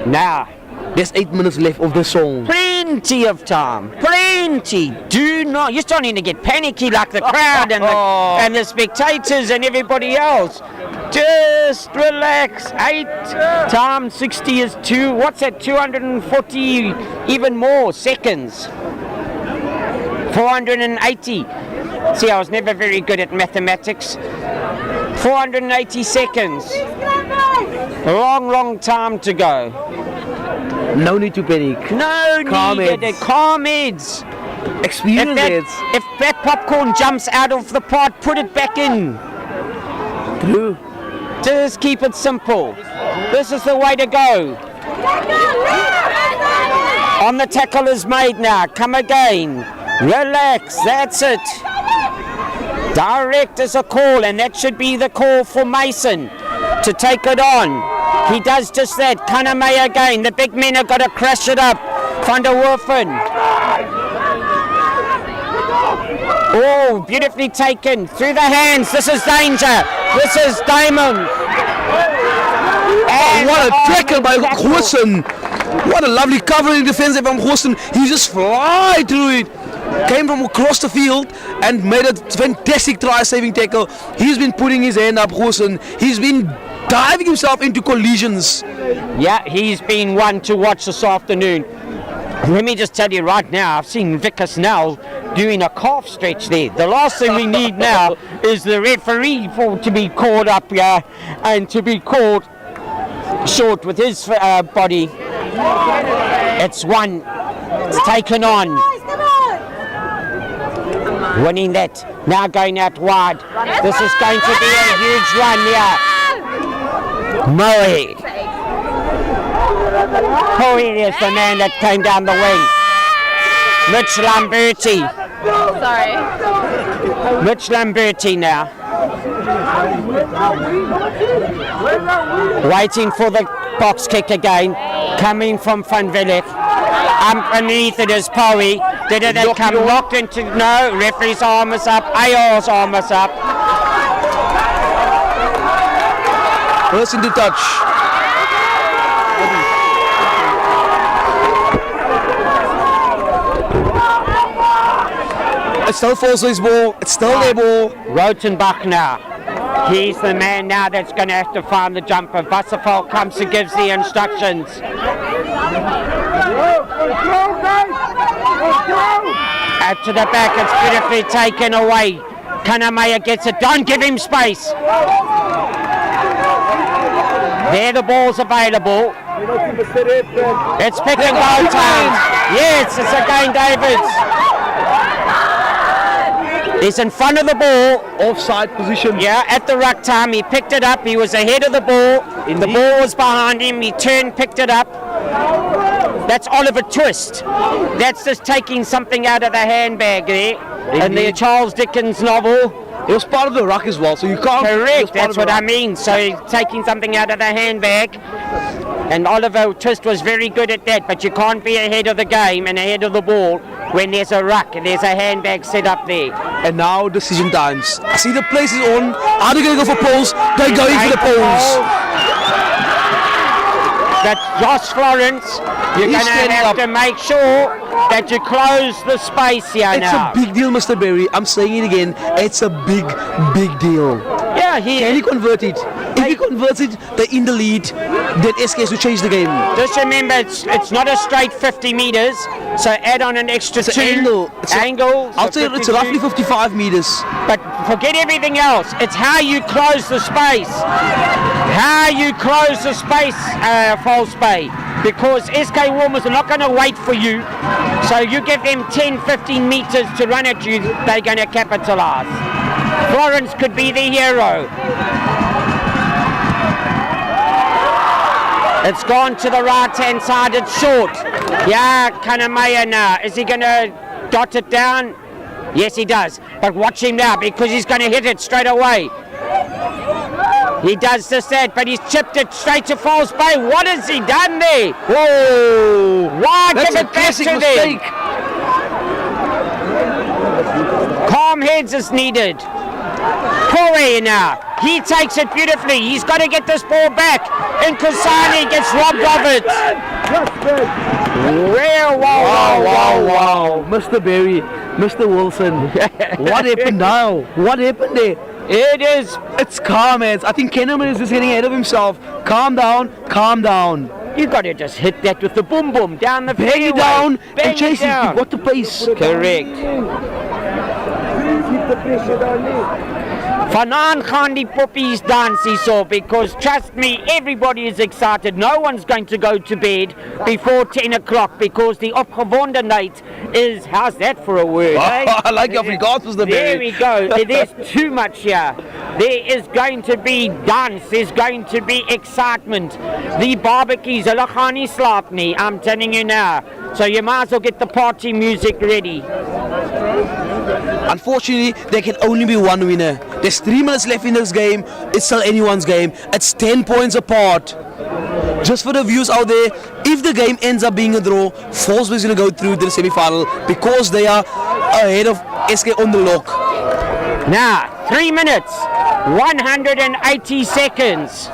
Now, there's 8 minutes left of the song. plenty of time. Plenty. Do not. You're starting to get panicky like the crowd and the spectators and everybody else. Just relax. 8 times 60 is 2. What's that? 240 even more seconds. 480. See, I was never very good at mathematics. 480 seconds. A long, long time to go. No need to panic. No need to calm heads. Experience heads. If that popcorn jumps out of the pot, put it back in. True. Just keep it simple. This is the way to go. On the tackle is made now. Come again. Relax. That's it. Direct is a call, and that should be the call for Mason to take it on. He does just that. Kaname again. The big men have got to crash it up. Van der Werfen. Oh, beautifully taken. Through the hands. This is danger. This is Diamond. And what a tackle by Goosen. What a lovely covering defense from Goosen. He just fly through it. Came from across the field and made a fantastic try-saving tackle. He's been putting his hand up, Goosen. He's been diving himself into collisions. Yeah, he's been one to watch this afternoon. Let me just tell you right now, I've seen Vickers now doing a calf stretch there. The last thing we need now is the referee to be called up here and to be called short with his body. It's one. It's taken on. Winning that. Now going out wide. This is going to be a huge run here. Moe. Moe is the man that came down the wing. Mitch Lamberti. Sorry. Mitch Lamberti now. Waiting for the box kick again. Coming from Van Vliet. Underneath it is Poe. Did it come locked into? No, referee's arm is up. AR's arm is up. First into touch. It's still Falsley's ball. It's still their ball. Rotenbach now. He's the man now that's going to have to find the jumper. Wasserfall comes and gives the instructions. Out to the back, it's beautifully taken away. Kanamaya gets it. Don't give him space. There the ball's available. It's pick and go time. Yes, it's again Davids. He's in front of the ball. Offside position. Yeah, at the ruck time. He picked it up. He was ahead of the ball. Indeed. The ball was behind him. He turned, picked it up. That's Oliver Twist. That's just taking something out of the handbag there. In the Charles Dickens novel. It was part of the ruck as well, so you can't... Correct, that's what I mean. So he's taking something out of the handbag. And Oliver Twist was very good at that, but you can't be ahead of the game and ahead of the ball when there's a ruck and there's a handbag set up there. And now decision times. I see the place is on. Are they going to go for poles? They're going for the poles. That's Josh Florence. You're going to have to make sure that you close the space here now. It's a big deal, Mr. Berry. I'm saying it again. It's a big, big deal. Yeah, Yeah, can he convert it? If he converts it, they're in the lead. Then SK has to change the game. Just remember, it's not a straight 50 meters, so add on an extra It's 2 an angle. angle. I'll say it's roughly 55 meters. But forget everything else. It's how you close the space. How you close the space, False Bay. Because SK Walmers are not going to wait for you. So you give them 10, 15 meters to run at you, they're going to capitalize. Florence could be the hero. It's gone to the right-hand side, it's short. Yeah, Kanamaya now. Is he going to dot it down? Yes, he does. But watch him now, because he's going to hit it straight away. He does just that, but he's chipped it straight to False Bay. What has he done there? Whoa! Why That's give a it back classic to mistake. them? Calm heads is needed. Corey now. He takes it beautifully. He's got to get this ball back. And Constantia gets robbed of it. Wow. Mr. Berry, Mr. Wilson. What happened now? What happened there? It's calm, man. I think Kenneman is just getting ahead of himself. Calm down. You got to just hit that with the boom boom down the Bang fairway. it down Bang and chase it. down. You've got the pace. Correct. Vanaand gaan die poppies dance hierso, because trust me, everybody is excited. No one's going to go to bed before 10 o'clock because the opgewondenheid is, how's that for a word? Eh? I like your Afrikaans, Mr. There Berry. we go. There's too much here. There is going to be dance. There's going to be excitement. The barbecues, hulle gaan nie slaap nie, I'm telling you now. So you might as well get the party music ready. Unfortunately, there can only be one winner. There's 3 minutes left in this game. It's still anyone's game. It's 10 points apart. Just for the viewers out there, if the game ends up being a draw, False Bay is going to go through to the semi-final because they are ahead of SK on the lock. Now, 3 minutes, 180 seconds.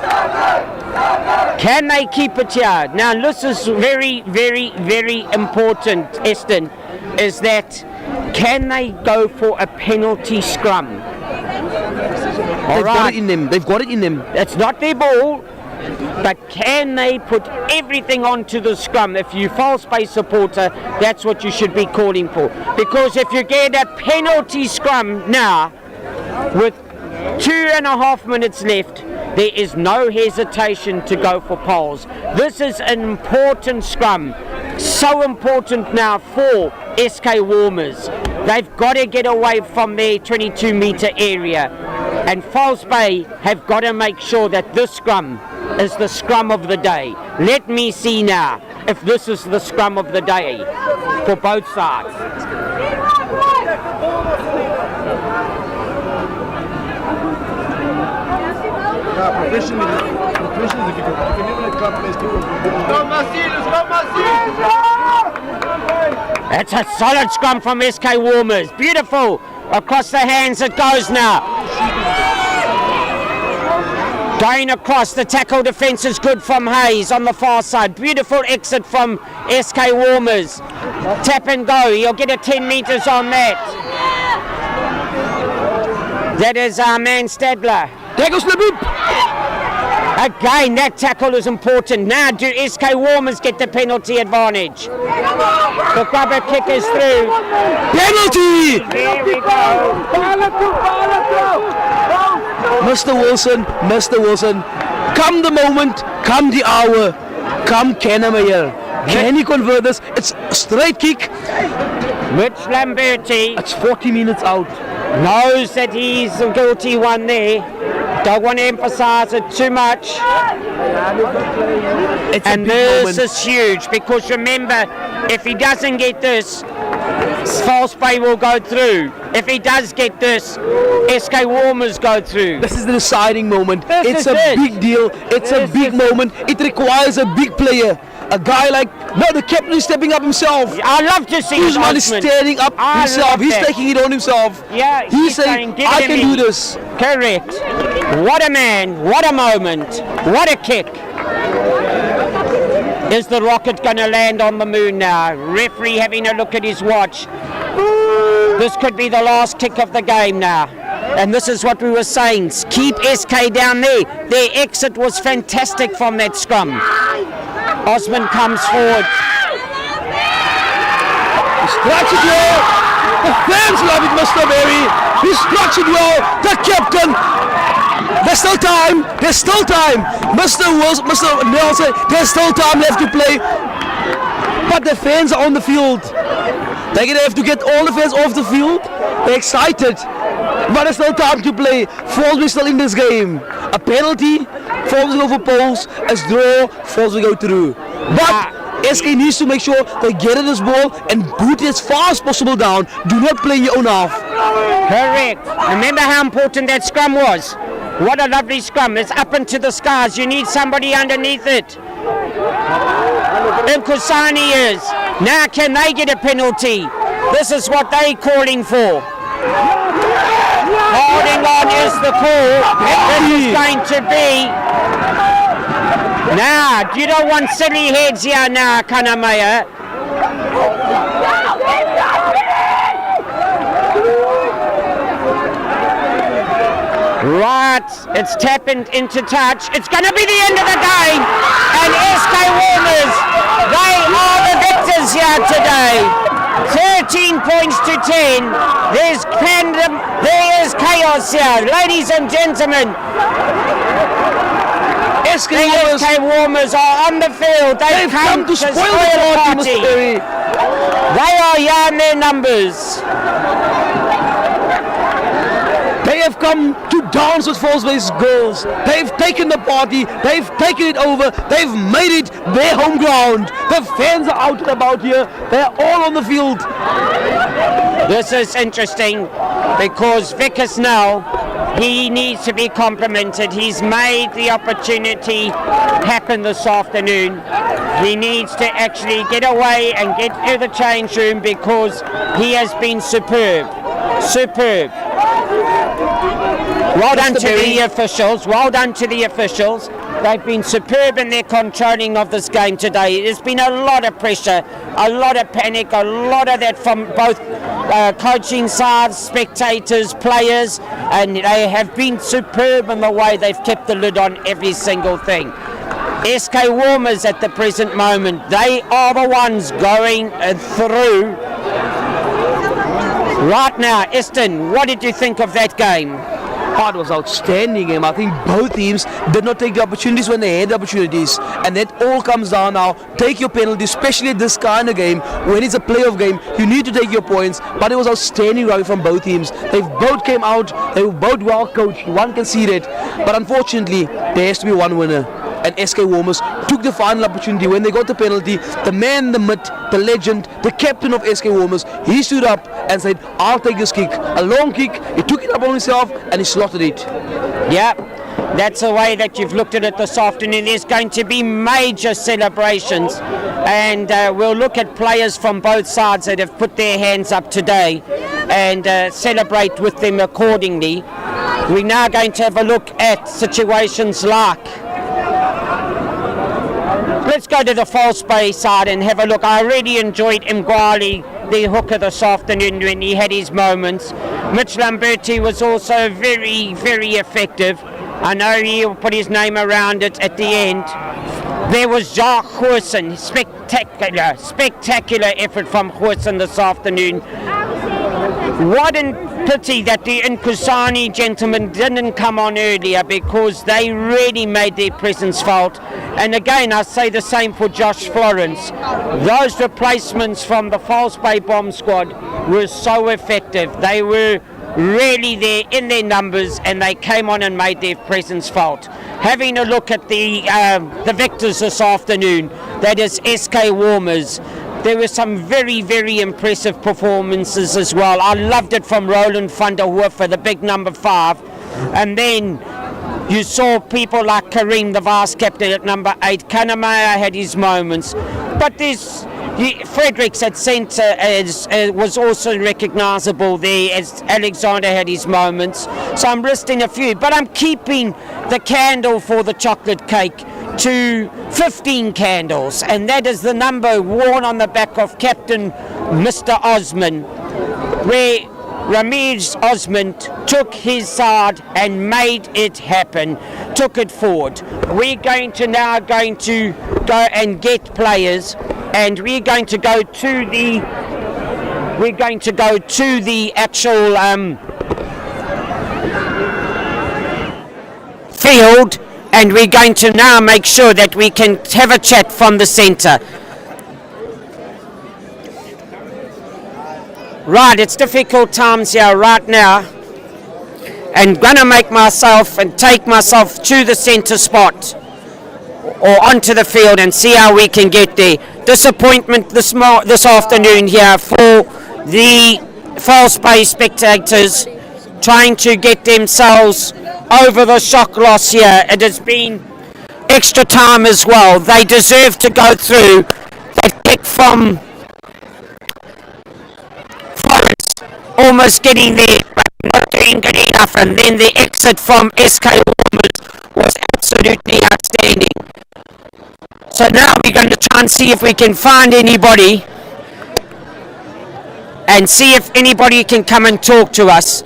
Can they keep it here? Now, this is very, very, very important, Eston, is that can they go for a penalty scrum? They've got it in them. They've got it in them. It's not their ball, but can they put everything onto the scrum? If you False Bay supporter, that's what you should be calling for. Because if you get a penalty scrum now, with 2.5 minutes left, there is no hesitation to go for poles. This is an important scrum. So important now for SK Walmers. They've got to get away from their 22-meter area. And False Bay have got to make sure that this scrum is the scrum of the day. Let me see now if this is the scrum of the day for both sides. Professionally is difficult. You can never let club players people. That's a solid scrum from SK Walmers. Beautiful. Across the hands it goes now. Going across, the tackle defence is good from Hayes on the far side. Beautiful exit from SK Walmers. Tap and go. He'll get a 10 metres on that. That is our man Stadler. There goes Labib. Again, that tackle is important. Now do SK Walmers get the penalty advantage? The rubber kick is through. Penalty! There we go. Mr. Wilson, come the moment, come the hour, come Kennemeyer. Can he convert this? It's a straight kick. Rich Lamberti It's 40 minutes out. knows that he's a guilty one there. Don't want to emphasise it too much. It's And a big this moment. is huge, because remember, if he doesn't get this, False Bay will go through. If he does get this, SK Walmers go through. This is the deciding moment. This It's is a it. big deal. It's a This big is it. moment. It requires a big player. A guy like, no, the captain is stepping up himself. I love to see Usman is Osman. standing up I himself. love He's that. taking it on himself. Yeah, He's saying, give I it to can me." do this. Correct. What a man, what a moment, what a kick. Is the rocket going to land on the moon now? Referee having a look at his watch. This could be the last kick of the game now. And this is what we were saying, keep SK down there. Their exit was fantastic from that scrum. Osman comes forward. Structured well. The fans love it, Mr. Berry. He's structured well. The captain. There's still time. There's still time. Mr. Nelson, there's still time left to play. But the fans are on the field. They're going to have to get all the fans off the field. They're excited. But there's still time to play. Falls will still in this game. A penalty, Falls will go for poles. A draw, Falls will go through. But SK needs to make sure they get in this ball and boot it as far as possible down. Do not play in your own half. Correct. Remember how important that scrum was. What a lovely scrum. It's up into the skies. You need somebody underneath it. Kusani is. Now can they get a penalty? This is what they're calling for. Holding on is the call. This is going to be. Now, you don't want silly heads here now, Kanamaya. Right, it's tapping into touch. It's going to be the end of the game. And SK Walmers, they are the victors here today. 13 points to 10. There's chaos here. Ladies and gentlemen, SK Walmers are on the field. They've come to spoil the party. They are here in their numbers. They have come to dance with Falls-based girls. They've taken the party. They've taken it over. They've made it their home ground. The fans are out and about here. They're all on the field. This is interesting because Vickers now, he needs to be complimented. He's made the opportunity happen this afternoon. He needs to actually get away and get to the change room because he has been superb. Superb. Well done to the officials. Well done to the officials. They've been superb in their controlling of this game today. There's been a lot of pressure, a lot of panic, a lot of that from both coaching sides, spectators, players, and they have been superb in the way they've kept the lid on every single thing. SK Walmers at the present moment, they are the ones going through. Right now, Eston, what did you think of that game? It was outstanding game. I think both teams did not take the opportunities when they had the opportunities, and that all comes down now. Take your penalty, especially at this kind of game when it's a playoff game. You need to take your points, but it was outstanding rugby from both teams. They both came out. They were both well coached. One conceded, but unfortunately there has to be one winner. And SK Walmers took the final opportunity when they got the penalty. The man in the mid, the legend, the captain of SK Walmers, he stood up and said, I'll take this kick. A long kick, he took it up on himself and he slotted it. Yeah, that's the way that you've looked at it this afternoon. There's going to be major celebrations and we'll look at players from both sides that have put their hands up today and celebrate with them accordingly. We're now going to have a look at situations like, let's go to the False Bay side and have a look. I really enjoyed Mgwali, the hooker, this afternoon when he had his moments. Mitch Lamberti was also very, very effective. I know he'll put his name around it at the end. There was Jacques Goosen, spectacular effort from Goosen this afternoon. What a pity that the Nkusani gentlemen didn't come on earlier because they really made their presence felt. And again, I say the same for Josh Florence. Those replacements from the False Bay Bomb Squad were so effective. They were really there in their numbers and they came on and made their presence felt. Having a look at the victors this afternoon, that is SK Walmers. There were some very, very impressive performances as well. I loved it from Roland van der Hoof, the big number 5. And then you saw people like Kareem, the vice captain at number 8. Kanamaya had his moments. But there's Fredericks at centre was also recognisable there as Alexander had his moments. So I'm listing a few. But I'm keeping the candle for the chocolate cake to 15 candles, and that is the number worn on the back of Captain Mr. Osman, where Ramesh Osmond took his side and made it happen, took it forward. We're going to go and get players, and we're going to go to the actual field, and we're going to now make sure that we can have a chat from the centre. Right, it's difficult times here right now, and gonna make myself and take myself to the centre spot or onto the field and see how we can get there. Disappointment this afternoon here for the False Bay spectators trying to get themselves over the shock loss here. It has been extra time as well. They deserve to go through. That kick from almost getting there, but not doing good enough, and then the exit from SK Walmers was absolutely outstanding. So now we're going to try and see if we can find anybody and see if anybody can come and talk to us.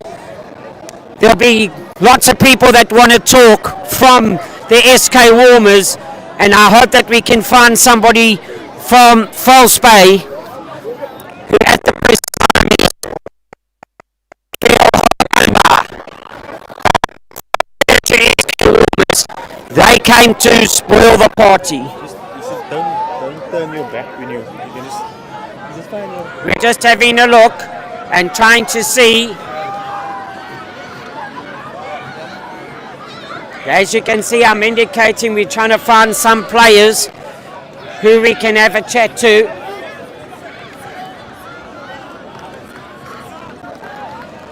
There'll be lots of people that want to talk from the SK Walmers, and I hope that we can find somebody from False Bay who at the present time is they came to spoil the party. Don't turn your back when you can just find your... We're just having a look and trying to see. As you can see, I'm indicating we're trying to find some players who we can have a chat to.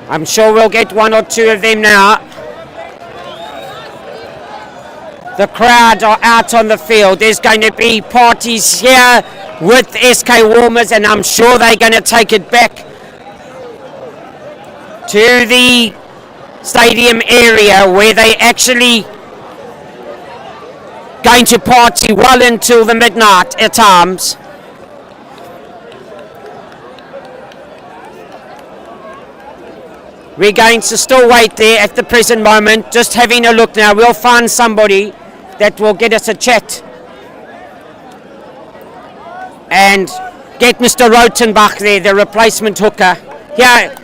I'm sure we'll get one or two of them now. The crowd are out on the field. There's going to be parties here with SK Walmers, and I'm sure they're going to take it back to the stadium area where they actually going to party well until the midnight at times. We're going to still wait there at the present moment, just having a look now. We'll find somebody that will get us a chat and get Mr. Rotenbach there, the replacement hooker. Yeah.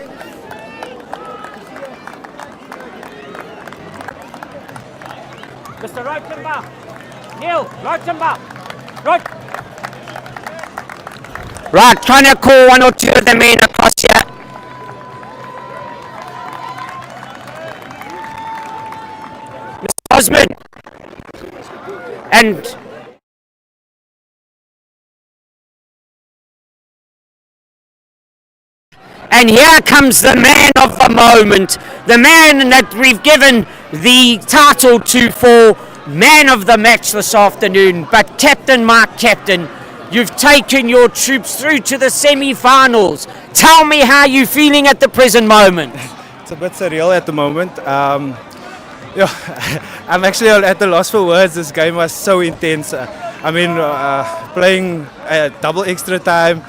Mr. Rotenbach. Neil, Rotenbach. Right, trying to call one or two of the men across here. Mr. Osmond. And here comes the man of the moment, the man that we've given the title to for man of the match this afternoon. But Captain, my captain, you've taken your troops through to the semi-finals. Tell me how you're feeling at the present moment. It's a bit surreal at the moment. I'm actually at the loss for words. This game was so intense. Playing double extra time,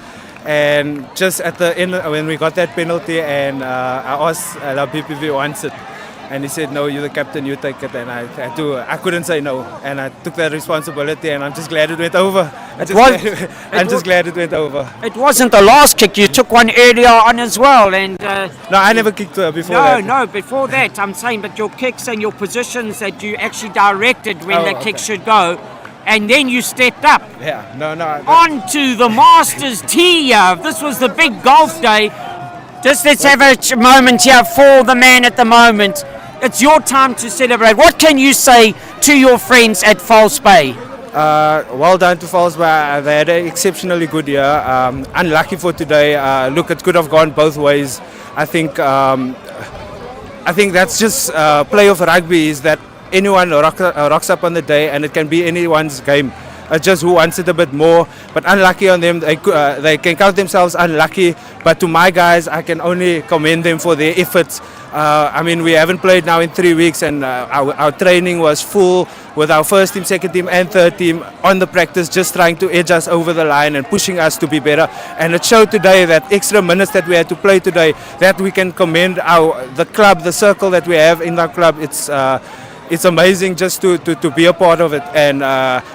and just at the end when we got that penalty, and I asked LPP if he wants it, and he said, "No, you're the captain, you take it." And I couldn't say no, and I took that responsibility, and I'm just glad it went over. I'm just glad it went over. It wasn't the last kick. You took one earlier on as well, and no, I never kicked before that. No, before that. I'm saying, but your kicks and your positions that you actually directed when the kick should go, and then you stepped up. Yeah, no. On to the Masters tee. This was the big golf day. Just let's have a moment here for the man at the moment. It's your time to celebrate. What can you say to your friends at False Bay? Well done to False Bay. They had an exceptionally good year. Unlucky for today. Look, it could have gone both ways. I think that's just play of rugby, is that anyone rocks up on the day, and it can be anyone's game. just who wants it a bit more. But unlucky on them, they can count themselves unlucky. But to my guys, I can only commend them for their efforts. I mean, we haven't played now in 3 weeks, and our training was full with our first team, second team and third team on the practice, just trying to edge us over the line and pushing us to be better. And it showed today, that extra minutes that we had to play today, that we can commend the club, the circle that we have in our club. It's amazing just to be a part of it, and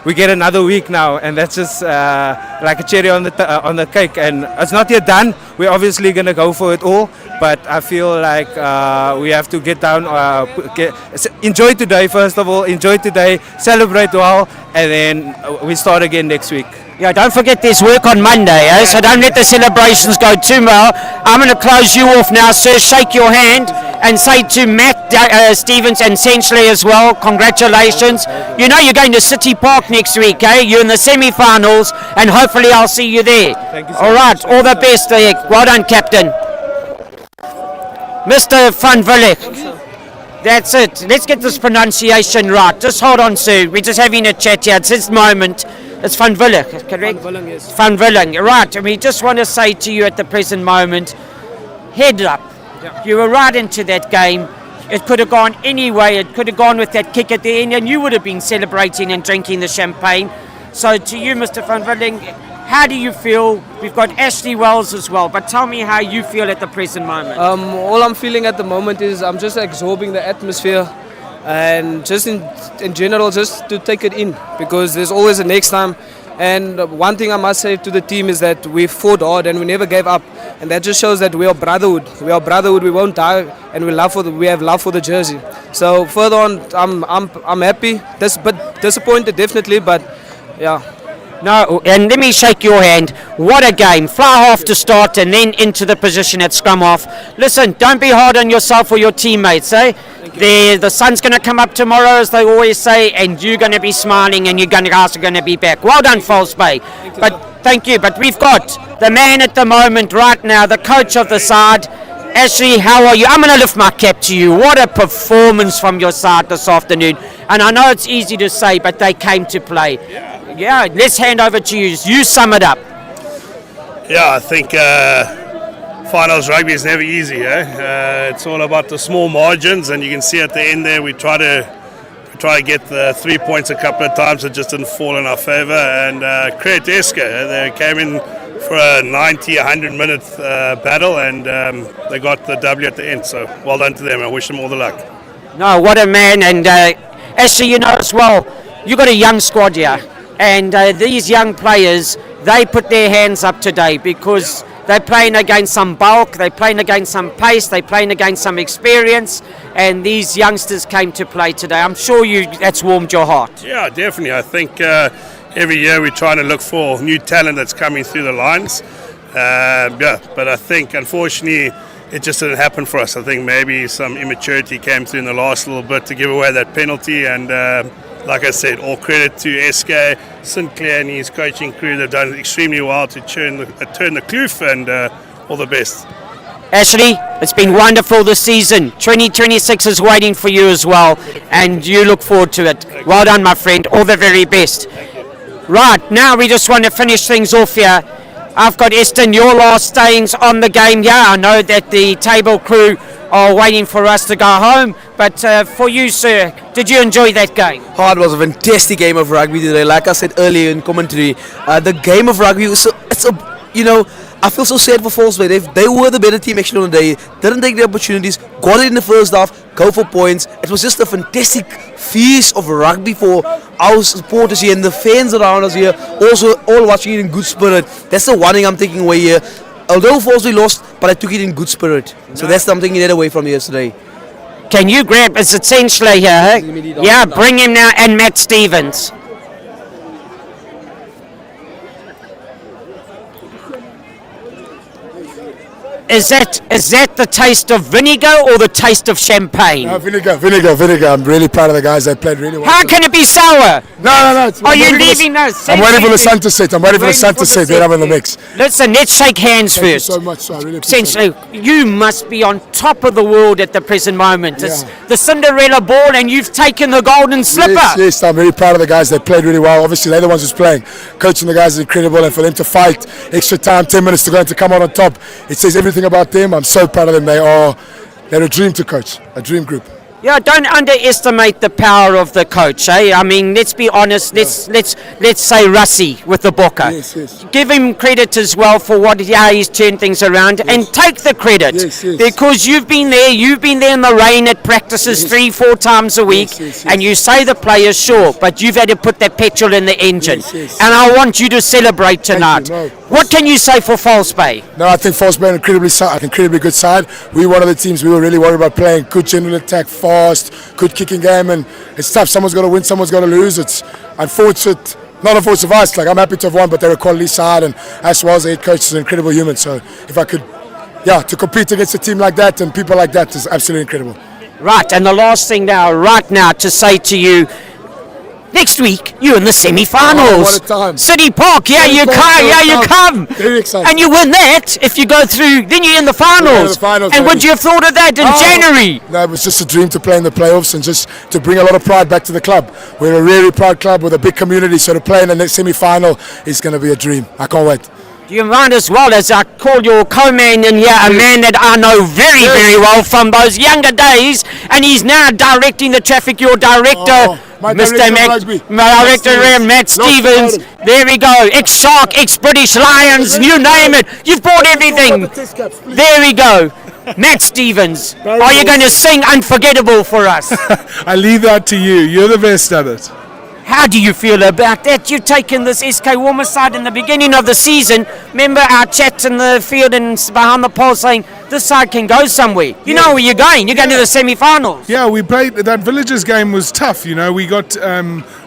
we get another week now, and that's just like a cherry on the cake. And it's not yet done. We're obviously gonna go for it all, but I feel like we have to get down, enjoy today first of all, enjoy today, celebrate well, and then we start again next week. Yeah, don't forget there's work on Monday, so don't let the celebrations go too well. I'm going to close you off now, sir. Shake your hand and say to Matt Stevens and Sensley as well, congratulations. You know you're going to City Park next week, You're in the semi-finals, and hopefully I'll see you there. Thank you so all right, much. all the best there. Well done, Captain. Mr. Van Villig. That's it. Let's get this pronunciation right. Just hold on, sir. We're just having a chat here. It's this moment. It's Van Villig, correct? Van Villig, yes. Van Villig, right. And we just want to say to you at the present moment, head up. Yeah. You were right into that game. It could have gone any way. It could have gone with that kick at the end, and you would have been celebrating and drinking the champagne. So to you, Mr. Van Villig, how do you feel? We've got Ashley Wells as well, but tell me how you feel at the present moment. All I'm feeling at the moment is I'm just absorbing the atmosphere, and just in general, just to take it in, because there's always a next time. And one thing I must say to the team is that we fought hard and we never gave up, and that just shows that we are brotherhood. We are brotherhood. We won't die, and we have love for the jersey. So further on, I'm happy. But disappointed definitely. But yeah. No, and let me shake your hand. What a game. Fly half to start and then into the position at scrum half. Listen, don't be hard on yourself or your teammates, The sun's going to come up tomorrow, as they always say, and you're going to be smiling and your guys are going to be back. Well done, False Bay. Thank you. But we've got the man at the moment right now, the coach of the side. Ashley, how are you? I'm going to lift my cap to you. What a performance from your side this afternoon. And I know it's easy to say, but they came to play. Yeah, let's hand over to you. You sum it up. Yeah, I think finals rugby is never easy. It's all about the small margins, and you can see at the end there we try to get the 3 points a couple of times. It just didn't fall in our favour. And credit to SK. They came in for a 90, 100-minute battle, and they got the W at the end. So well done to them. I wish them all the luck. No, what a man. And Ashley, you know as well, you got a young squad here. And these young players, they put their hands up today because they're playing against some bulk, they're playing against some pace, they're playing against some experience, and these youngsters came to play today. I'm sure that's warmed your heart. Yeah, definitely. I think every year we're trying to look for new talent that's coming through the lines. But I think, unfortunately, it just didn't happen for us. I think maybe some immaturity came through in the last little bit to give away that penalty, and like I said, all credit to SK, Sinclair and his coaching crew. They've done extremely well to turn the kloof, and all the best. Ashley, it's been wonderful this season. 2026 is waiting for you as well, and you look forward to it. Well done, my friend. All the very best. Right, now we just want to finish things off here. I've got Eston, your last stayings on the game. Yeah, I know that the table crew are waiting for us to go home, but for you, sir, did you enjoy that game? Oh, it was a fantastic game of rugby today. Like I said earlier in commentary, the game of rugby was I feel so sad for False Bay. They were the better team actually on the day. Didn't take the opportunities, got it in the first half, go for points. It was just a fantastic feast of rugby for our supporters here and the fans around us here. Also, all watching it in good spirit. That's the one thing I'm taking away here. Although False Bay lost, but I took it in good spirit. So that's something you get away from yesterday. Can you grab, is it Sensley here? Yeah, bring him now, and Matt Stevens. Is that the taste of vinegar or the taste of champagne? No, vinegar. I'm really proud of the guys. They played really well. How can it be sour? No. Are you leaving us? I'm waiting for the sun to set. Then I'm in the mix. Listen, let's shake hands Thank you first. so much. I really appreciate Essentially, it. you must be on top of the world at the present moment. It's Yeah. the Cinderella ball, and you've taken the golden slipper. Yes, I'm really proud of the guys. They played really well. Obviously, they're the ones who's playing. Coaching the guys is incredible, and for them to fight extra time, 10 minutes to go and to come out on top, it says everything about them. I'm so proud of them. They're a dream to coach, a dream group. Yeah, don't underestimate the power of the coach. I mean, let's be honest. Let's say Russie with the Bokke. Yes. Give him credit as well for how he's turned things around, and take the credit Yes. because you've been there. You've been there in the rain at practices 3-4 times a week, Yes. and you say the players sure, but you've had to put that petrol in the engine. Yes. And I want you to celebrate tonight. No. What can you say for False Bay? No, I think False Bay are an incredibly good side. We were one of the teams we were really worried about playing. Good general attack, fast, good kicking game, and it's tough. Someone's got to win, someone's got to lose. It's unfortunate, not unfortunate for us. Like, I'm happy to have won, but they're a quality side, and as well as the head coach is an incredible human. So if I could, to compete against a team like that and people like that is absolutely incredible. Right, and the last thing right now to say to you, next week you're in the semi-finals. Oh, what a time. City Park, you come. Very exciting. And you win that, if you go through, then you're in the finals. And would you have thought of that in January? No, it was just a dream to play in the playoffs and just to bring a lot of pride back to the club. We're a really proud club with a big community, so to play in the next semi-final is going to be a dream. I can't wait. Do you mind as well, as I call your co-man in here, a man that I know very, very well from those younger days, and he's now directing the traffic, your director, my Mr. director Matt Stevens. There we go, ex-Shark, ex-British Lions, you name it. You've brought everything. There we go. Matt Stevens, are you going to sing Unforgettable for us? I leave that to you. You're the best at it. How do you feel about that? You've taken this SK Walmers side in the beginning of the season. Remember our chats in the field and behind the pole saying this side can go somewhere. You know where you're going. You're going to the semi-finals. Yeah, we played that Villagers game was tough. You know, we got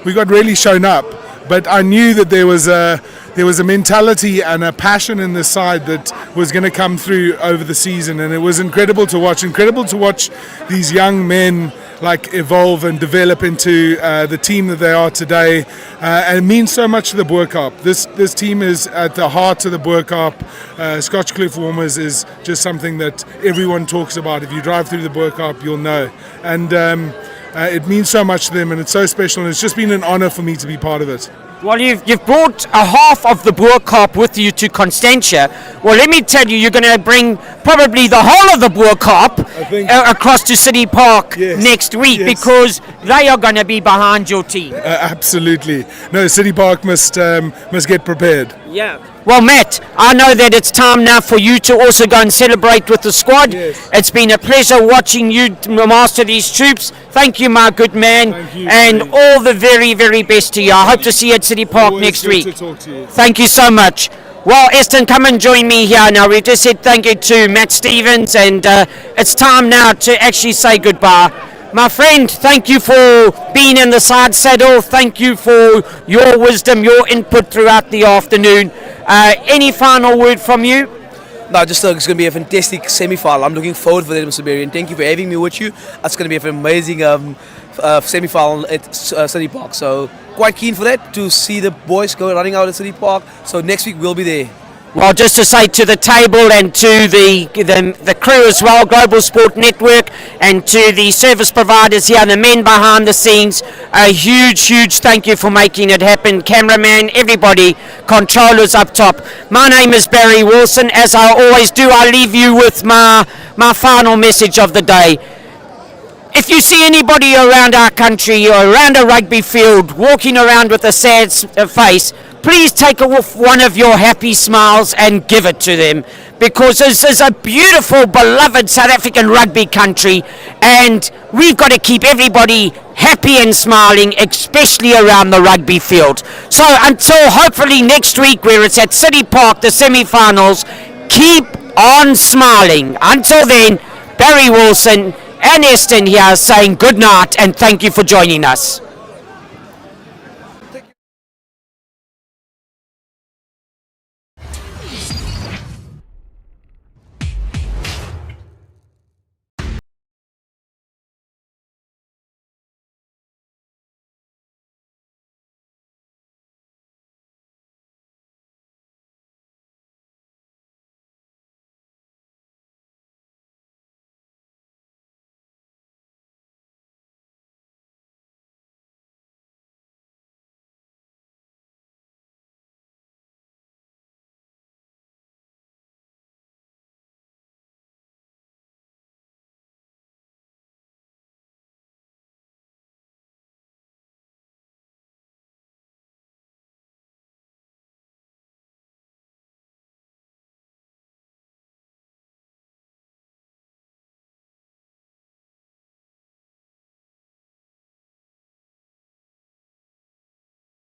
really shown up, but I knew that there was a mentality and a passion in this side that was going to come through over the season, and it was incredible to watch. Incredible to watch these young men like evolve and develop into the team that they are today, and it means so much to the Boer Cup. This team is at the heart of the Boer Cup. Scotch Cliff Warmers is just something that everyone talks about. If you drive through the Boer Cup, you'll know, and it means so much to them, and it's so special, and it's just been an honour for me to be part of it. Well, you've brought a half of the Boer Cup with you to Constantia. Well, let me tell you, you're going to bring probably the whole of the Boer Cup across to City Park next week, because they are going to be behind your team. Absolutely. No, City Park must get prepared. Yeah. Well, Matt, I know that it's time now for you to also go and celebrate with the squad. Yes. It's been a pleasure watching you master these troops. Thank you, my good man. Thank you, and Steve. all the very, very best to you. I hope to see you at City Park Always next good week. to talk to you. Thank you so much. Well, Eston, come and join me here now. We just said thank you to Matt Stevens, and it's time now to actually say goodbye. My friend, thank you for being in the side saddle. Thank you for your wisdom, your input throughout the afternoon. Any final word from you? No, just it's going to be a fantastic semi-final. I'm looking forward for that, Mr. Berry, and thank you for having me with you. It's going to be an amazing semi-final at City Park. So quite keen for that, to see the boys go running out at City Park. So next week we'll be there. Well, just to say to the table and to the crew as well, Global Sport Network, and to the service providers here and the men behind the scenes, a huge thank you for making it happen. Cameraman, everybody, controllers up top. My name is Barry Wilson. As I always do, I leave you with my final message of the day. If you see anybody around our country or around a rugby field walking around with a sad face, please take off one of your happy smiles and give it to them, because this is a beautiful, beloved South African rugby country, and we've got to keep everybody happy and smiling, especially around the rugby field. So until hopefully next week, where it's at City Park, the semi-finals, keep on smiling. Until then, Barry Wilson and Eston here saying good night and thank you for joining us.